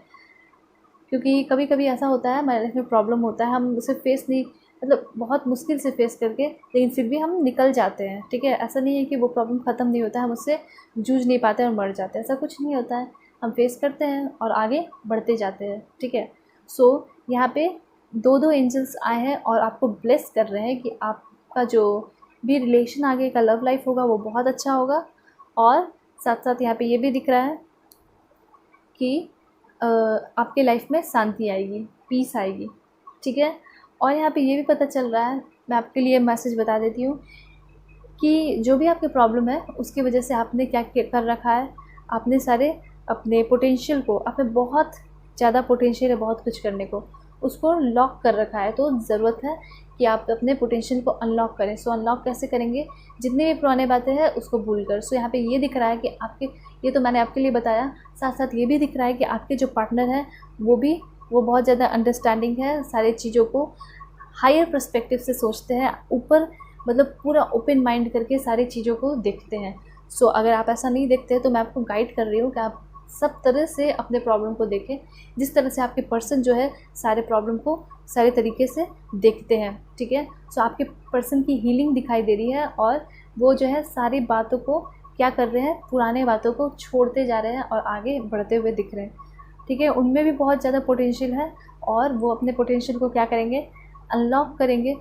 क्योंकि कभी कभी ऐसा होता है हमारे लाइफ में, प्रॉब्लम होता है, हम उसे फेस नहीं, मतलब बहुत मुश्किल से फेस करके, लेकिन फिर भी हम निकल जाते हैं, ठीक है। ऐसा नहीं है कि वो प्रॉब्लम ख़त्म नहीं होता है, हम उससे जूझ नहीं पाते और मर जाते हैं, ऐसा कुछ नहीं होता है। हम फेस करते हैं और आगे बढ़ते जाते हैं, ठीक है। सो यहाँ पे दो एंजल्स आए हैं और आपको ब्लेस कर रहे हैं कि आपका जो भी रिलेशन आगे का लव लाइफ होगा वो बहुत अच्छा होगा। और साथ साथ यहाँ पे ये भी दिख रहा है कि आपके लाइफ में शांति आएगी, पीस आएगी, ठीक है। और यहाँ पे ये भी पता चल रहा है, मैं आपके लिए मैसेज बता देती हूँ कि जो भी आपके प्रॉब्लम है उसकी वजह से आपने क्या कर रखा है, आपने सारे अपने पोटेंशियल को, आपने बहुत ज़्यादा पोटेंशियल है बहुत कुछ करने को, उसको लॉक कर रखा है। तो ज़रूरत है कि आप अपने पोटेंशियल को अनलॉक करें। सो अनलॉक कैसे करेंगे, जितनी भी पुराने बातें हैं उसको भूल कर। सो यहाँ पे ये दिख रहा है कि आपके, ये तो मैंने आपके लिए बताया, साथ साथ ये भी दिख रहा है कि आपके जो पार्टनर है वो बहुत ज़्यादा अंडरस्टैंडिंग है, सारी चीज़ों को हायर पर्सपेक्टिव से सोचते हैं, ऊपर मतलब पूरा ओपन माइंड करके सारी चीज़ों को देखते हैं। सो अगर आप ऐसा नहीं देखते तो मैं आपको गाइड कर रही हूँ कि आप सब तरह से अपने प्रॉब्लम को देखें, जिस तरह से आपके पर्सन जो है सारे प्रॉब्लम को सारे तरीके से देखते हैं, ठीक है। सो आपके पर्सन की हीलिंग दिखाई दे रही है और वो जो है सारी बातों को क्या कर रहे हैं, पुराने बातों को छोड़ते जा रहे हैं और आगे बढ़ते हुए दिख रहे हैं, ठीक है। उनमें भी बहुत ज़्यादा पोटेंशियल है और वो अपने पोटेंशियल को क्या करेंगे, अनलॉक करेंगे,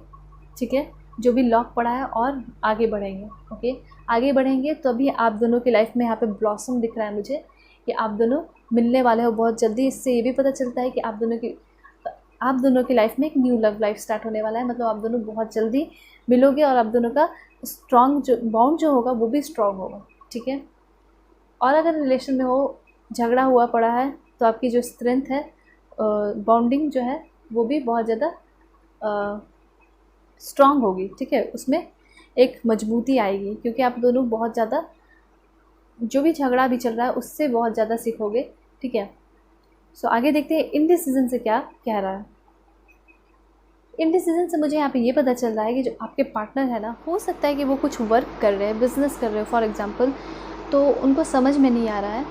ठीक है, जो भी लॉक पड़ा है, और आगे बढ़ेंगे। ओके, आगे बढ़ेंगे तो अभी आप दोनों की लाइफ में यहाँ पे ब्लॉसम दिख रहा है मुझे कि आप दोनों मिलने वाले हो बहुत जल्दी। इससे ये भी पता चलता है कि आप दोनों की लाइफ में एक न्यू लव लाइफ स्टार्ट होने वाला है, मतलब आप दोनों बहुत जल्दी मिलोगे और आप दोनों का स्ट्रॉन्ग जो बॉन्ड जो होगा वो भी स्ट्रॉन्ग होगा, ठीक है। और अगर रिलेशन में हो, झगड़ा हुआ पड़ा है, तो आपकी जो स्ट्रेंथ है, बॉन्डिंग जो है वो भी बहुत ज़्यादा स्ट्रॉन्ग होगी, ठीक है। उसमें एक मजबूती आएगी क्योंकि आप दोनों बहुत ज़्यादा, जो भी झगड़ा भी चल रहा है उससे बहुत ज़्यादा सीखोगे, ठीक है। सो आगे देखते हैं इनडिसीजन से क्या कह रहा है। इनडिसीजन से मुझे यहाँ पे ये पता चल रहा है कि जो आपके पार्टनर है ना, हो सकता है कि वो कुछ वर्क कर रहे हैं, बिजनेस कर रहे हो फॉर एग्जांपल, तो उनको समझ में नहीं आ रहा है,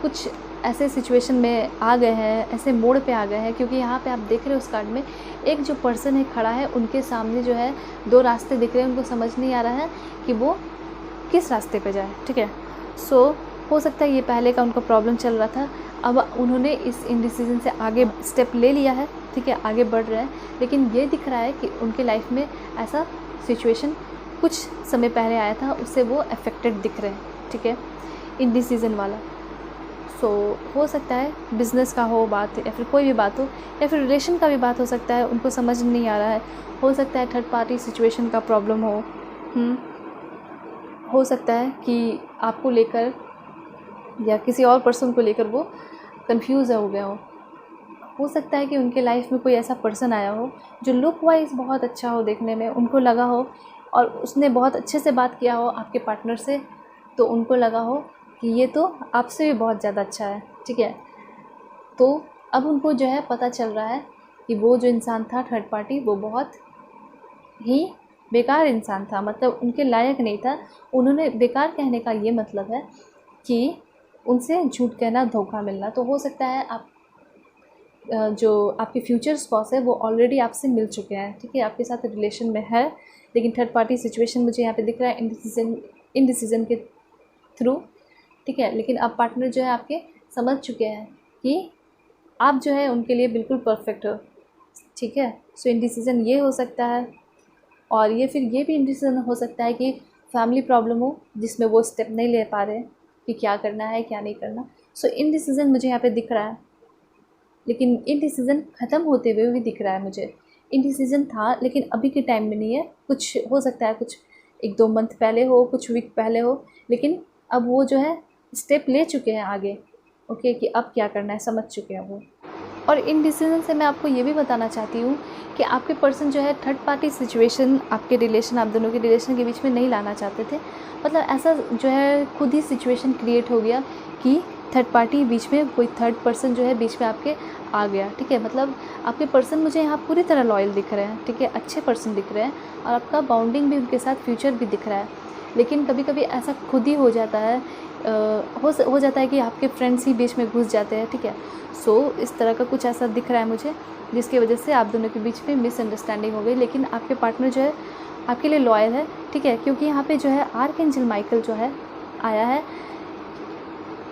कुछ ऐसे सिचुएशन में आ गए हैं, ऐसे मोड़ पे आ गए हैं। क्योंकि यहाँ पे आप देख रहे हो उस कार्ड में एक जो पर्सन है खड़ा है, उनके सामने जो है दो रास्ते दिख रहे हैं, उनको समझ नहीं आ रहा है कि वो किस रास्ते पे जाए, ठीक है। सो हो सकता है ये पहले का उनका प्रॉब्लम चल रहा था, अब उन्होंने इस इनडिसीजन से आगे स्टेप ले लिया है, ठीक है, आगे बढ़ रहे हैं। लेकिन ये दिख रहा है कि उनके लाइफ में ऐसा सिचुएशन कुछ समय पहले आया था, उससे वो अफेक्टेड दिख रहे हैं, ठीक है, इनडिसीजन वाला। सो हो सकता है बिज़नेस का हो बात या फिर कोई भी बात हो या फिर रिलेशन का भी बात हो सकता है, उनको समझ नहीं आ रहा है। हो सकता है थर्ड पार्टी सिचुएशन का प्रॉब्लम हो सकता है कि आपको लेकर या किसी और पर्सन को लेकर वो कंफ्यूज हो गया हो सकता है कि उनके लाइफ में कोई ऐसा पर्सन आया हो जो लुक वाइज बहुत अच्छा हो देखने में, उनको लगा हो और उसने बहुत अच्छे से बात किया हो आपके पार्टनर से, तो उनको लगा हो कि ये तो आपसे भी बहुत ज़्यादा अच्छा है, ठीक है। तो अब उनको जो है पता चल रहा है कि वो जो इंसान था थर्ड पार्टी, वो बहुत ही बेकार इंसान था, मतलब उनके लायक नहीं था। उन्होंने बेकार कहने का ये मतलब है कि उनसे झूठ कहना, धोखा मिलना। तो हो सकता है आप जो आपके फ्यूचर स्पॉस है वो ऑलरेडी आपसे मिल चुके हैं, ठीक है, आपके साथ रिलेशन में है, लेकिन थर्ड पार्टी सिचुएशन मुझे यहाँ पे दिख रहा है इनडिसीजन के थ्रू, ठीक है। लेकिन अब पार्टनर जो है आपके समझ चुके हैं कि आप जो है उनके लिए बिल्कुल परफेक्ट हो, ठीक है। सो इनडिसीजन ये हो सकता है, और ये फिर ये भी इनडिसीजन हो सकता है कि फैमिली प्रॉब्लम हो जिसमें वो स्टेप नहीं ले पा रहे कि क्या करना है क्या नहीं करना। सो इनडिसीजन मुझे यहाँ पे दिख रहा है, लेकिन इनडिसीजन ख़त्म होते हुए भी दिख रहा है मुझे। इनडिसीजन था लेकिन अभी के टाइम में नहीं है, कुछ हो सकता है कुछ 1-2 मंथ पहले हो, कुछ वीक पहले हो, लेकिन अब वो जो है स्टेप ले चुके हैं आगे, ओके, कि अब क्या करना है समझ चुके हैं वो। और इन डिसीजन से मैं आपको ये भी बताना चाहती हूँ कि आपके पर्सन जो है थर्ड पार्टी सिचुएशन आपके रिलेशन, आप दोनों के रिलेशन के बीच में नहीं लाना चाहते थे। मतलब ऐसा जो है खुद ही सिचुएशन क्रिएट हो गया कि थर्ड पार्टी बीच में, कोई थर्ड पर्सन जो है बीच में आपके आ गया, ठीक है। मतलब आपके पर्सन मुझे यहाँ पूरी तरह लॉयल दिख रहे हैं, ठीक है, अच्छे पर्सन दिख रहे हैं, और आपका बाउंडिंग भी उनके साथ फ्यूचर भी दिख रहा है। लेकिन कभी कभी ऐसा खुद ही हो जाता है, हो जाता है कि आपके फ्रेंड्स ही बीच में घुस जाते हैं, ठीक है। सो इस तरह का कुछ ऐसा दिख रहा है मुझे, जिसकी वजह से आप दोनों के बीच में मिसअंडरस्टैंडिंग हो गई। लेकिन आपके पार्टनर जो है आपके लिए लॉयल है, ठीक है, क्योंकि यहाँ पे जो है आर्कएंजल माइकल जो है आया है,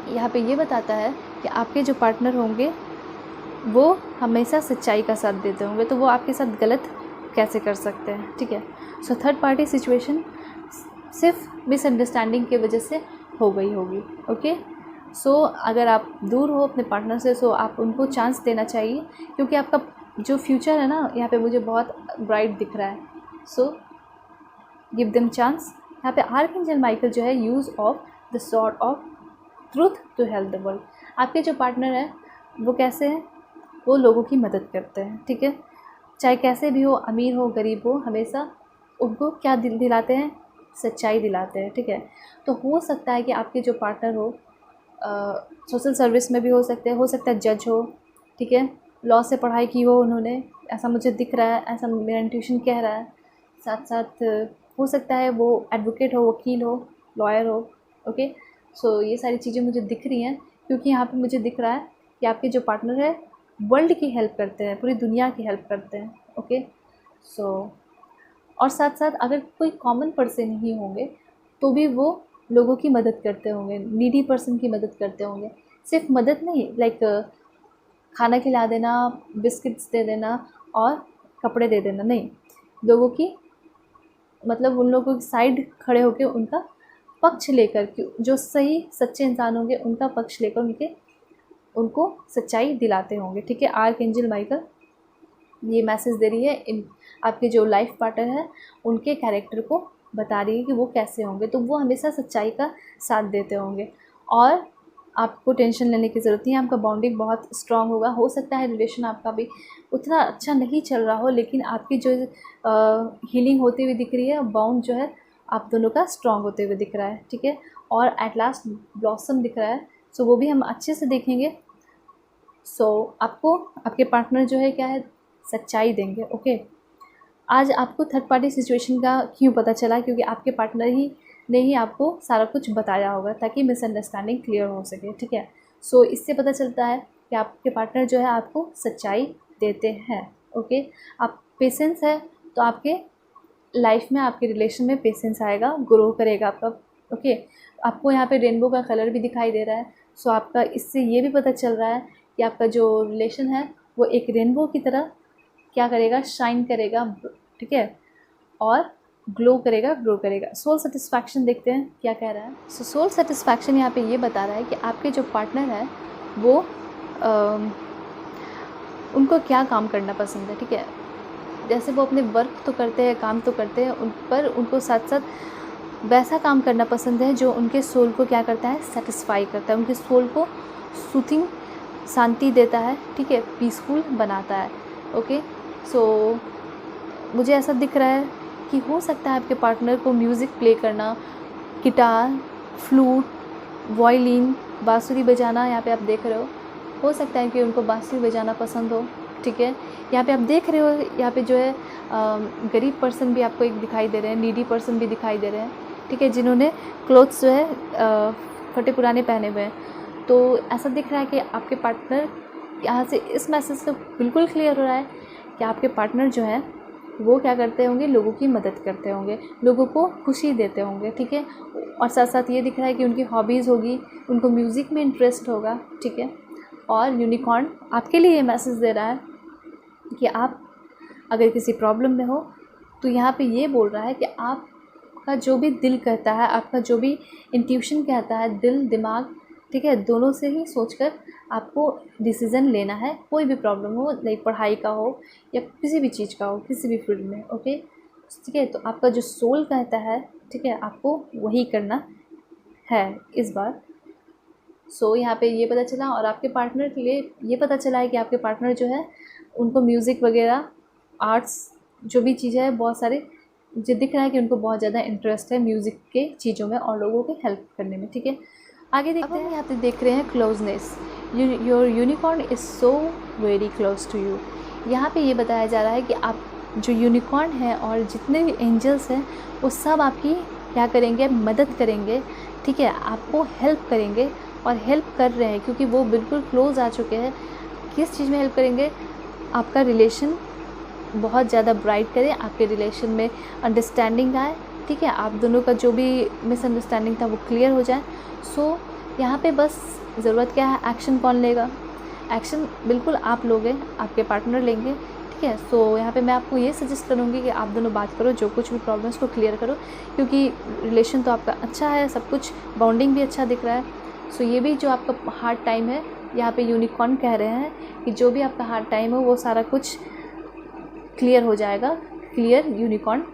यहाँ पे ये बताता है कि आपके जो पार्टनर होंगे वो हमेशा सच्चाई का साथ देते होंगे, तो वो आपके साथ गलत कैसे कर सकते हैं, ठीक है। सो थर्ड पार्टी सिचुएशन सिर्फ मिसअंडरस्टैंडिंग की वजह से हो गई होगी, ओके। सो अगर आप दूर हो अपने पार्टनर से, सो आप उनको चांस देना चाहिए, क्योंकि आपका जो फ्यूचर है ना यहाँ पे मुझे बहुत ब्राइट दिख रहा है। So give them chance. यहाँ पे आर्कएंजल माइकल जो है use of the sword of truth to help the world. आपके जो पार्टनर है वो कैसे हैं, वो लोगों की मदद करते हैं, ठीक है, चाहे कैसे भी हो, अमीर हो गरीब हो, हमेशा उनको क्या दिलाते हैं, सच्चाई दिलाते हैं, ठीक है। तो हो सकता है कि आपके जो पार्टनर हो सोशल सर्विस में भी हो सकता है जज हो, ठीक है, लॉ से पढ़ाई की हो उन्होंने, ऐसा मुझे दिख रहा है, ऐसा मेरा इंट्यूशन कह रहा है। साथ साथ हो सकता है वो एडवोकेट हो, वकील हो, लॉयर हो, ओके। सो ये सारी चीज़ें मुझे दिख रही हैं, क्योंकि यहाँ पे मुझे दिख रहा है कि आपके जो पार्टनर है वर्ल्ड की हेल्प करते हैं, पूरी दुनिया की हेल्प करते हैं, ओके। सो और साथ साथ अगर कोई कॉमन पर्सन ही होंगे तो भी वो लोगों की मदद करते होंगे, नीडी पर्सन की मदद करते होंगे। सिर्फ मदद नहीं, लाइक खाना खिला देना, बिस्किट्स दे देना और कपड़े दे देना नहीं, लोगों की मतलब उन लोगों की साइड खड़े होकर उनका पक्ष लेकर, जो सही सच्चे इंसान होंगे उनका पक्ष लेकर उनको सच्चाई दिलाते होंगे, ठीक है। आर्कएंजल माइकल ये मैसेज दे रही है इन आपके जो लाइफ पार्टनर है उनके कैरेक्टर को बता रही है कि वो कैसे होंगे, तो वो हमेशा सच्चाई का साथ देते होंगे, और आपको टेंशन लेने की ज़रूरत नहीं है, आपका बॉन्डिंग बहुत स्ट्रांग होगा। हो सकता है रिलेशन आपका भी उतना अच्छा नहीं चल रहा हो, लेकिन आपकी जो हीलिंग होती हुई दिख रही है, बॉन्ड जो है आप दोनों का स्ट्रांग होते हुए दिख रहा है, ठीक है, और एट लास्ट ब्लॉसम दिख रहा है। सो वो भी हम अच्छे से देखेंगे। सो आपको आपके पार्टनर जो है क्या है, सच्चाई देंगे, ओके। आज आपको थर्ड पार्टी सिचुएशन का क्यों पता चला, क्योंकि आपके पार्टनर ने ही आपको सारा कुछ बताया होगा ताकि मिसअंडरस्टैंडिंग क्लियर हो सके, ठीक है। सो इससे पता चलता है कि आपके पार्टनर जो है आपको सच्चाई देते हैं, ओके। आप पेशेंस है तो आपके लाइफ में, आपके रिलेशन में पेशेंस आएगा, ग्रो करेगा आपका, ओके। आपको यहाँ पे रेनबो का कलर भी दिखाई दे रहा है। सो आपका इससे ये भी पता चल रहा है कि आपका जो रिलेशन है वो एक रेनबो की तरह क्या करेगा, शाइन करेगा, ठीक है, और ग्लो करेगा, ग्रो करेगा। सोल सेटिस्फैक्शन देखते हैं क्या कह रहा है। सो सोल सेटिस्फैक्शन यहाँ पे ये बता रहा है कि आपके जो पार्टनर है वो उनको क्या काम करना पसंद है, ठीक है। जैसे वो अपने वर्क तो करते हैं, काम तो करते हैं, उन पर उनको साथ साथ वैसा काम करना पसंद है जो उनके सोल को क्या करता है, सेटिस्फाई करता है, उनके सोल को सूथिंग, शांति देता है, ठीक है, पीसफुल बनाता है। ओके, सो मुझे ऐसा दिख रहा है कि हो सकता है आपके पार्टनर को म्यूज़िक प्ले करना, गिटार, फ्लूट, वायलिन, बांसुरी बजाना, यहाँ पे आप देख रहे हो सकता है कि उनको बांसुरी बजाना पसंद हो, ठीक है। यहाँ पे आप देख रहे हो, यहाँ पे जो है गरीब पर्सन भी आपको एक दिखाई दे रहे हैं, नीडी पर्सन भी दिखाई दे रहे हैं, ठीक है, जिन्होंने क्लोथ्स जो है फटे पुराने पहने हुए हैं। तो ऐसा दिख रहा है कि आपके पार्टनर, यहाँ से इस मैसेज से बिल्कुल क्लियर हो रहा है कि आपके पार्टनर जो है वो क्या करते होंगे, लोगों की मदद करते होंगे, लोगों को खुशी देते होंगे, ठीक है। और साथ साथ ये दिख रहा है कि उनकी हॉबीज़ होगी, उनको म्यूज़िक में इंटरेस्ट होगा, ठीक है। और यूनिकॉर्न आपके लिए ये मैसेज दे रहा है कि आप अगर किसी प्रॉब्लम में हो तो यहाँ पे ये बोल रहा है कि आपका जो भी दिल कहता है, आपका जो भी इंट्यूशन कहता है, दिल दिमाग, ठीक है, दोनों से ही सोचकर आपको डिसीज़न लेना है। कोई भी प्रॉब्लम हो, लाइक पढ़ाई का हो या किसी भी चीज़ का हो, किसी भी फील्ड में, ओके, ठीक है। तो आपका जो सोल कहता है, ठीक है, आपको वही करना है इस बार। सो यहाँ पे ये पता चला, और आपके पार्टनर के लिए ये पता चला है कि आपके पार्टनर जो है उनको म्यूज़िक वगैरह, आर्ट्स, जो भी चीज़ें है, बहुत सारे मुझे दिख रहा है कि उनको बहुत ज़्यादा इंटरेस्ट है म्यूज़िक के चीज़ों में और लोगों की हेल्प करने में, ठीक है। आगे देखते हैं, यहाँ पे देख रहे हैं closeness, your unicorn is so very close to you. यहाँ पे ये बताया जा रहा है कि आप जो यूनिकॉर्न है और जितने भी एंजल्स हैं वो सब आपकी क्या करेंगे, मदद करेंगे, ठीक है, आपको हेल्प करेंगे और हेल्प कर रहे हैं, क्योंकि वो बिल्कुल क्लोज आ चुके हैं। किस चीज़ में हेल्प करेंगे, आपका रिलेशन बहुत ज़्यादा ब्राइट करें, आपके रिलेशन में अंडरस्टैंडिंग आए, ठीक है, आप दोनों का जो भी मिसअंडरस्टैंडिंग था वो क्लियर हो जाए। सो यहाँ पे बस ज़रूरत क्या है, एक्शन कौन लेगा, एक्शन बिल्कुल आप लोगे, आपके पार्टनर लेंगे, ठीक है। सो यहाँ पे मैं आपको ये सजेस्ट करूँगी कि आप दोनों बात करो, जो कुछ भी प्रॉब्लम्स को क्लियर करो, क्योंकि रिलेशन तो आपका अच्छा है, सब कुछ बॉन्डिंग भी अच्छा दिख रहा है। सो ये भी जो आपका हार्ड टाइम है, यहाँ पे यूनिकॉर्न कह रहे हैं कि जो भी आपका हार्ड टाइम है वो सारा कुछ क्लियर हो जाएगा, क्लियर यूनिकॉर्न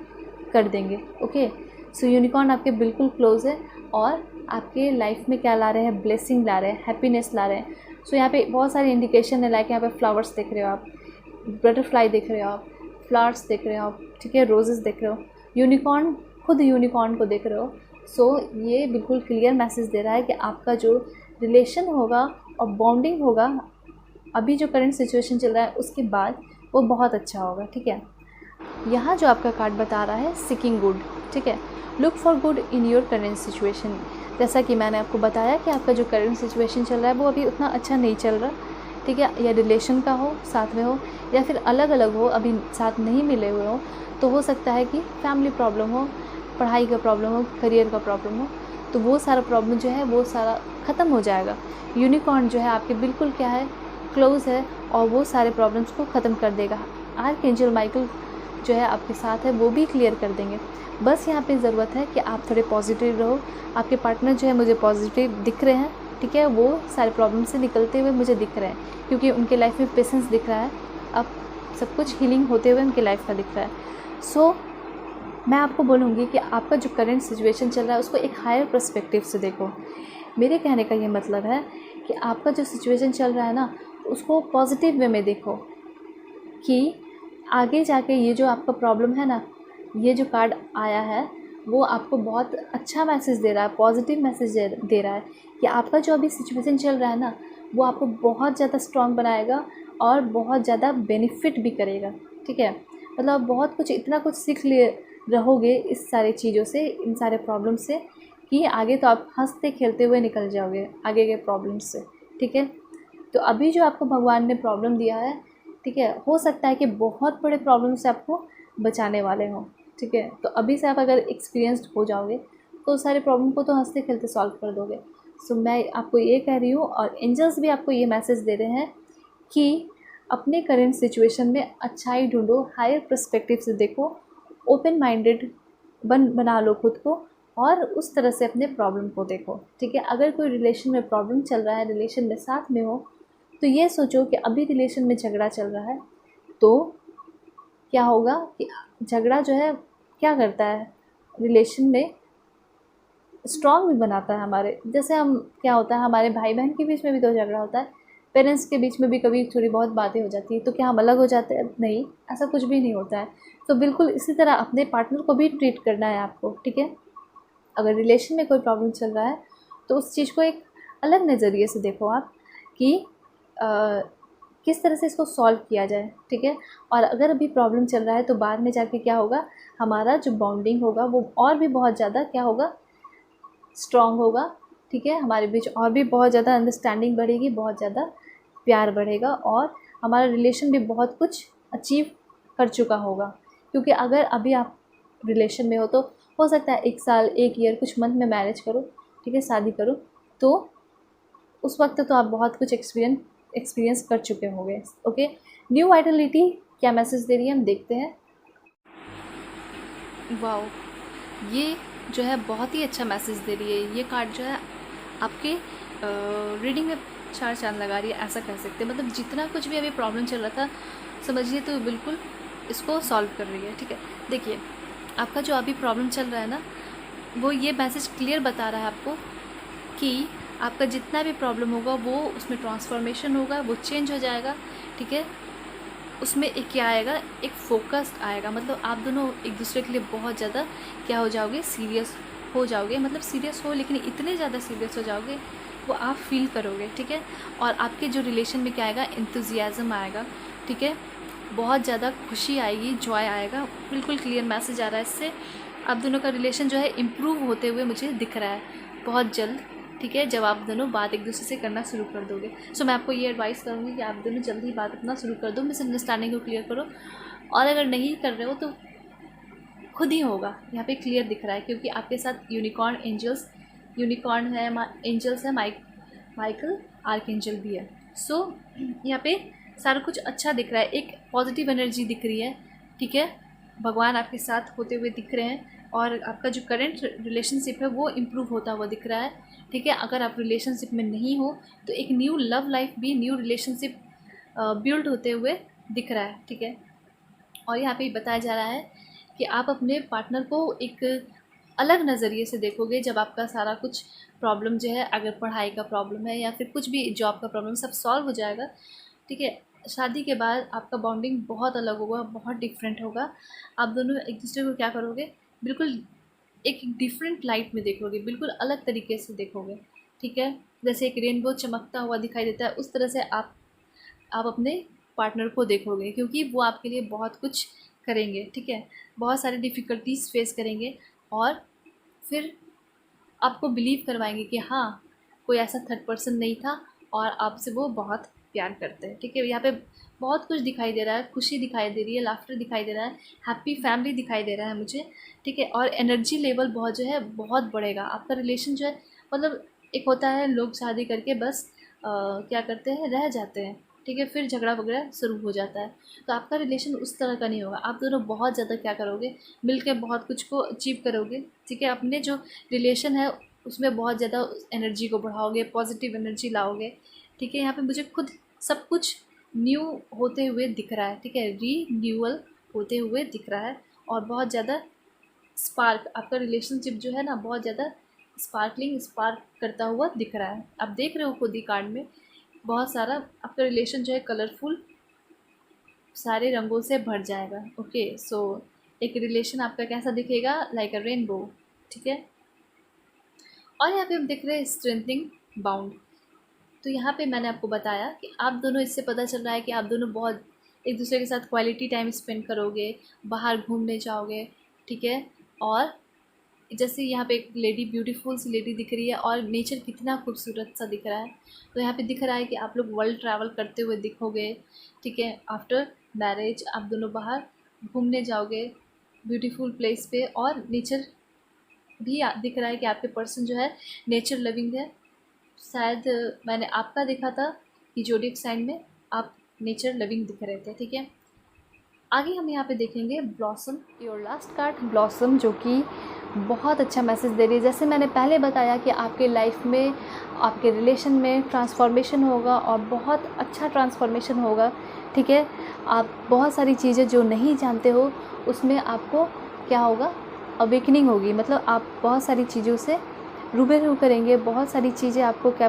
कर देंगे, ओके। सो यूनिकॉर्न आपके बिल्कुल क्लोज है और आपके लाइफ में क्या ला रहे हैं, ब्लेसिंग ला रहे हैं, हैप्पीनेस ला रहे हैं। सो यहाँ पे बहुत सारी इंडिकेशन है, लाइक यहाँ पे फ्लावर्स देख रहे हो आप, बटरफ्लाई देख रहे हो आप, फ्लावर्स देख रहे हो आप, ठीक है, रोजेस देख रहे हो, यूनिकॉर्न, खुद यूनिकॉर्न को देख रहे हो। सो ये बिल्कुल क्लियर मैसेज दे रहा है कि आपका जो रिलेशन होगा और बॉन्डिंग होगा, अभी जो करंट सिचुएशन चल रहा है उसके बाद, वो बहुत अच्छा होगा, ठीक है। यहाँ जो आपका कार्ड बता रहा है सीकिंग गुड, ठीक है, look for good in your current situation. जैसा कि मैंने आपको बताया कि आपका जो करंट सिचुएशन चल रहा है वो अभी उतना अच्छा नहीं चल रहा, ठीक है, या रिलेशन का हो, साथ में हो, या फिर अलग अलग हो, अभी साथ नहीं मिले हुए हो, तो हो सकता है कि फैमिली प्रॉब्लम हो, पढ़ाई का प्रॉब्लम हो, करियर का प्रॉब्लम हो, तो वो सारा प्रॉब्लम जो है वो सारा ख़त्म हो जाएगा। यूनिकॉर्न जो है आपके बिल्कुल क्या है, क्लोज है, और वो सारे प्रॉब्लम्स को ख़त्म कर देगा। आर्कएंजल माइकल जो है आपके साथ है, वो भी क्लियर कर देंगे। बस यहाँ पे ज़रूरत है कि आप थोड़े पॉजिटिव रहो। आपके पार्टनर जो है मुझे पॉजिटिव दिख रहे हैं, ठीक है, वो सारे प्रॉब्लम से निकलते हुए मुझे दिख रहे हैं, क्योंकि उनके लाइफ में पेशेंस दिख रहा है, अब सब कुछ हीलिंग होते हुए उनके लाइफ का दिख रहा है। सो मैं आपको बोलूँगी कि आपका जो करंट सिचुएशन चल रहा है उसको एक हायर पर्सपेक्टिव से देखो। मेरे कहने का ये मतलब है कि आपका जो सिचुएशन चल रहा है ना, उसको पॉजिटिव वे में देखो, कि आगे जाके ये जो आपका प्रॉब्लम है ना, ये जो कार्ड आया है वो आपको बहुत अच्छा मैसेज दे रहा है, पॉजिटिव मैसेज दे रहा है कि आपका जो अभी सिचुएशन चल रहा है ना, वो आपको बहुत ज़्यादा स्ट्रॉन्ग बनाएगा और बहुत ज़्यादा बेनिफिट भी करेगा, ठीक है। मतलब बहुत कुछ, इतना कुछ सीख लिए रहोगे इस सारी चीज़ों से, इन सारे प्रॉब्लम से, कि आगे तो आप हंसते खेलते हुए निकल जाओगे आगे के प्रॉब्लम से, ठीक है। तो अभी जो आपको भगवान ने प्रॉब्लम दिया है, ठीक है, हो सकता है कि बहुत बड़े प्रॉब्लम से आपको बचाने वाले हों, ठीक है। तो अभी से आप अगर एक्सपीरियंस्ड हो जाओगे तो सारे प्रॉब्लम को तो हंसते खेलते सॉल्व कर दोगे। सो मैं आपको ये कह रही हूँ, और एंजल्स भी आपको ये मैसेज दे रहे हैं कि अपने करेंट सिचुएशन में अच्छाई ढूंढो, हायर पर्सपेक्टिव से देखो, ओपन माइंडेड बना लो खुद को और उस तरह से अपने प्रॉब्लम को देखो, ठीक है। अगर कोई रिलेशन में प्रॉब्लम चल रहा है, रिलेशन में साथ में हो, तो ये सोचो कि अभी रिलेशन में झगड़ा चल रहा है, तो क्या होगा कि झगड़ा जो है क्या करता है, रिलेशन में स्ट्रॉन्ग भी बनाता है हमारे। जैसे हम क्या होता है, हमारे भाई बहन के बीच में भी तो झगड़ा होता है, पेरेंट्स के बीच में भी कभी थोड़ी बहुत बातें हो जाती है, तो क्या हम अलग हो जाते हैं? नहीं, ऐसा कुछ भी नहीं होता है। तो बिल्कुल इसी तरह अपने पार्टनर को भी ट्रीट करना है आपको, ठीक है। अगर रिलेशन में कोई प्रॉब्लम चल रहा है तो उस चीज़ को एक अलग नज़रिए से देखो आप कि अ, किस तरह से इसको सॉल्व किया जाए, ठीक है। और अगर अभी प्रॉब्लम चल रहा है तो बाद में जाके क्या होगा, हमारा जो बॉन्डिंग होगा वो और भी बहुत ज़्यादा क्या होगा, स्ट्रॉन्ग होगा, ठीक है। हमारे बीच और भी बहुत ज़्यादा अंडरस्टैंडिंग बढ़ेगी, बहुत ज़्यादा प्यार बढ़ेगा और हमारा रिलेशन भी बहुत कुछ अचीव कर चुका होगा। क्योंकि अगर अभी आप रिलेशन में हो तो हो सकता है 1 साल 1 ईयर कुछ मंथ में मैरिज करो, ठीक है, शादी करो, तो उस वक्त तो आप बहुत कुछ एक्सपीरियंस कर चुके होंगे। ओके, न्यू आइडेंटिटी क्या मैसेज दे रही है हम देखते हैं। वाओ, ये जो है बहुत ही अच्छा मैसेज दे रही है। ये कार्ड जो है आपके रीडिंग में 4 चांद लगा रही है, ऐसा कह सकते हैं। मतलब जितना कुछ भी अभी प्रॉब्लम चल रहा था समझिए तो बिल्कुल इसको सॉल्व कर रही है, ठीक है। देखिए आपका जो अभी प्रॉब्लम चल रहा है ना, वो ये मैसेज क्लियर बता रहा है आपको कि आपका जितना भी प्रॉब्लम होगा वो उसमें ट्रांसफॉर्मेशन होगा, वो चेंज हो जाएगा, ठीक है। उसमें एक क्या आएगा, एक फोकस्ड आएगा। मतलब आप दोनों एक दूसरे के लिए बहुत ज़्यादा क्या हो जाओगे, सीरियस हो जाओगे। मतलब सीरियस हो, लेकिन इतने ज़्यादा सीरियस हो जाओगे वो आप फील करोगे, ठीक है। और आपके जो रिलेशन में क्या आएगा, एंथुजियाज़म आएगा, ठीक है। बहुत ज़्यादा खुशी आएगी, जॉय आएगा। बिल्कुल क्लियर मैसेज आ रहा है इससे। आप दोनों का रिलेशन जो है इम्प्रूव होते हुए मुझे दिख रहा है बहुत जल्द, ठीक है। जब आप दोनों बात एक दूसरे से करना शुरू कर दोगे। सो मैं आपको ये एडवाइस करूँगी कि आप दोनों जल्दी बात अपना शुरू कर दो, मिसअंडरस्टैंडिंग को क्लियर करो। और अगर नहीं कर रहे हो तो खुद ही होगा, यहाँ पे क्लियर दिख रहा है। क्योंकि आपके साथ यूनिकॉर्न है, एंजल्स है, माइकल आर्कएंजल भी है। सो यहाँ पे सारा कुछ अच्छा दिख रहा है, एक पॉजिटिव एनर्जी दिख रही है, ठीक है। भगवान आपके साथ होते हुए दिख रहे हैं और आपका जो करंट रिलेशनशिप है वो इम्प्रूव होता हुआ दिख रहा है, ठीक है। अगर आप रिलेशनशिप में नहीं हो तो एक न्यू लव लाइफ भी, न्यू रिलेशनशिप बिल्ड होते हुए दिख रहा है, ठीक है। और यहाँ पे बताया जा रहा है कि आप अपने पार्टनर को एक अलग नज़रिए से देखोगे जब आपका सारा कुछ प्रॉब्लम जो है, अगर पढ़ाई का प्रॉब्लम है या फिर कुछ भी जॉब का प्रॉब्लम, सब सॉल्व हो जाएगा, ठीक है। शादी के बाद आपका बॉन्डिंग बहुत अलग होगा, बहुत डिफरेंट होगा। आप दोनों एक दूसरे को क्या करोगे, बिल्कुल एक डिफरेंट लाइट में देखोगे, बिल्कुल अलग तरीके से देखोगे, ठीक है। जैसे एक रेनबो चमकता हुआ दिखाई देता है, उस तरह से आप अपने पार्टनर को देखोगे, क्योंकि वो आपके लिए बहुत कुछ करेंगे, ठीक है। बहुत सारी डिफ़िकल्टीज फेस करेंगे और फिर आपको बिलीव करवाएंगे कि हाँ, कोई ऐसा थर्ड पर्सन नहीं था और आपसे वो बहुत प्यार करते हैं, ठीक है। यहाँ पे बहुत कुछ दिखाई दे रहा है, खुशी दिखाई दे रही है, लाफ्टर दिखाई दे रहा है, हैप्पी फैमिली दिखाई दे रहा है मुझे, ठीक है। और एनर्जी लेवल बहुत जो है बहुत बढ़ेगा आपका रिलेशन जो है। मतलब एक होता है लोग शादी करके बस क्या करते हैं, रह जाते हैं, ठीक है, फिर झगड़ा वगैरह शुरू हो जाता है। तो आपका रिलेशन उस तरह का नहीं होगा। आप दोनों बहुत ज़्यादा क्या करोगे, मिलकर बहुत कुछ को अचीव करोगे, ठीक है। अपने जो रिलेशन है उसमें बहुत ज़्यादा एनर्जी को बढ़ाओगे, पॉजिटिव एनर्जी लाओगे, ठीक है। यहाँ पे मुझे खुद सब कुछ न्यू होते हुए दिख रहा है, ठीक है, रीन्यूअल होते हुए दिख रहा है। और बहुत ज़्यादा स्पार्क, आपका रिलेशनशिप जो है ना बहुत ज़्यादा स्पार्क करता हुआ दिख रहा है। आप देख रहे हो खुद ही कार्ड में बहुत सारा आपका रिलेशन जो है कलरफुल सारे रंगों से भर जाएगा। ओके, सो एक रिलेशन आपका कैसा दिखेगा, लाइक अ रेनबो, ठीक है। और यहाँ पे हम देख रहे हैं स्ट्रेंथनिंग बाउंड। तो यहाँ पे मैंने आपको बताया कि आप दोनों, इससे पता चल रहा है कि आप दोनों बहुत एक दूसरे के साथ क्वालिटी टाइम स्पेंड करोगे, बाहर घूमने जाओगे, ठीक है। और जैसे यहाँ पे एक लेडी, ब्यूटीफुल सी लेडी दिख रही है और नेचर कितना खूबसूरत सा दिख रहा है। तो यहाँ पे दिख रहा है कि आप लोग वर्ल्ड ट्रैवल करते हुए दिखोगे, ठीक है। आफ्टर मैरिज आप दोनों बाहर घूमने जाओगे ब्यूटीफुल प्लेस पे, और नेचर भी दिख रहा है कि आपके पर्सन जो है नेचर लविंग है। शायद मैंने आपका देखा था कि जोडियक साइन में आप नेचर लविंग दिख रहे थे, ठीक है। आगे हम यहाँ पे देखेंगे blossom, your last card blossom, जो कि बहुत अच्छा मैसेज दे रही है। जैसे मैंने पहले बताया कि आपके लाइफ में, आपके रिलेशन में ट्रांसफॉर्मेशन होगा और बहुत अच्छा ट्रांसफॉर्मेशन होगा, ठीक है। आप बहुत सारी चीज़ें जो नहीं जानते हो उसमें आपको क्या होगा, अवेकनिंग होगी, मतलब आप बहुत सारी चीज़ों से रूबरू करेंगे, बहुत सारी चीज़ें आपको क्या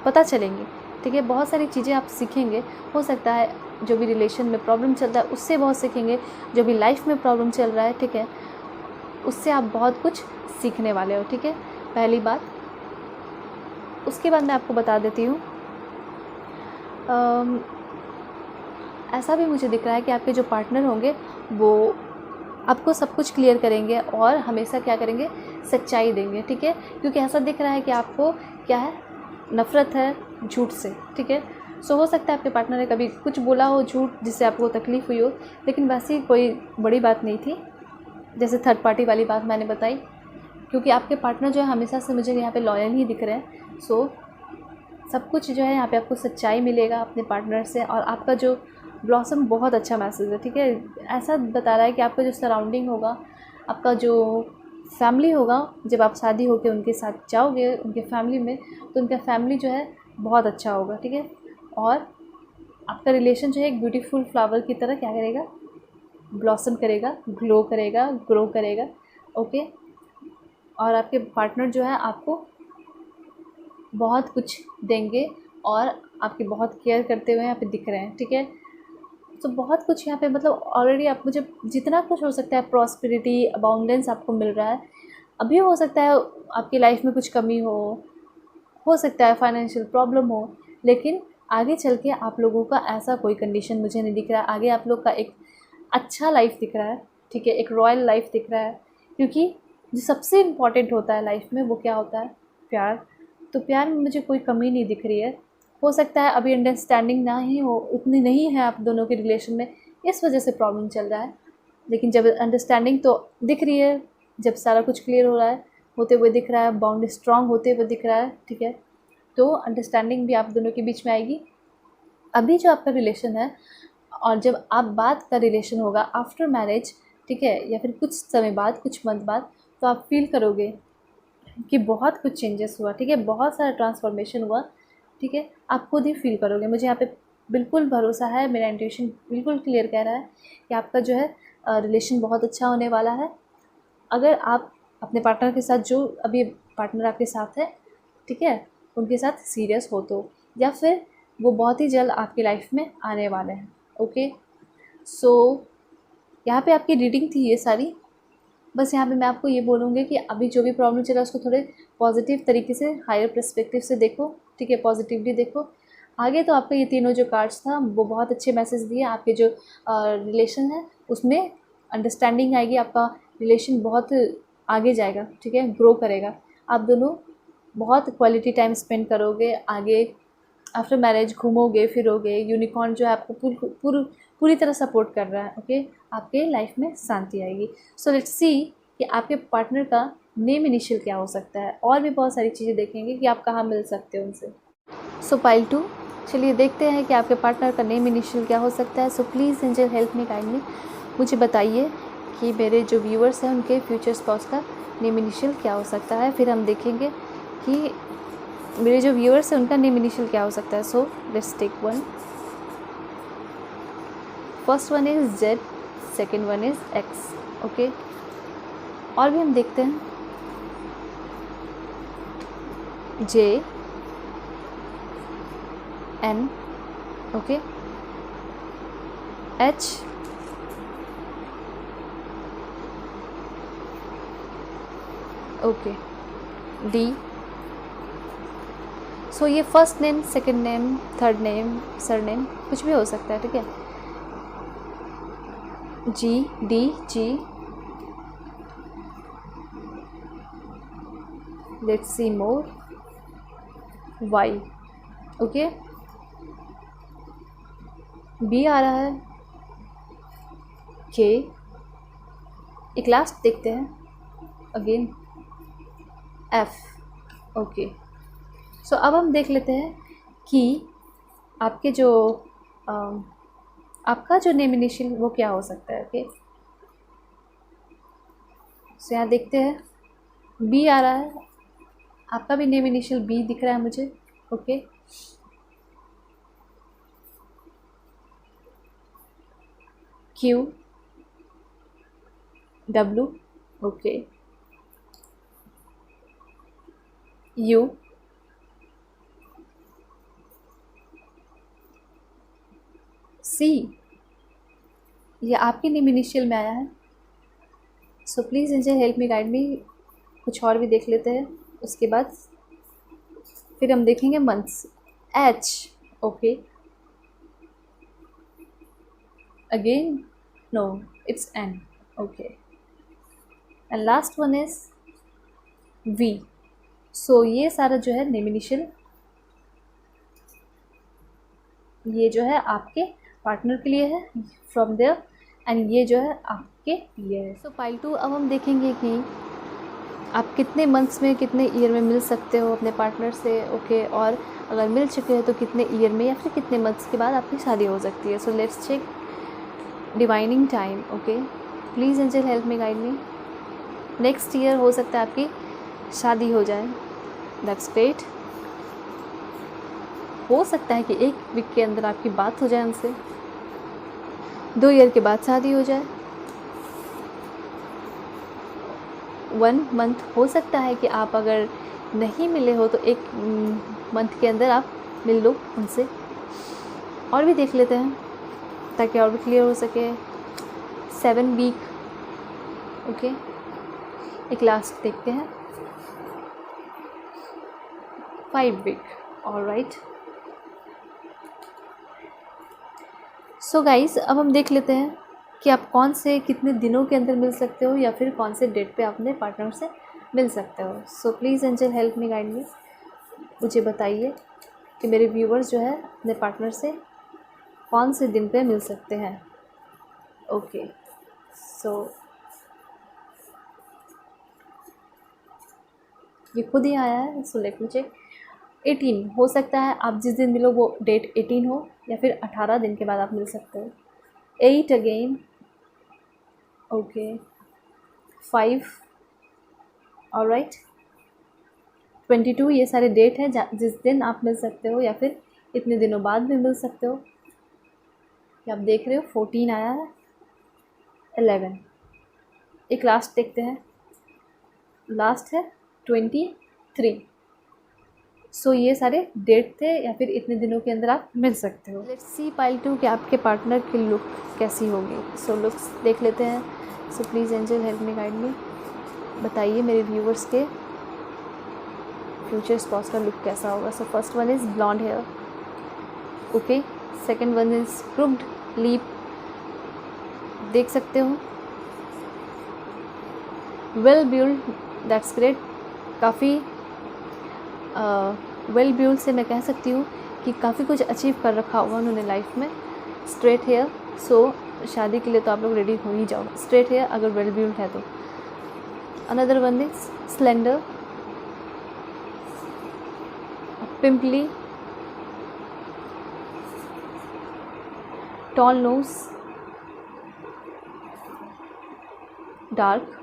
पता चलेंगी, ठीक है। बहुत सारी चीज़ें आप सीखेंगे। हो सकता है जो भी रिलेशन में प्रॉब्लम चल रहा है उससे बहुत सीखेंगे, जो भी लाइफ में प्रॉब्लम चल रहा है, ठीक है, उससे आप बहुत कुछ सीखने वाले हो, ठीक है, पहली बात। उसके बाद मैं आपको बता देती हूँ, ऐसा भी मुझे दिख रहा है कि आपके जो पार्टनर होंगे वो आपको सब कुछ क्लियर करेंगे और हमेशा क्या करेंगे, सच्चाई देंगे, ठीक है। क्योंकि ऐसा दिख रहा है कि आपको क्या है, नफ़रत है झूठ से, ठीक है। सो हो सकता है आपके पार्टनर ने कभी कुछ बोला हो झूठ जिससे आपको तकलीफ़ हुई हो, लेकिन वैसी कोई बड़ी बात नहीं थी, जैसे थर्ड पार्टी वाली बात मैंने बताई। क्योंकि आपके पार्टनर जो है हमेशा से मुझे यहाँ पे लॉयल ही दिख रहे हैं। सो सब कुछ जो है यहाँ पे आपको सच्चाई मिलेगा अपने पार्टनर से। और आपका जो ब्लॉसम बहुत अच्छा मैसेज है, ठीक है। ऐसा बता रहा है कि आपका जो सराउंडिंग होगा, आपका जो फैमिली होगा, जब आप शादी होकर उनके साथ जाओगे उनके फैमिली में, तो उनका फैमिली जो है बहुत अच्छा होगा, ठीक है। और आपका रिलेशन जो है एक ब्यूटीफुल फ्लावर की तरह क्या करेगा, ब्लॉसम करेगा, ग्लो करेगा, ग्रो करेगा, ओके। और आपके पार्टनर जो है आपको बहुत कुछ देंगे और आपकी बहुत केयर करते हुए यहाँ पे दिख रहे हैं, ठीक है। तो बहुत कुछ यहाँ पे मतलब ऑलरेडी आप, मुझे जितना कुछ हो सकता है प्रॉस्पेरिटी, अबाउंडेंस आपको मिल रहा है। अभी हो सकता है आपकी लाइफ में कुछ कमी हो सकता है फाइनेंशियल प्रॉब्लम हो, लेकिन आगे चल के आप लोगों का ऐसा कोई कंडीशन मुझे नहीं दिख रहा है। आगे आप लोग का एक अच्छा लाइफ दिख रहा है, ठीक है, एक रॉयल लाइफ दिख रहा है। क्योंकि जो सबसे इम्पॉर्टेंट होता है लाइफ में वो क्या होता है, प्यार। तो प्यार में मुझे कोई कमी नहीं दिख रही है। हो सकता है अभी अंडरस्टैंडिंग ना ही हो, उतनी नहीं है आप दोनों के रिलेशन में, इस वजह से प्रॉब्लम चल रहा है। लेकिन जब अंडरस्टैंडिंग तो दिख रही है, जब सारा कुछ क्लियर हो रहा है, होते हुए दिख रहा है, बाउंड स्ट्रांग होते हुए दिख रहा है, ठीक है, तो अंडरस्टैंडिंग भी आप दोनों के बीच में आएगी। अभी जो आपका रिलेशन है, और जब आप बात का रिलेशन होगा आफ्टर मैरिज, ठीक है, या फिर कुछ समय बाद, कुछ मंथ बाद, तो आप फील करोगे कि बहुत कुछ चेंजेस हुआ, ठीक है, बहुत सारा ट्रांसफॉर्मेशन हुआ, ठीक है। आप खुद ही फील करोगे, मुझे यहाँ पे बिल्कुल भरोसा है, मेरा इंट्यूशन बिल्कुल क्लियर कह रहा है कि आपका जो है रिलेशन बहुत अच्छा होने वाला है। अगर आप अपने पार्टनर के साथ, जो अभी पार्टनर आपके साथ है, ठीक है, उनके साथ सीरियस हो तो, या फिर वो बहुत ही जल्द आपकी लाइफ में आने वाले हैं, ओके। सो यहाँ पे आपकी रीडिंग थी ये सारी। बस यहाँ पे मैं आपको ये बोलूँगी कि अभी जो भी प्रॉब्लम चल रहा है उसको थोड़े पॉजिटिव तरीके से, हायर पर्सपेक्टिव से देखो, ठीक है, पॉजिटिवली देखो। आगे तो आपका ये तीनों जो कार्ड्स था वो बहुत अच्छे मैसेज दिए। आपके जो रिलेशन है उसमें अंडरस्टैंडिंग आएगी, आपका रिलेशन बहुत आगे जाएगा, ठीक है, ग्रो करेगा। आप दोनों बहुत क्वालिटी टाइम स्पेंड करोगे, आगे आफ्टर मैरिज घूमोगे फिरोगे। यूनिकॉर्न जो है आपको पूरी तरह सपोर्ट कर रहा है, ओके। आपके लाइफ में शांति आएगी। सो लेट्स सी कि आपके पार्टनर का नेम इनिशियल क्या हो सकता है, और भी बहुत सारी चीज़ें देखेंगे कि आप कहाँ मिल सकते हो उनसे। सो पाइल 2, चलिए देखते हैं कि आपके पार्टनर का नेम इनिशियल क्या हो सकता है। So please angel help me kindly, मुझे बताइए कि मेरे जो व्यूअर्स हैं उनके फ्यूचर स्पाउस का नेम इनिशियल क्या हो सकता है। फिर हम देखेंगे कि मेरे जो व्यूअर्स हैं उनका नेम इनिशियल क्या हो सकता है। So let's take one. First one is Z, second one is X, okay. और भी हम देखते हैं, J N, okay, H, okay, D. So ये first name, second name, third name, surname कुछ भी हो सकता है, ठीक है। G, D, G, let's see more, Y, okay, B आ रहा है, के, एक लास्ट देखते हैं अगेन, एफ, ओके। सो अब हम देख लेते हैं कि आपके जो आपका जो नेम इनिशियल वो क्या हो सकता है। ओके, सो यहाँ देखते हैं बी आ रहा है, आपका भी नेम इनिशियल बी दिख रहा है मुझे। Okay, Q, W, okay, U, C, ये आपके नेम इनिशियल में आया है। So please angel help me guide me, कुछ और भी देख लेते हैं, उसके बाद फिर हम देखेंगे months. H, okay, again no, it's N, okay, and last one is V. So ये सारा जो है नेम इनिशियल, ये जो है आपके पार्टनर के लिए है फ्रॉम देयर, एंड ये जो है आपके लिए है। सो पाइल 2 अब हम देखेंगे कि आप कितने मंथ्स में, कितने ईयर में मिल सकते हो अपने पार्टनर से। ओके, और अगर मिल चुके हैं तो कितने ईयर में या फिर कितने मंथ्स के बाद आपकी शादी हो सकती है। So let's check divining time. Okay, please angel help me guide me. Next year हो सकता है आपकी शादी हो जाए, दैट्स ग्रेट। हो सकता है कि 1 वीक के अंदर आपकी बात हो जाए उनसे, 2 ईयर के बाद शादी हो जाए, 1 मंथ हो सकता है कि आप अगर नहीं मिले हो तो 1 मंथ के अंदर आप मिल लो उनसे। और भी देख लेते हैं ताकि और भी क्लियर हो सके। 7 वीक, ओके, एक लास्ट देखते हैं, 5 वीक, ऑलराइट। सो गाइस अब हम देख लेते हैं कि आप कौन से कितने दिनों के अंदर मिल सकते हो या फिर कौन से डेट पे आप अपने पार्टनर से मिल सकते हो। सो please angel help me guide me, मुझे बताइए कि मेरे व्यूवर्स जो है अपने पार्टनर से कौन से दिन पे मिल सकते हैं। ओके, सो ये खुद ही आया है। So let me check. 18 हो सकता है, आप जिस दिन मिलो वो डेट 18 हो, या फिर 18 दिन के बाद आप मिल सकते हो। 8 अगेन, ओके, 5, ऑलराइट, 22 ये सारे डेट हैं जिस दिन आप मिल सकते हो या फिर इतने दिनों बाद भी मिल सकते हो। ये आप देख रहे हो 14 आया है, 11, एक लास्ट देखते हैं, लास्ट है 23। सो ये सारे डेट थे या फिर इतने दिनों के अंदर आप मिल सकते हो। लेट्स सी पाइल 2 कि आपके पार्टनर की लुक कैसी होगी। सो लुक्स देख लेते हैं। So please angel help me guide मी, बताइए मेरे व्यूवर्स के फ्यूचर स्पॉस का लुक कैसा होगा। So first one is blonde hair, okay, second one is cropped lip, देख सकते हो, वेल बिल्ड, दैट्स ग्रेट, काफ़ी वेल बिल्ड से मैं कह सकती हूँ कि काफ़ी कुछ अचीव कर रखा होगा उन्होंने लाइफ में। स्ट्रेट हेयर, सो शादी के लिए तो आप लोग रेडी हो ही जाओ। स्ट्रेट हेयर अगर वेल बिल्ड है तो। Another one is slender, pimply, tall nose, dark,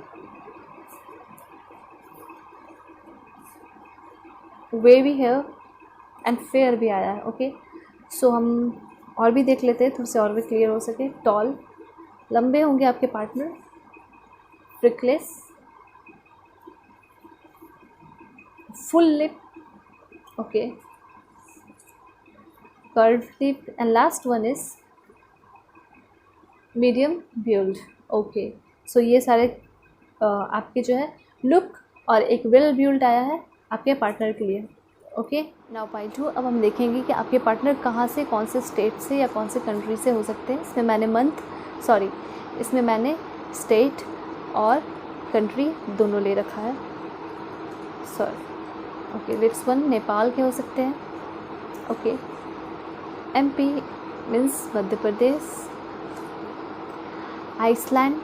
wavy hair and fair भी आया है। ओके, सो हम और भी देख लेते हैं थोड़े से और भी क्लियर हो सके। टॉल, लंबे होंगे आपके partner, freckles, full lip, okay, curve lip, and last one is medium build. Okay, so ये सारे आपके जो है लुक और एक वेल बिल्ड आया है आपके पार्टनर के लिए। ओके, नाउ पाइल 2 अब हम देखेंगे कि आपके पार्टनर कहाँ से, कौन से स्टेट से या कौन से कंट्री से हो सकते हैं। इसमें मैंने स्टेट और कंट्री दोनों ले रखा है। ओके, लेट्स वन, नेपाल के हो सकते हैं। Okay, MP means Madhya Pradesh, Iceland,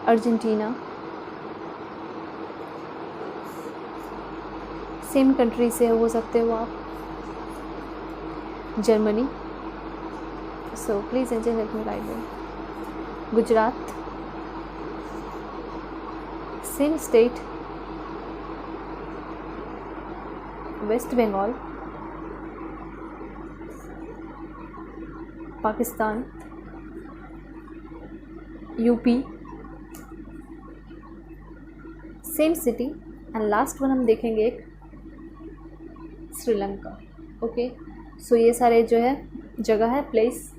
Argentina, same country से हो सकते हो आप। Germany, so please angel help me right में, Gujarat, same state, West Bengal, Pakistan, UP, same city and last one हम देखेंगे एक श्रीलंका। ओके, सो ये सारे जो है जगह है, प्लेस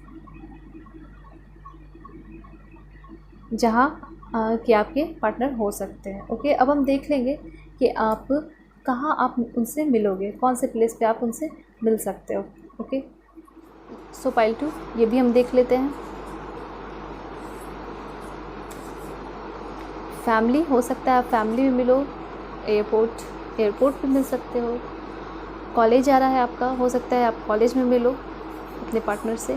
जहाँ कि आपके पार्टनर हो सकते हैं। ओके, अब हम देख लेंगे कि आप कहाँ आप उनसे मिलोगे, कौन से प्लेस पे आप उनसे मिल सकते हो। ओके, सो पाइल 2 ये भी हम देख लेते हैं। फैमिली हो सकता है आप फैमिली में मिलो, एयरपोर्ट पे मिल सकते हो, कॉलेज आ रहा है आपका, हो सकता है आप कॉलेज में मिलो अपने पार्टनर से,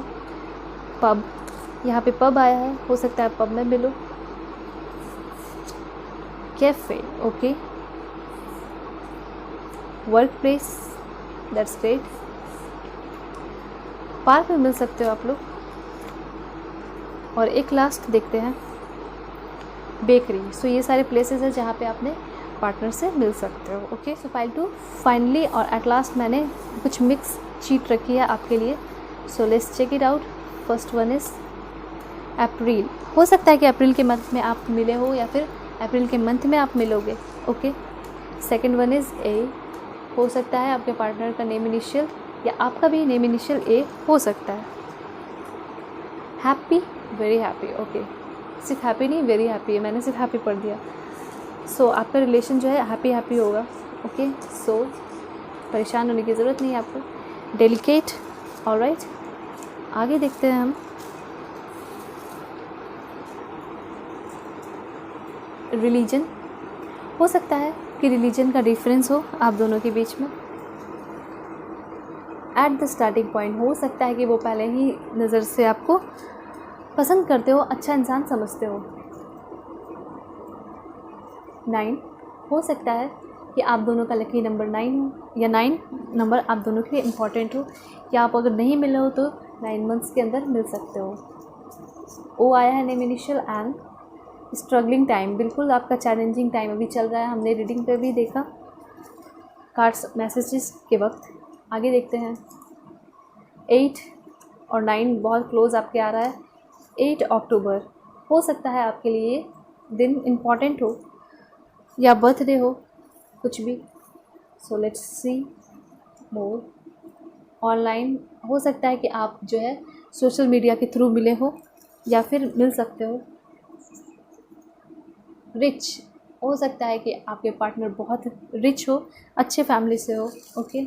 पब, यहाँ पे पब आया है, हो सकता है आप पब में मिलो, cafe, okay, work place, that's great, park में मिल सकते हो आप लोग, और एक लास्ट देखते हैं बेकरी। सो ये सारे प्लेसेस हैं जहाँ पे आपने पार्टनर से मिल सकते हो। ओके, सो पाइल 2 फाइनली और एट लास्ट मैंने कुछ मिक्स चीट रखी है आपके लिए। So let's check it out. First one is April, हो सकता है कि अप्रैल के मंथ में आप मिले हो या फिर अप्रैल के मंथ में आप मिलोगे। Okay, second one is a, हो सकता है आपके पार्टनर का नेम इनिशियल या आपका भी नेम इनिशियल ए हो सकता है। हैप्पी, वेरी हैप्पी, ओके, सिर्फ हैप्पी नहीं वेरी हैप्पी है, मैंने सिर्फ हैप्पी पढ़ दिया। सो आपका रिलेशन जो है हैप्पी हैप्पी होगा। ओके, सो परेशान होने की ज़रूरत नहीं है आपको। डेलिकेट, ऑलराइट, आगे देखते हैं हम। रिलीजन, हो सकता है कि रिलीजन का डिफरेंस हो आप दोनों के बीच में। एट द स्टार्टिंग पॉइंट, हो सकता है कि वो पहले ही नज़र से आपको पसंद करते हो, अच्छा इंसान समझते हो। 9, हो सकता है कि आप दोनों का लकी नंबर 9 हो या 9 नंबर आप दोनों के लिए इम्पॉर्टेंट हो, या आप अगर नहीं मिले हो तो 9 मंथ्स के अंदर मिल सकते हो। ओ आया है name initial and struggling time, बिल्कुल आपका चैलेंजिंग टाइम अभी चल रहा है, हमने रीडिंग पे भी देखा कार्ड्स मैसेजेस के वक्त। आगे देखते हैं। 8 और 9 बहुत क्लोज आपके आ रहा है। 8 अक्टूबर, हो सकता है आपके लिए दिन इम्पॉर्टेंट हो या बर्थडे हो, कुछ भी। सो लेट्स सी मोर। ऑनलाइन, हो सकता है कि आप जो है सोशल मीडिया के थ्रू मिले हो या फिर मिल सकते हो। रिच, हो सकता है कि आपके पार्टनर बहुत रिच हो, अच्छे फैमिली से हो। Okay,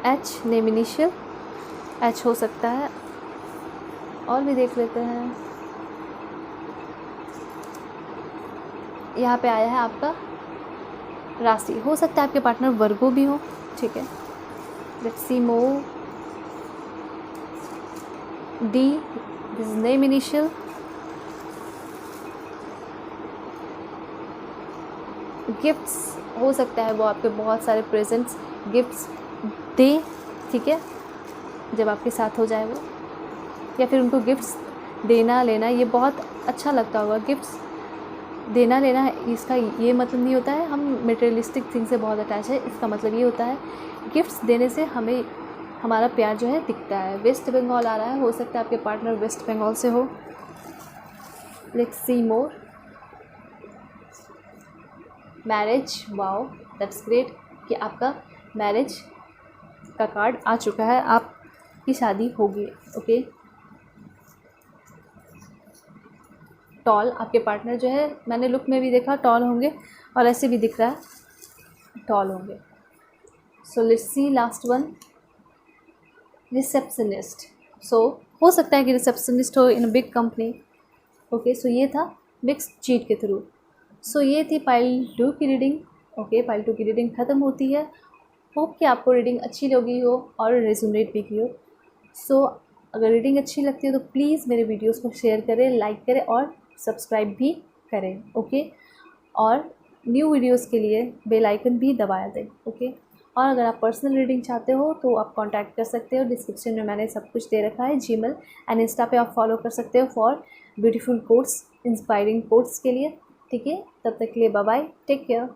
H name initial, H हो सकता है, और भी देख लेते हैं। यहाँ पे आया है आपका राशि, हो सकता है आपके पार्टनर वर्गो भी हो। ठीक है, let's see more. D, this is name initial, gifts, हो सकता है वो आपके बहुत सारे प्रेजेंट्स गिफ्ट्स दे, ठीक है, जब आपके साथ हो जाए वो, या फिर उनको गिफ्ट्स देना लेना ये बहुत अच्छा लगता होगा। गिफ्ट्स देना लेना, इसका ये मतलब नहीं होता है हम मटेरियलिस्टिक थिंग से बहुत अटैच है, इसका मतलब ये होता है गिफ्ट्स देने से हमें हमारा प्यार जो है दिखता है। वेस्ट बंगाल आ रहा है, हो सकता है आपके पार्टनर वेस्ट बंगाल से हो। Let's see more. Marriage, wow, that's great कि आपका मैरिज का कार्ड आ चुका है, आपकी शादी होगी। ओके, टॉल, आपके पार्टनर जो है मैंने लुक में भी देखा टॉल होंगे और ऐसे भी दिख रहा है टॉल होंगे। So let's see last one, receptionist. So हो सकता है कि रिसेप्शनिस्ट हो in a big company. Okay, so ये था मिक्स चीट के थ्रू। सो ये थी पाइल 2 की रीडिंग। ओके, पाइल 2 की रीडिंग ख़त्म होती है। होप कि आपको रीडिंग अच्छी लगी हो और रेजोनेट भी की हो। सो अगर रीडिंग अच्छी लगती है तो प्लीज़ मेरे वीडियोस को शेयर करें, लाइक करें और सब्सक्राइब भी करें। ओके, और न्यू वीडियोस के लिए बेल आइकन भी दबाया दें। ओके। और अगर आप पर्सनल रीडिंग चाहते हो तो आप कांटेक्ट कर सकते हो, डिस्क्रिप्शन में मैंने सब कुछ दे रखा है। जीमेल एंड इंस्टा पे आप फॉलो कर सकते हो for beautiful quotes, inspiring quotes के लिए। ठीक है, तब तक के लिए बाय बाय, टेक केयर।